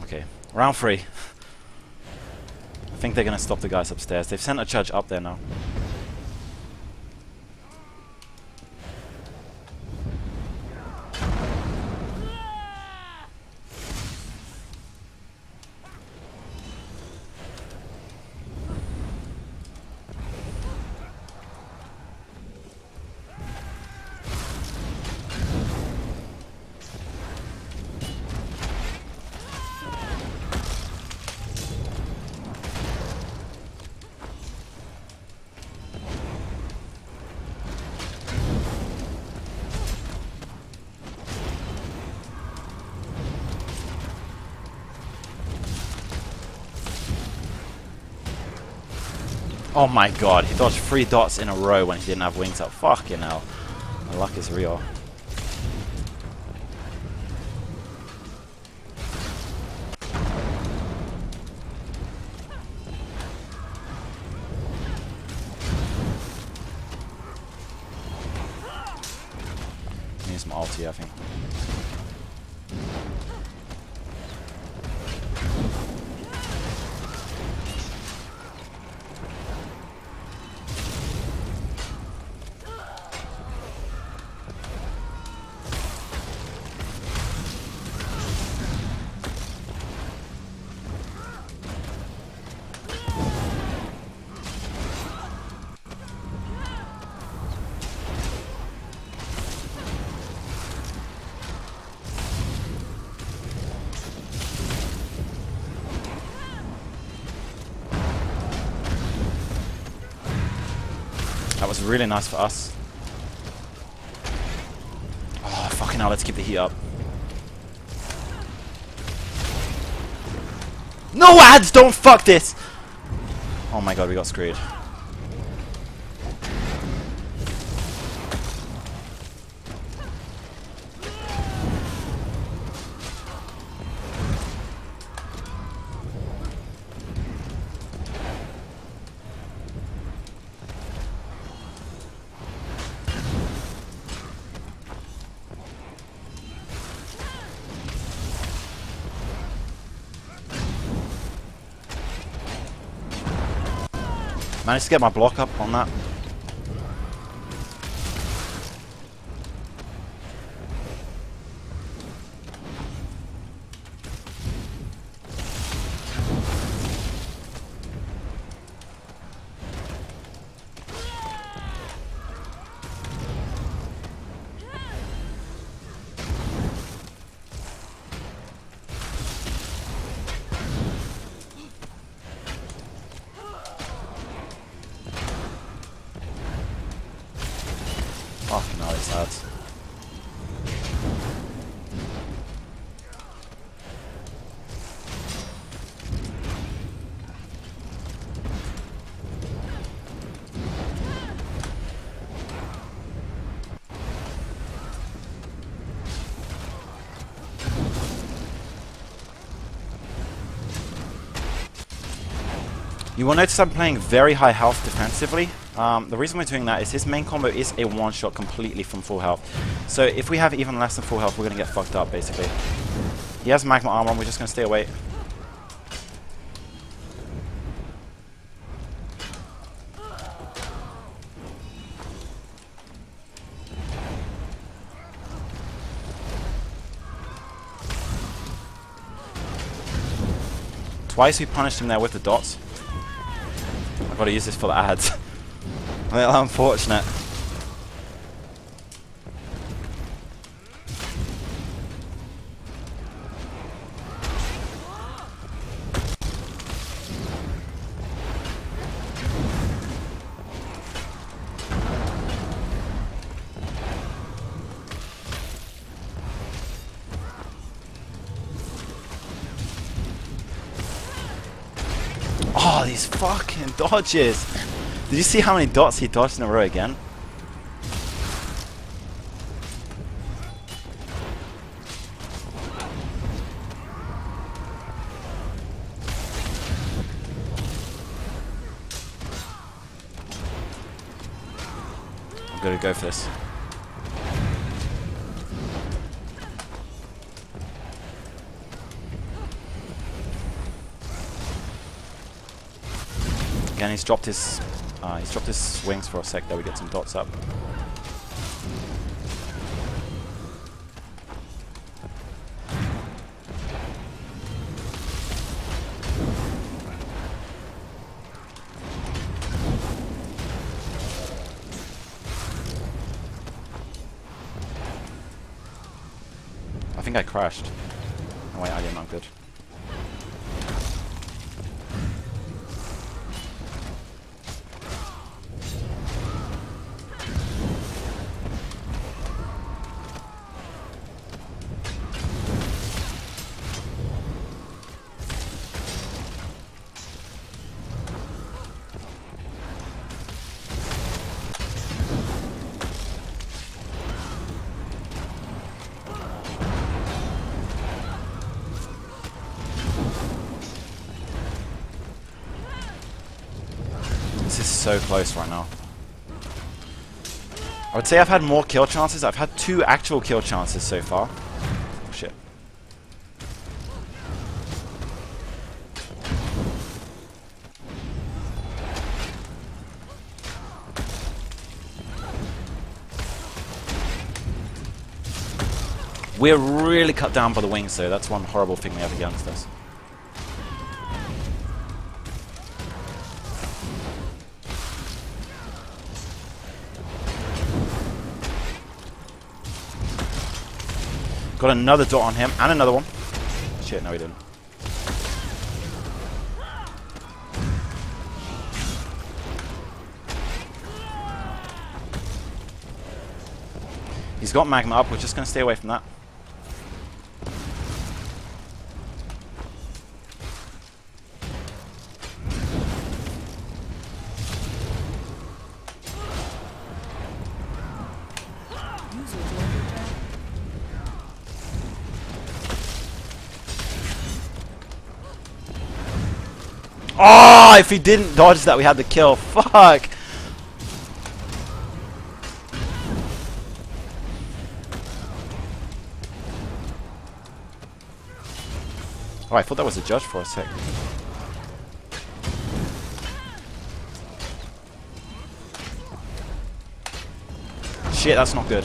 Okay, round 3. I think they're gonna stop the guys upstairs. They've sent a judge up there now. Oh my god, he dodged 3 dots in a row when he didn't have wings up. Fucking hell. My luck is real. Need some ulti, I think. That was really nice for us. Oh, fucking hell, let's keep the heat up. No ads! Don't fuck this! Oh my god, we got screwed. Managed to get my block up on that. Fucking hell, these lads. You will notice I'm playing very high health defensively. The reason we're doing that is his main combo is a one-shot completely from full health. So if we have even less than full health, we're going to get fucked up, basically. He has magma armor, and we're just going to stay away. Twice we punished him there with the dots. I've got to use this for the ads. A little unfortunate. Oh, these fucking dodges! Did you see how many dots he dodged in a row again? I'm gonna go for this. Again, he's dropped his wings for a sec. There we get some dots up. I think I crashed. Oh wait, I didn't. I'm good. so close right now. I would say I've had more kill chances. I've had 2 actual kill chances so far. Oh, shit. We're really cut down by the wings though. That's one horrible thing we have against us. Got another dot on him, and another one. Shit, no he didn't. He's got magma up, we're just going to stay away from that. Oh, if he didn't dodge that, we had the kill. Fuck. Oh, I thought that was a judge for a sec. Shit, that's not good.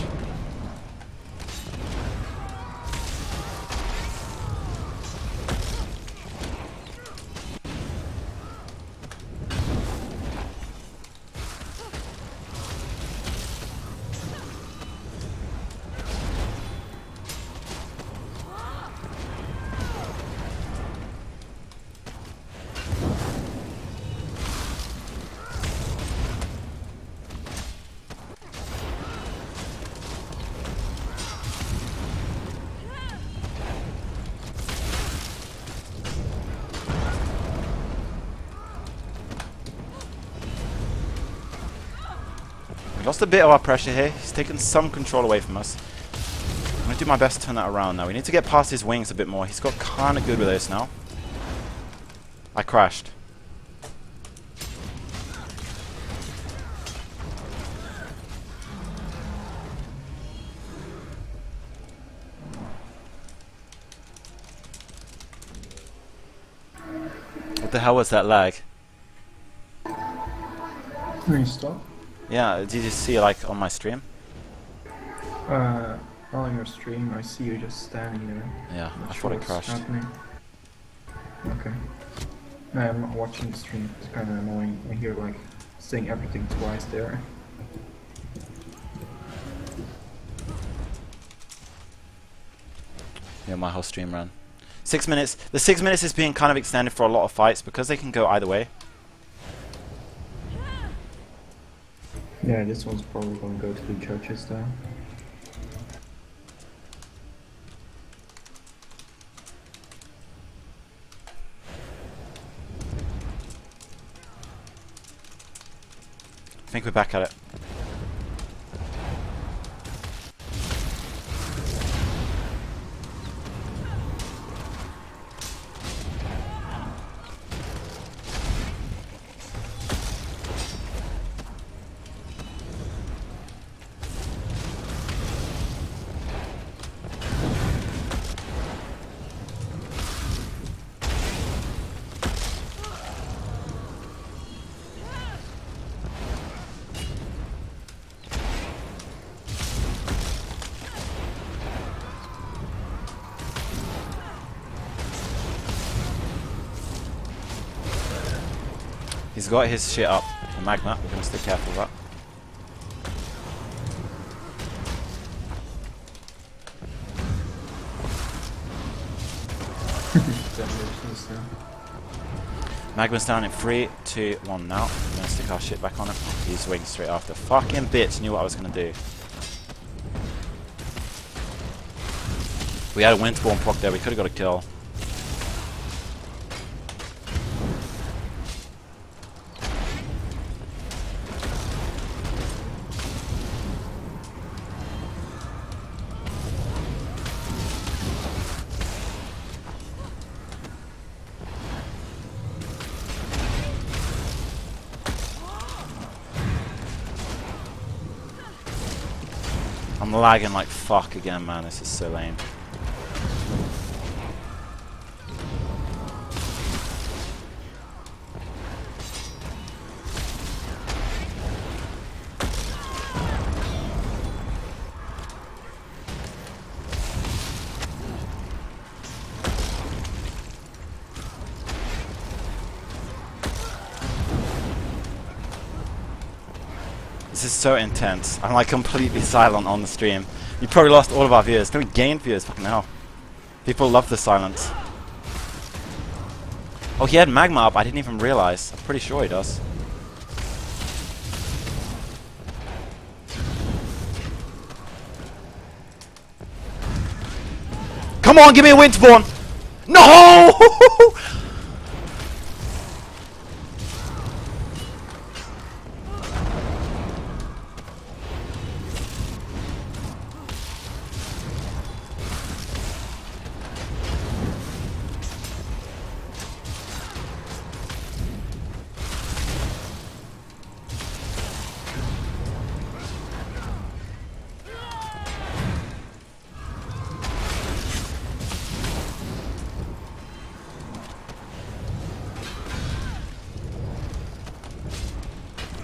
We lost a bit of our pressure here. He's taken some control away from us. I'm going to do my best to turn that around now. We need to get past his wings a bit more. He's got kind of good with this now. I crashed. What the hell was that lag? Restart. Yeah, did you see like on my stream? On your stream, I see you just standing there. Yeah, Not I sure thought it what's crashed. happening. Okay. No, I'm not watching the stream. It's kind of annoying. I hear like saying everything twice there. Yeah, my whole stream ran. 6 minutes. The 6 minutes is being kind of extended for a lot of fights because they can go either way. Yeah, this one's probably going to go to the judges though. I think we're back at it. He's got his shit up. The magma. We're gonna stay careful of that. Magma's down in 3, 2, 1 now. We're gonna stick our shit back on him. He's waiting straight after. Fucking bitch knew what I was gonna do. We had a Winterborn proc there. We could have got a kill. I'm lagging like fuck again, man. This is so lame. This is so intense. I'm like completely silent on the stream. You probably lost all of our viewers. No, we gained viewers, fucking hell. People love the silence. Oh, he had magma up. I didn't even realize. I'm pretty sure he does. Come on, give me a wind spawn! No!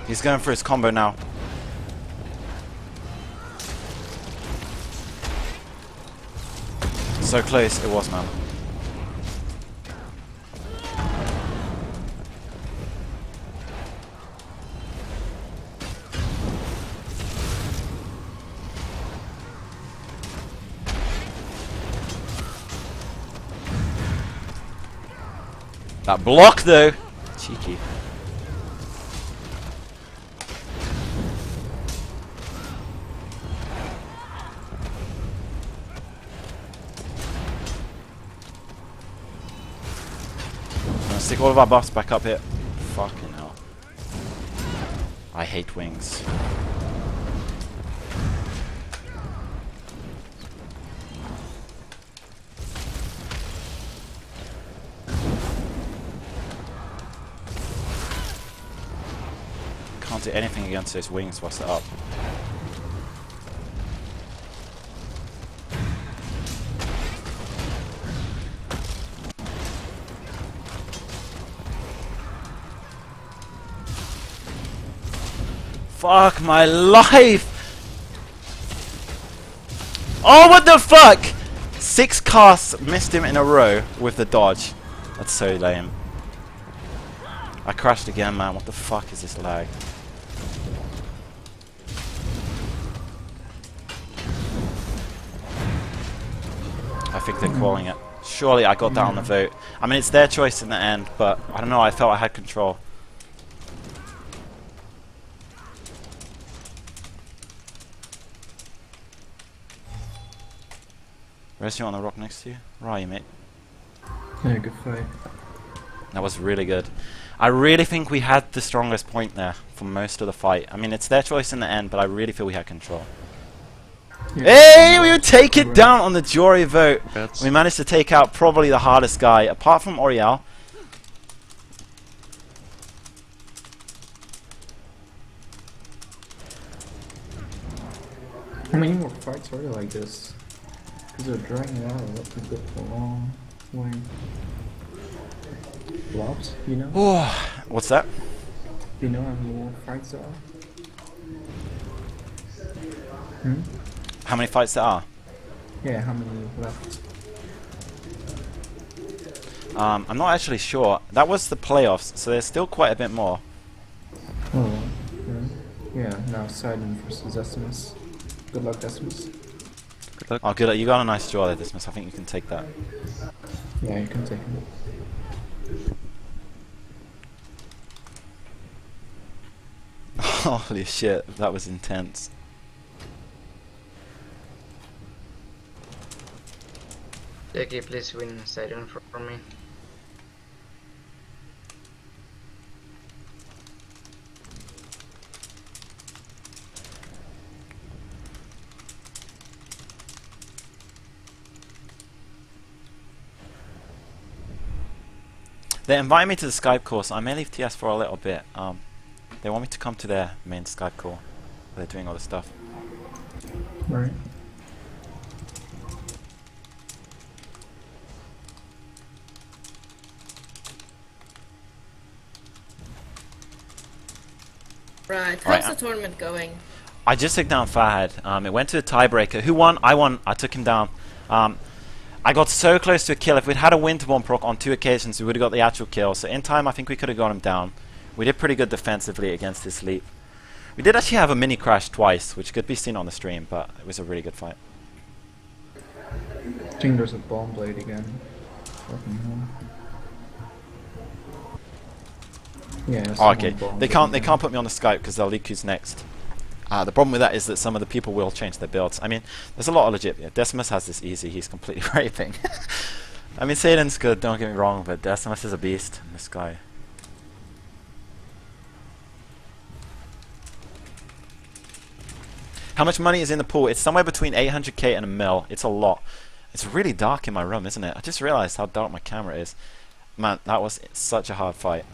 He's going for his combo now. So close, it was, man. That block, though! Cheeky. Stick all of our buffs back up here. Fucking hell. I hate wings. Can't do anything against those wings whilst they're up. Fuck my life! Oh, what the fuck! 6 casts missed him in a row with the dodge. That's so lame. I crashed again, man. What the fuck is this lag? I think they're calling it. Surely I got that on the vote. I mean, it's their choice in the end, but I don't know. I felt I had control. Where's you on the rock next to you? Where are you, mate? Yeah, good fight. That was really good. I really think we had the strongest point there for most of the fight. I mean, it's their choice in the end, but I really feel we had control. Yeah. Hey, we would take it down on the jury vote. Bets. We managed to take out probably the hardest guy, apart from Oriel. How many more fights are there like this? Because they're dragging it out. That could go for a long way. Blobs, you know? Oh, what's that? Do you know how many more fights there are? Hmm? How many fights there are? Yeah, how many left? I'm not actually sure. That was the playoffs, so there's still quite a bit more. Oh, yeah. Yeah, now Sidon versus Decimus. Good luck, Decimus. Good luck. Oh, good. You got a nice draw there, Dismas. I think you can take that. Yeah, you can take him. Holy shit, that was intense. Jackie, please win Sidon for me. They invited me to the Skype call, so I may leave TS for a little bit. They want me to come to their main Skype call. They're doing all this stuff. Right. Right, Right, how's the tournament going? I just took down Fahad. It went to a tiebreaker. Who won? I won. I took him down. I got so close to a kill. If we'd had a win to one proc on 2 occasions, we would have got the actual kill. So in time, I think we could have got him down. We did pretty good defensively against his leap. We did actually have a mini crash twice, which could be seen on the stream, but it was a really good fight. I think there's a bomb blade again. Fucking hell. Yeah. Oh, okay. someone bombed They it can't again. put me on the Skype because they'll leak who's next. The problem with that is that some of the people will change their builds. I mean, there's a lot of legit. Yeah, Decimus has this easy. He's completely raping. I mean, Satan's good. Don't get me wrong, but Decimus is a beast. And this guy. How much money is in the pool? It's somewhere between 800k and a mil. It's a lot. It's really dark in my room, isn't it? I just realized how dark my camera is. Man, that was such a hard fight.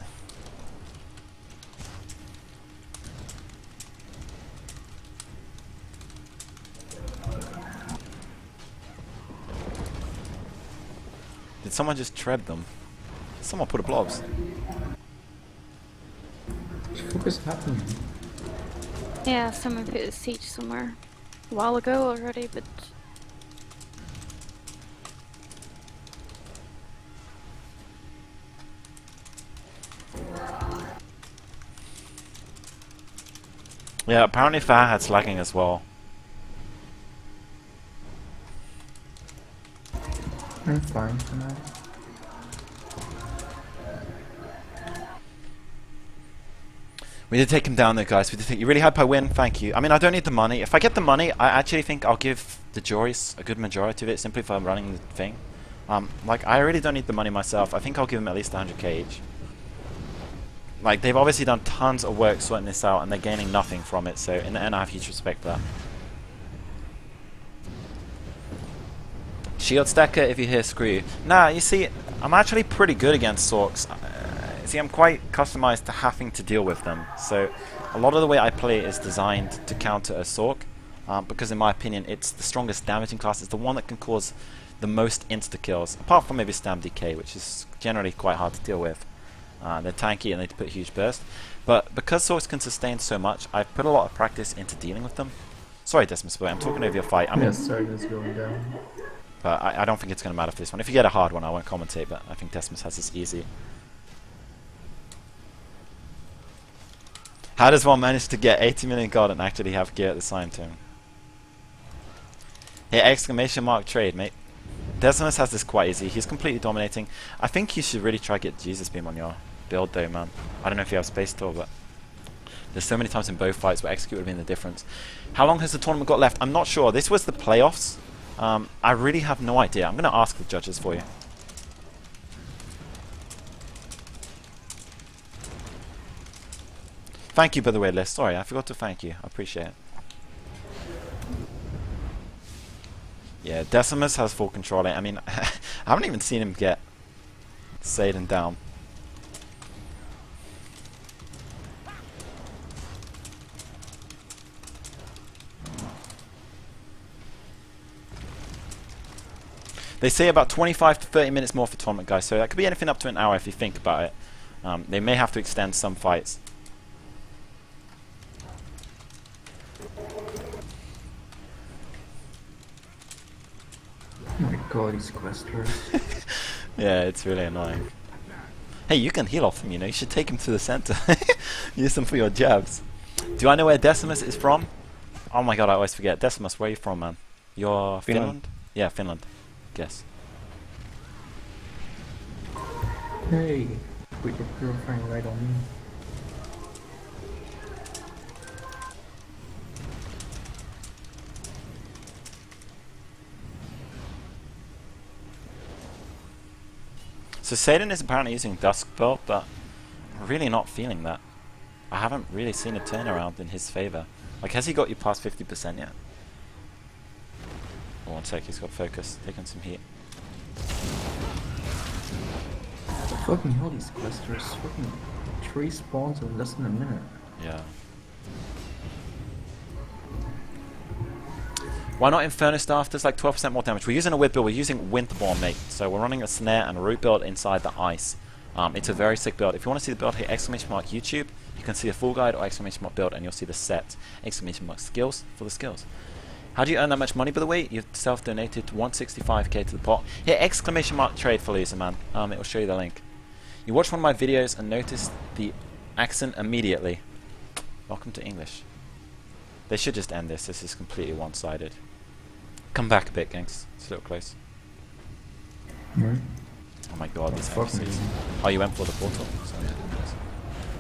Did someone just tread them? Someone put a blobs. What is happening? Yeah, someone put a siege somewhere a while ago already, but Yeah, apparently Fahad's lagging as well. I'm fine for now. We did take him down though, guys. We did you really hope I win. Thank you. I mean, I don't need the money. If I get the money, I actually think I'll give the juries a good majority of it simply for running the thing. Like, I really don't need the money myself. I think I'll give them at least 100k each. Like, they've obviously done tons of work sorting this out, and they're gaining nothing from it, so in the end I have huge respect for that. Shield stacker if you hear screw you. Nah, you see, I'm actually pretty good against Sorks. See, I'm quite customized to having to deal with them, so a lot of the way I play is designed to counter a Sork, because in my opinion it's the strongest damaging class. It's the one that can cause the most insta-kills, apart from maybe Stam DK, which is generally quite hard to deal with. They're tanky and they put huge burst, but because Sorks can sustain so much, I've put a lot of practice into dealing with them. Sorry, Decimus Boy, I'm talking over your fight. I mean, Yes, sorry, it's going down. but I don't think it's going to matter for this one. If you get a hard one, I won't commentate, but I think Decimus has this easy. How does one manage to get 80 million gold and actually have gear at the same time? Hey, exclamation mark trade, mate. Decimus has this quite easy. He's completely dominating. I think you should really try to get Jesus Beam on your build though, man. I don't know if you have Space Tour, but there's so many times in both fights where Execute would have been the difference. How long has the tournament got left? I'm not sure. This was the playoffs. I really have no idea. I'm going to ask the judges for you. Thank you, by the way, Liz. Sorry, I forgot to thank you. I appreciate it. Yeah, Decimus has full control. I mean, I haven't even seen him get Satan down. They say about 25 to 30 minutes more for tournament, guys, so that could be anything up to an hour if you think about it. They may have to extend some fights. Oh my god, these questers. Yeah, it's really annoying. Hey, you can heal off him, you know. You should take him to the center. Use them for your jabs. Do I know where Decimus is from? Oh my god, I always forget. Decimus, where are you from, man? You're Finland? Yeah, Finland. Guess. Hey, put your girlfriend right on me. So Satan is apparently using Dusk Belt, but I'm really not feeling that. I haven't really seen a turnaround in his favor. Like, has he got you past 50% yet? Oh, 1 sec, he's got focus. Taking some heat. Fucking hell, these questers. Fucking 3 spawns in less than a minute. Yeah. Why not Inferno Staff? Does like 12% more damage. We're using a whip build. We're using Winterborn, mate. So we're running a snare and a root build inside the ice. It's a very sick build. If you want to see the build, hit exclamation mark YouTube. You can see the full guide or exclamation mark build, and you'll see the set exclamation mark skills for the skills. How do you earn that much money, by the way? You've self-donated 165k to the pot. Hit exclamation mark trade for Loser, man. It will show you the link. You watch one of my videos and notice the accent immediately. Welcome to English. They should just end this. This is completely one-sided. Come back a bit, gangs. It's a little close. Right. Oh my god, these Fuck me. NPCs. Oh, you went for the portal? Sorry.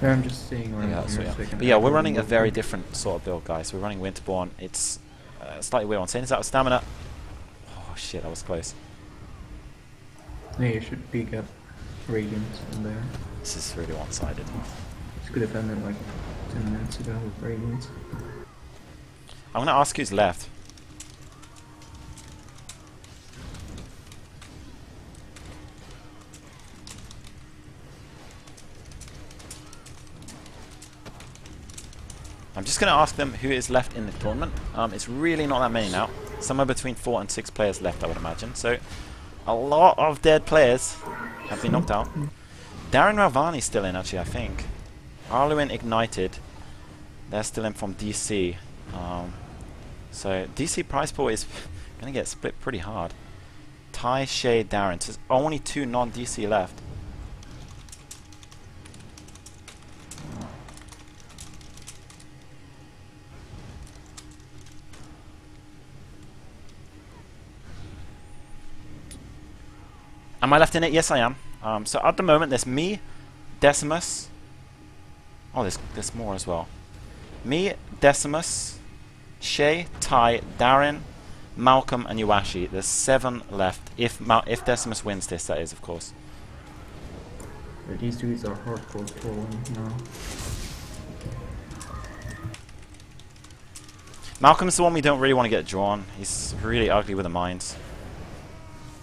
Yeah, I'm just seeing around Yeah, here so yeah. so I can But yeah, we're actually running a move very them. different sort of build, guys. We're running Winterborn. It's slightly weird on saying. Is that stamina? Oh shit, that was close. Yeah, you should peek at Radiant in there. This is really one-sided. This could have ended like 10 minutes ago with Radiant. I'm gonna ask who's left. I'm just going to ask them who is left in the tournament. It's really not that many now. Somewhere between 4 and 6 players left, I would imagine. So, a lot of dead players have been knocked out. Darren Ravani's still in, actually, I think. Arluin Ignited. They're still in from DC. So, DC prize pool is going to get split pretty hard. Ty, Shay, Darren. So, there's only 2 non-DC left. Am I left in it? Yes, I am. So at the moment, there's me, Decimus. Oh, there's more as well. Me, Decimus, Shay, Ty, Darren, Malcolm, and Yuashi. There's 7 left. If Decimus wins this, that is, of course. Yeah, these dudes are hardcore trolling now. Malcolm's the one we don't really want to get drawn. He's really ugly with the mines.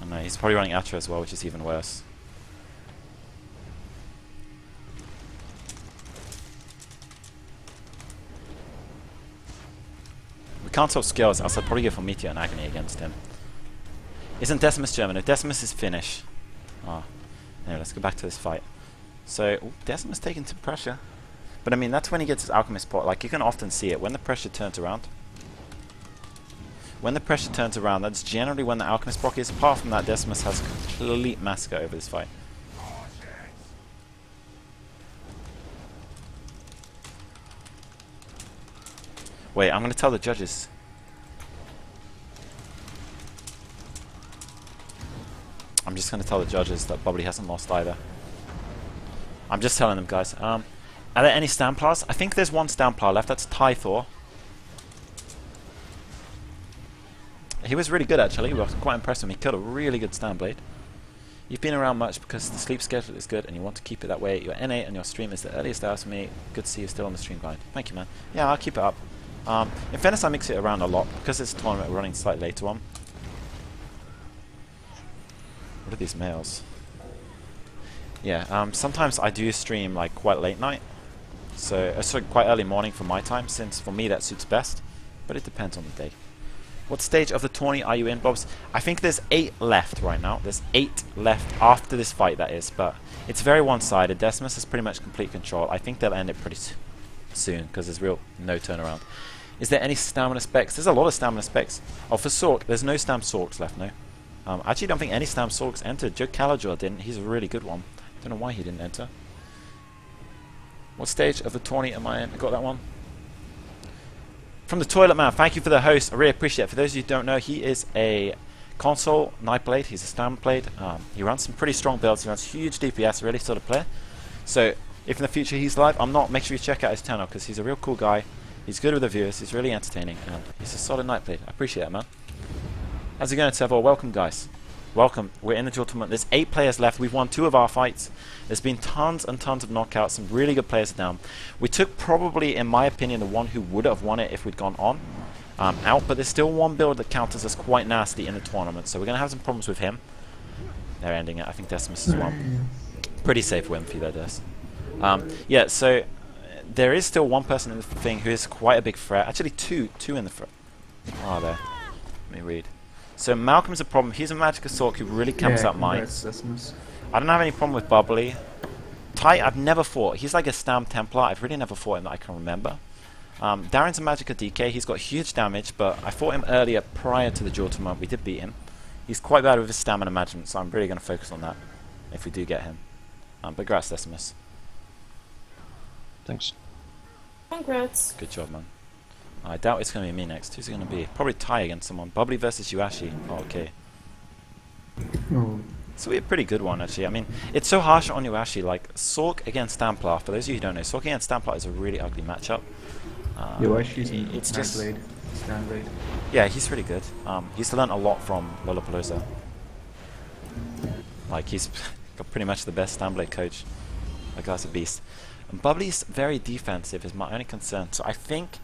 And he's probably running Atra as well, which is even worse. We can't swap skills, else I'd probably go for Meteor and Agony against him. Isn't Decimus German? No, Decimus is Finnish. Ah. Anyway, let's go back to this fight. So, ooh, Decimus taking some pressure. But I mean, that's when he gets his Alchemist spot. Like, you can often see it when the pressure turns around. When the pressure turns around, that's generally when the Alchemist proc is. Apart from that, Decimus has complete massacre over this fight. Wait, I'm going to tell the judges. I'm just going to tell the judges that Bubbly hasn't lost either. I'm just telling them, guys. Are there any Stamplars? I think there's one Stamplar left. That's Tythor. He was really good, actually. We were quite impressed with him. He killed a really good Stanblade. You've been around much because the sleep schedule is good and you want to keep it that way. Your NA and your stream is the earliest hours for me. Good to see you still on the stream guide. Thank you, man. Yeah, I'll keep it up. In fairness, I mix it around a lot because it's a tournament we're running slightly later on. What are these males? Yeah, sometimes I do stream like quite late night. So, sorry, quite early morning for my time, since for me that suits best. But it depends on the day. What stage of the tourney are you in, Blobs? I think there's 8 left right now. There's 8 left after this fight, that is. But it's very one-sided. Decimus has pretty much complete control. I think they'll end it pretty soon, because there's real no turnaround. Is there any stamina specs? There's a lot of stamina specs. Oh, for Sork, there's no Stam Sorks left, no. I actually don't think any Stam Sorks entered. Joe Calajor didn't. He's a really good one. Don't know why he didn't enter. What stage of the tourney am I in? I got that one. From the Toilet Man, thank you for the host. I really appreciate it. For those of you who don't know, he is a console Nightblade. He's a Stamblade. He runs some pretty strong builds. He runs huge DPS, really sort of player. So, if in the future he's live, make sure you check out his channel because he's a real cool guy. He's good with the viewers. He's really entertaining. And he's a solid Nightblade. I appreciate it, man. How's it going, Seville? Welcome, guys. Welcome. We're in the duel tournament. There's 8 players left. We've won 2 of our fights. There's been tons and tons of knockouts. Some really good players down. We took probably, in my opinion, the one who would have won it if we'd gone on out. But there's still one build that counters us quite nasty in the tournament. So we're going to have some problems with him. They're ending it. I think Decimus as well. Pretty safe win for you there, Des. Yeah, so there is still one person in the thing who is quite a big threat. Actually, two in the threat. Oh, there. Let me read. So Malcolm's a problem. He's a Magic Assault who really camps out mine. I don't have any problem with Bubbly. Ty, I've never fought. He's like a Stam Templar. I've really never fought him that I can remember. Darren's a Magicka DK. He's got huge damage, but I fought him earlier prior to the duel tournament. We did beat him. He's quite bad with his stamina management, so I'm really going to focus on that if we do get him. But congrats, Decimus. Thanks. Congrats. Good job, man. I doubt it's going to be me next. Who's it going to be? Probably Ty against someone. Bubbly versus Yuashi. Oh, okay. Oh, So we're a pretty good one, actually. I mean, it's so harsh on Yuashi. Like, Sork against Stamplar. For those of you who don't know, Sork against Stamplar is a really ugly matchup. Yuashi's just... Stanblade. Yeah, he's really good. He's learned a lot from Lollapalooza. Like, he's got pretty much the best Stanblade coach. Like, that's a beast. And Bubbly's very defensive is my only concern. So I think,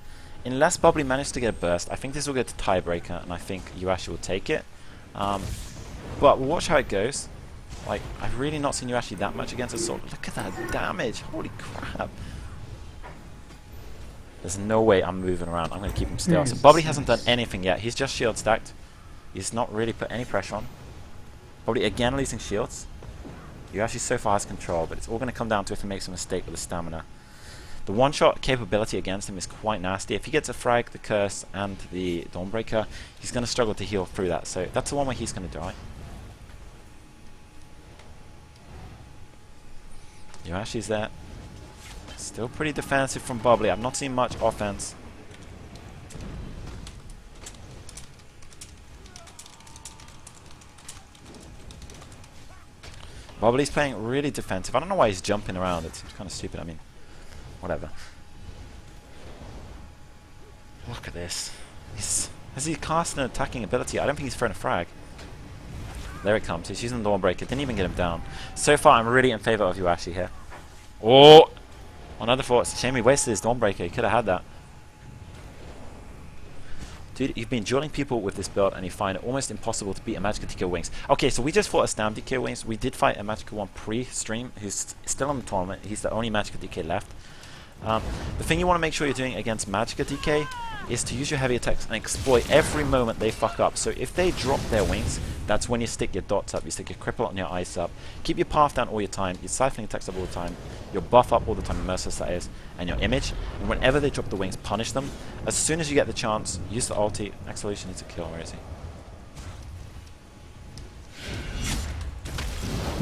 unless Bubbly managed to get a burst, I think this will go to tiebreaker, and I think Yuashi will take it. But we'll watch how it goes. Like, I've really not seen Yuashi that much against Assault. Look at that damage! Holy crap! There's no way I'm moving around. I'm going to keep him still. So Bubbly hasn't done anything yet. He's just shield stacked. He's not really put any pressure on. Bubbly again losing shields. Yuashi so far has control, but it's all going to come down to if he makes a mistake with the stamina. The one-shot capability against him is quite nasty. If he gets a frag, the curse, and the Dawnbreaker, he's going to struggle to heal through that. So that's the one where he's going to die. Yuashi's there. Still pretty defensive from Bubbly. I've not seen much offense. Bubbly's playing really defensive. I don't know why he's jumping around. It's kind of stupid. I mean, whatever. Look at this. Has he cast an attacking ability? I don't think he's thrown a frag. There it comes. He's using the Dawnbreaker. Didn't even get him down. So far, I'm really in favor of Yuashi here. Oh! Another thought. It's a shame he wasted his Dawnbreaker. He could have had that. Dude, you've been dueling people with this build and you find it almost impossible to beat a Magicka DK Wings. Okay, so we just fought a Stam DK Wings. We did fight a Magicka 1 pre-stream who's still in the tournament. He's the only Magicka DK left. The thing you want to make sure you're doing against Magicka DK is to use your heavy attacks and exploit every moment they fuck up. So if they drop their wings, that's when you stick your dots up, you stick your cripple and your ice up. Keep your path down all your time, your siphoning attacks up all the time, your buff up all the time, your merciless that is, and your image. And whenever they drop the wings, punish them. As soon as you get the chance, use the ulti. Acceleration needs a kill. Where is he?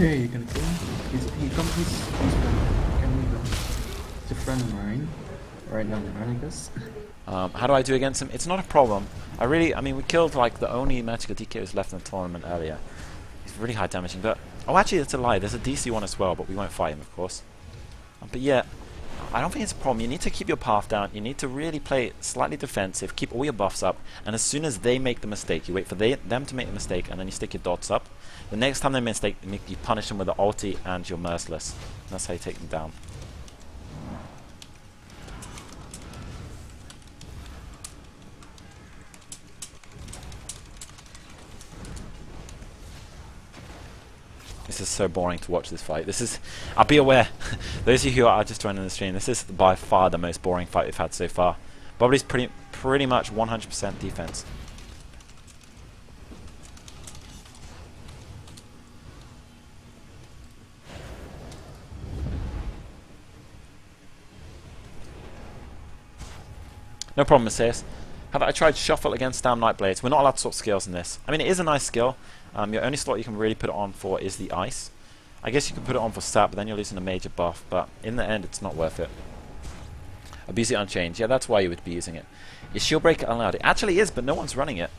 Yeah, you can kill him. He's gone. Can we go? It's a friend of mine. Right now, I guess. How do I do against him? It's not a problem. I mean, we killed like the only Magicka DK who's left in the tournament earlier. He's really high damaging, but... Oh, actually, that's a lie. There's a DC one as well, but we won't fight him, of course. But yeah, I don't think it's a problem. You need to keep your path down. You need to really play slightly defensive, keep all your buffs up, and as soon as they make the mistake, you wait for them to make the mistake, and then you stick your dots up. The next time they make a mistake, you punish them with the ulti and your merciless. That's how you take them down. This is so boring to watch this fight. This is... I'll be aware, those of you who are just joining the stream, this is by far the most boring fight we've had so far. Bubbly's pretty much 100% defense. No problem, Messias. Have I tried Shuffle against Stam Nightblades? We're not allowed to swap skills in this. I mean, it is a nice skill. Your only slot you can really put it on for is the Ice. I guess you can put it on for Stat, but then you're losing a major buff. But in the end, it's not worth it. Abuse it Unchanged. Yeah, that's why you would be using it. Is Shield Breaker allowed? It actually is, but no one's running it.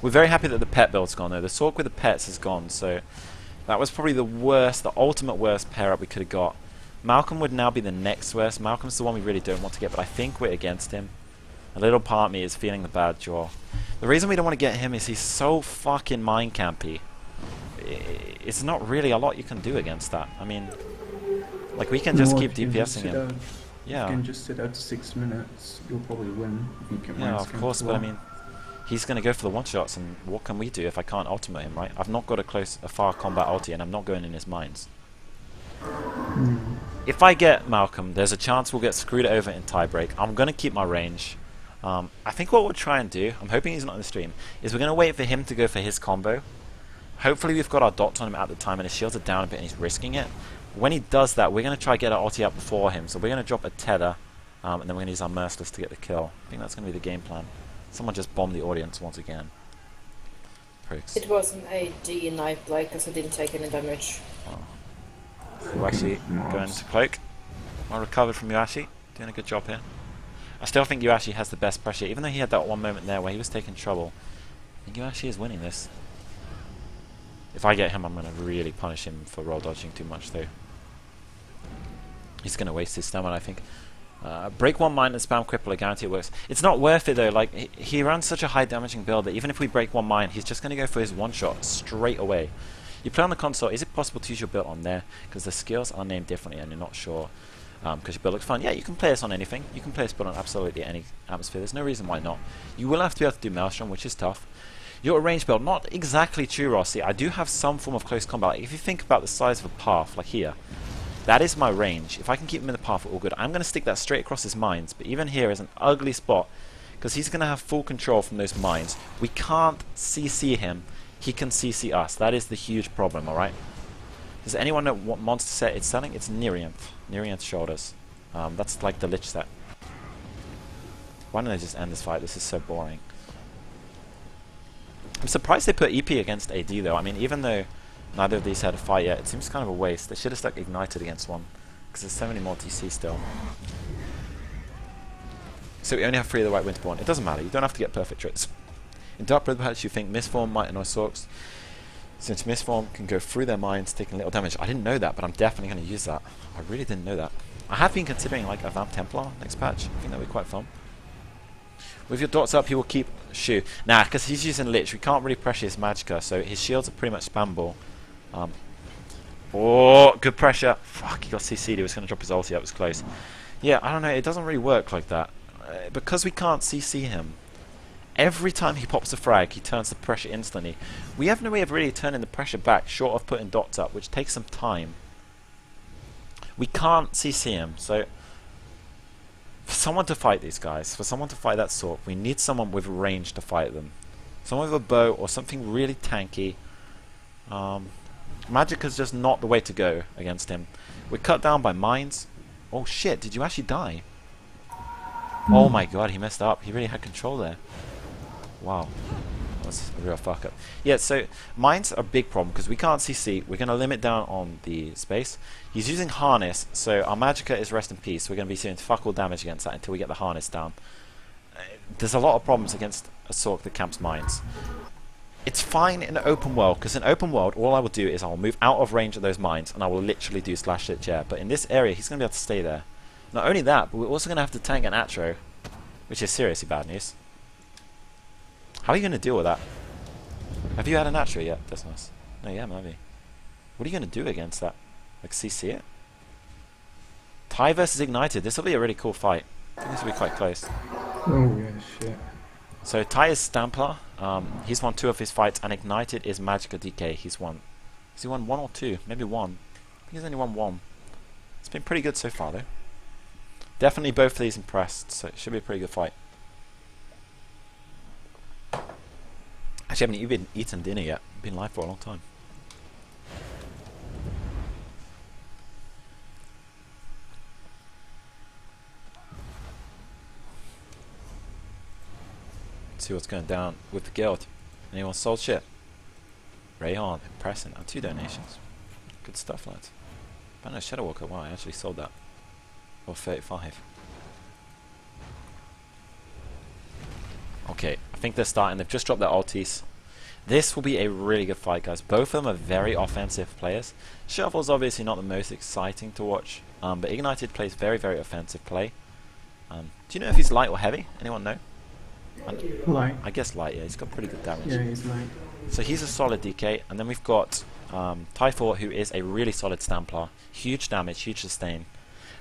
We're very happy that the pet build's gone though. The Sork with the pets is gone, so that was probably the worst, the ultimate worst pair up we could have got. Malcolm would now be the next worst. Malcolm's the one we really don't want to get, but I think we're against him. A little part of me is feeling the bad draw. The reason we don't want to get him is he's so fucking mind campy. It's not really a lot you can do against that. I mean, like we can just keep DPSing him. Yeah. If you can just sit out 6 minutes, you'll probably win. If you can Yeah, of course, but I mean, he's going to go for the one-shots, and what can we do if I can't ultimate him, right? I've not got a far combat ulti, and I'm not going in his mines. If I get Malcolm, there's a chance we'll get screwed over in tiebreak. I'm going to keep my range. I think what we'll try and do, I'm hoping he's not in the stream, is we're going to wait for him to go for his combo. Hopefully we've got our dots on him at the time, and his shields are down a bit, and he's risking it. When he does that, we're going to try to get our ulti up before him, so we're going to drop a tether, and then we're going to use our Merciless to get the kill. I think that's going to be the game plan. Someone just bombed the audience once again. Pricks. It was an AD knife play because I didn't take any damage. Yuashi going into cloak. Well recovered from Yuashi. Doing a good job here. I still think Yuashi has the best pressure, even though he had that one moment there where he was taking trouble. I think Yuashi is winning this. If I get him, I'm going to really punish him for roll dodging too much, though. He's going to waste his stamina, I think. Break one mine and spam cripple, I guarantee it works. It's not worth it though, like, he runs such a high damaging build that even if we break one mine, he's just going to go for his one shot straight away. You play on the console, is it possible to use your build on there? Because the skills are named differently and you're not sure. Because your build looks fun. Yeah, you can play this on anything. You can play this build on absolutely any atmosphere. There's no reason why not. You will have to be able to do Maelstrom, which is tough. Your range build, not exactly true, Rossi. I do have some form of close combat. Like, if you think about the size of a path, like here, that is my range. If I can keep him in the path, we're all good. I'm going to stick that straight across his mines, but even here is an ugly spot, because he's going to have full control from those mines. We can't CC him. He can CC us. That is the huge problem, alright? Does anyone know what monster set it's selling? It's Nereanth. Nereanth Shoulders. That's like the Lich set. Why don't they just end this fight? This is so boring. I'm surprised they put EP against AD though. I mean, even though neither of these had a fight yet, it seems kind of a waste. They should have stuck Ignited against one, because there's so many more DC still. So we only have 3 of the White Winterborn. It doesn't matter, you don't have to get perfect traits. In Dark Brother patch you think Mistform might annoy Sorks, since Mistform can go through their mines taking little damage. I didn't know that, but I'm definitely going to use that. I really didn't know that. I have been considering like a Vamp Templar next patch. I think that would be quite fun. With your dots up, he will keep Shu. Nah, because he's using Lich. We can't really pressure his Magicka, so his shields are pretty much spammable. Oh, good pressure. Fuck, he got CC'd. He was going to drop his ulti. That was close. Yeah, I don't know. It doesn't really work like that. Because we can't CC him, every time he pops a frag, he turns the pressure instantly. We have no way of really turning the pressure back, short of putting dots up, which takes some time. We can't CC him, so for someone to fight these guys, for someone to fight that sort, we need someone with range to fight them. Someone with a bow or something really tanky. Magic is just not the way to go against him. We're cut down by mines. Oh shit, did you actually die? Oh my god, he messed up. He really had control there. Wow. That was a real fuck up. Yeah, so mines are a big problem because we can't CC. We're going to limit down on the space. He's using Harness, so our Magicka is Rest in Peace. We're going to be doing fuck all damage against that until we get the Harness down. There's a lot of problems against a Sork that camps mines. It's fine in the open world, because in open world, all I will do is I will move out of range of those mines, and I will literally do Slash Lich Air. But in this area, he's going to be able to stay there. Not only that, but we're also going to have to tank an Atro, which is seriously bad news. How are you going to deal with that? Have you had an Atro yet? That's nice. No, yeah, maybe. What are you going to do against that? Like, CC it? Tai versus Ignited. This will be a really cool fight. I think this will be quite close. Oh yeah, shit. So Tai is Stamplar. He's won 2 of his fights, and Ignited is Magicka DK. He's won. Has he won 1 or 2? Maybe 1. I think he's only won 1. It's been pretty good so far, though. Definitely both of these impressed, so it should be a pretty good fight. Actually, I haven't even eaten dinner yet. I've been live for a long time. Let's see what's going down with the guild. Anyone sold shit? Rayhan, impressing. 2 donations. Good stuff, lads. But no, Shadow Walker, wow, I actually sold that. Or 35. Okay, I think they're starting. They've just dropped their ultis. This will be a really good fight, guys. Both of them are very offensive players. Shuffle's obviously not the most exciting to watch, but Ignited plays very, very offensive play. Do you know if he's light or heavy? Anyone know? Light. I guess light, yeah. He's got pretty good damage. Yeah, he's light. So he's a solid DK, and then we've got Typhor, who is a really solid Stamplar. Huge damage, huge sustain.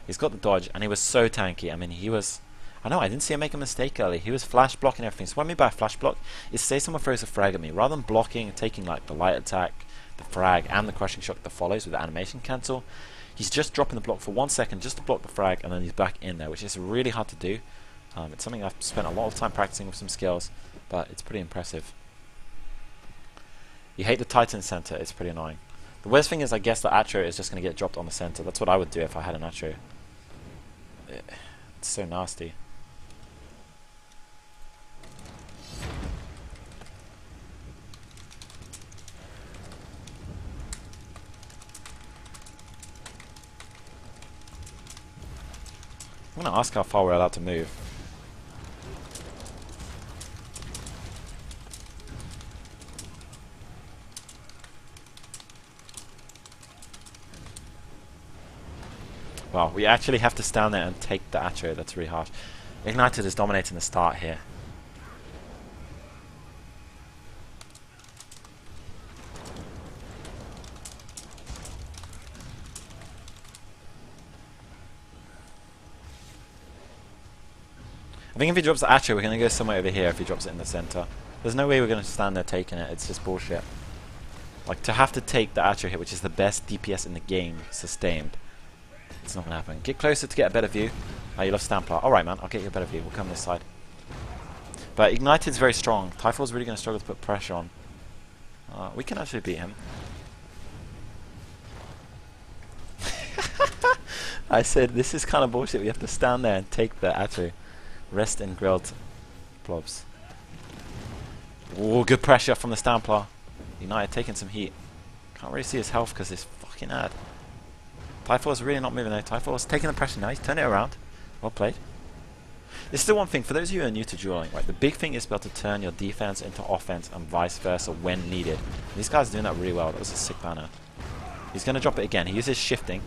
He's got the dodge, and he was so tanky. I mean, he was... I know, I didn't see him make a mistake early. He was flash blocking everything. So what I mean by flash block is say someone throws a frag at me, rather than blocking and taking like the light attack, the frag, and the crushing shock that follows with the animation cancel, he's just dropping the block for 1 second just to block the frag, and then he's back in there, which is really hard to do. It's something I've spent a lot of time practicing with some skills, but it's pretty impressive. You hate the Titan center, it's pretty annoying. The worst thing is, I guess the Atro is just going to get dropped on the center. That's what I would do if I had an Atro. It's so nasty. I'm going to ask how far we're allowed to move. Wow, we actually have to stand there and take the Atro. That's really harsh. Ignited is dominating the start here. I think if he drops the Atro, we're going to go somewhere over here if he drops it in the center. There's no way we're going to stand there taking it. It's just bullshit. Like, to have to take the Atro hit, which is the best DPS in the game, sustained. It's not going to happen. Get closer to get a better view. Oh, you love Stamplar. Alright, man. I'll get you a better view. We'll come this side. But Ignited's very strong. Typhoon's really going to struggle to put pressure on. We can actually beat him. I said, this is kind of bullshit. We have to stand there and take the Atro. Rest in grilled blobs. Oh, good pressure from the Stamplar. United taking some heat. Can't really see his health because it's fucking ad. Typhoon's really not moving though. Typhoon's taking the pressure now. He's turned it around. Well played. This is the one thing, for those of you who are new to dueling, right, the big thing is to be able to turn your defense into offense and vice versa when needed. And these guys are doing that really well. That was a sick banner. He's going to drop it again. He uses shifting.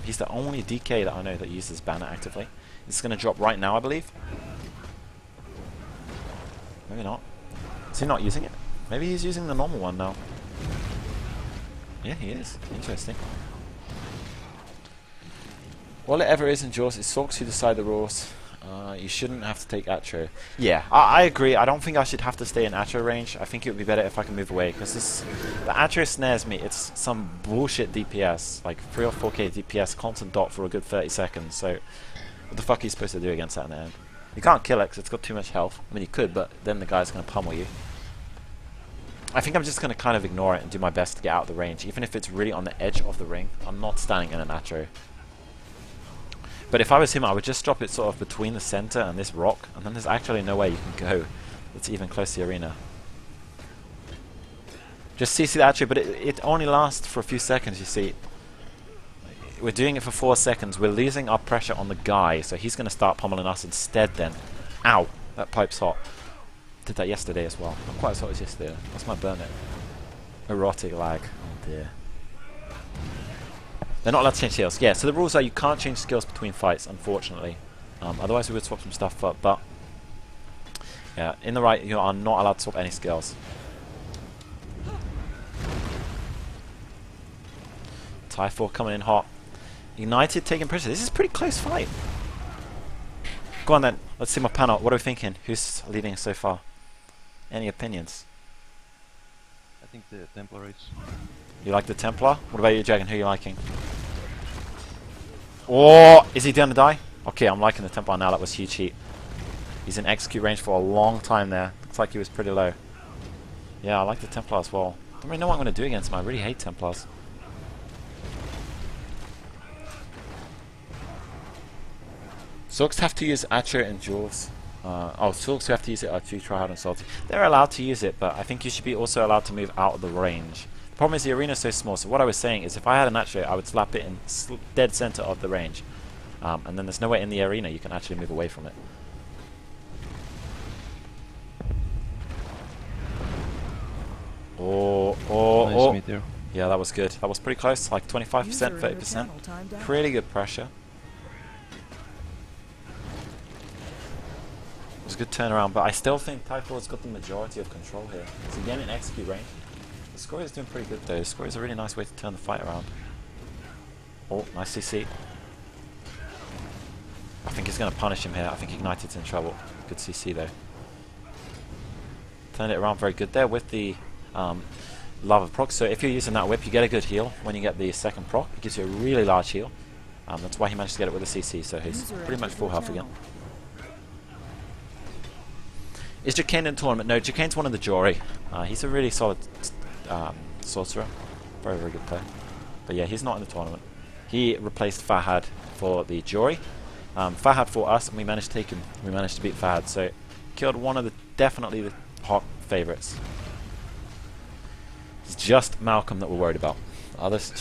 He's the only DK that I know that uses banner actively. It's going to drop right now, I believe. Maybe not. Is he not using it? Maybe he's using the normal one now. Yeah, he is. Interesting. All it ever is in Jaws is Sorks who decide the rules. You shouldn't have to take Atro. Yeah, I agree. I don't think I should have to stay in Atro range. I think it would be better if I can move away, because the Atro snares me. It's some bullshit DPS, like 3 or 4k DPS, constant dot for a good 30 seconds. So, what the fuck are you supposed to do against that in the end? You can't kill it because it's got too much health. I mean, you could, but then the guy's going to pummel you. I think I'm just going to kind of ignore it and do my best to get out of the range, even if it's really on the edge of the ring. I'm not standing in an Atro. But if I was him, I would just drop it sort of between the center and this rock, and then there's actually no way you can go that's even close to the arena. Just CC the Atro, but it only lasts for a few seconds, you see. We're doing it for 4 seconds. We're losing our pressure on the guy, so he's going to start pummeling us instead then. Ow! That pipe's hot. Did that yesterday as well. Not quite as hot as yesterday. That's my burn it. Erotic lag. Oh dear. They're not allowed to change skills. Yeah, so the rules are you can't change skills between fights, unfortunately. Otherwise we would swap some stuff up, but yeah, in the right you are not allowed to swap any skills. Typhoon coming in hot. United taking pressure. This is a pretty close fight. Go on then. Let's see my panel. What are we thinking? Who's leading so far? Any opinions? I think the Templar is. You like the Templar? What about you, Dragon? Who are you liking? Oh, is he gonna die? Okay, I'm liking the Templar now. That was huge heat. He's in execute range for a long time there. Looks like he was pretty low. Yeah, I like the Templar as well. Don't really know what I'm gonna do against him. I really hate Templars. Sorks have to use Atro and Jaws. Sorks who have to use it are too tryhard and salty. They're allowed to use it, but I think you should be also allowed to move out of the range. The problem is the arena is so small, so what I was saying is if I had an Atro, I would slap it in dead center of the range. And then there's no way in the arena you can actually move away from it. Nice meteor. Yeah, that was good. That was pretty close, like 25%, 30%. Pretty good pressure. It was a good turnaround, but I still think Typhoon's got the majority of control here. So again in execute range. The score is doing pretty good though. The score is a really nice way to turn the fight around. Oh, nice CC. I think he's going to punish him here. I think Ignited's in trouble. Good CC though. Turned it around very good there with the lava proc. So if you're using that whip, you get a good heal when you get the second proc. It gives you a really large heal. That's why he managed to get it with a CC, so he's pretty much full health again. Is Jacane in the tournament? No, Jacane's one of the jury. He's a really solid sorcerer. Very, very good player. But yeah, he's not in the tournament. He replaced Fahad for the jury. Fahad fought us, and we managed to take him. We managed to beat Fahad, so killed one of the definitely the hot favourites. It's just Malcolm that we're worried about. Others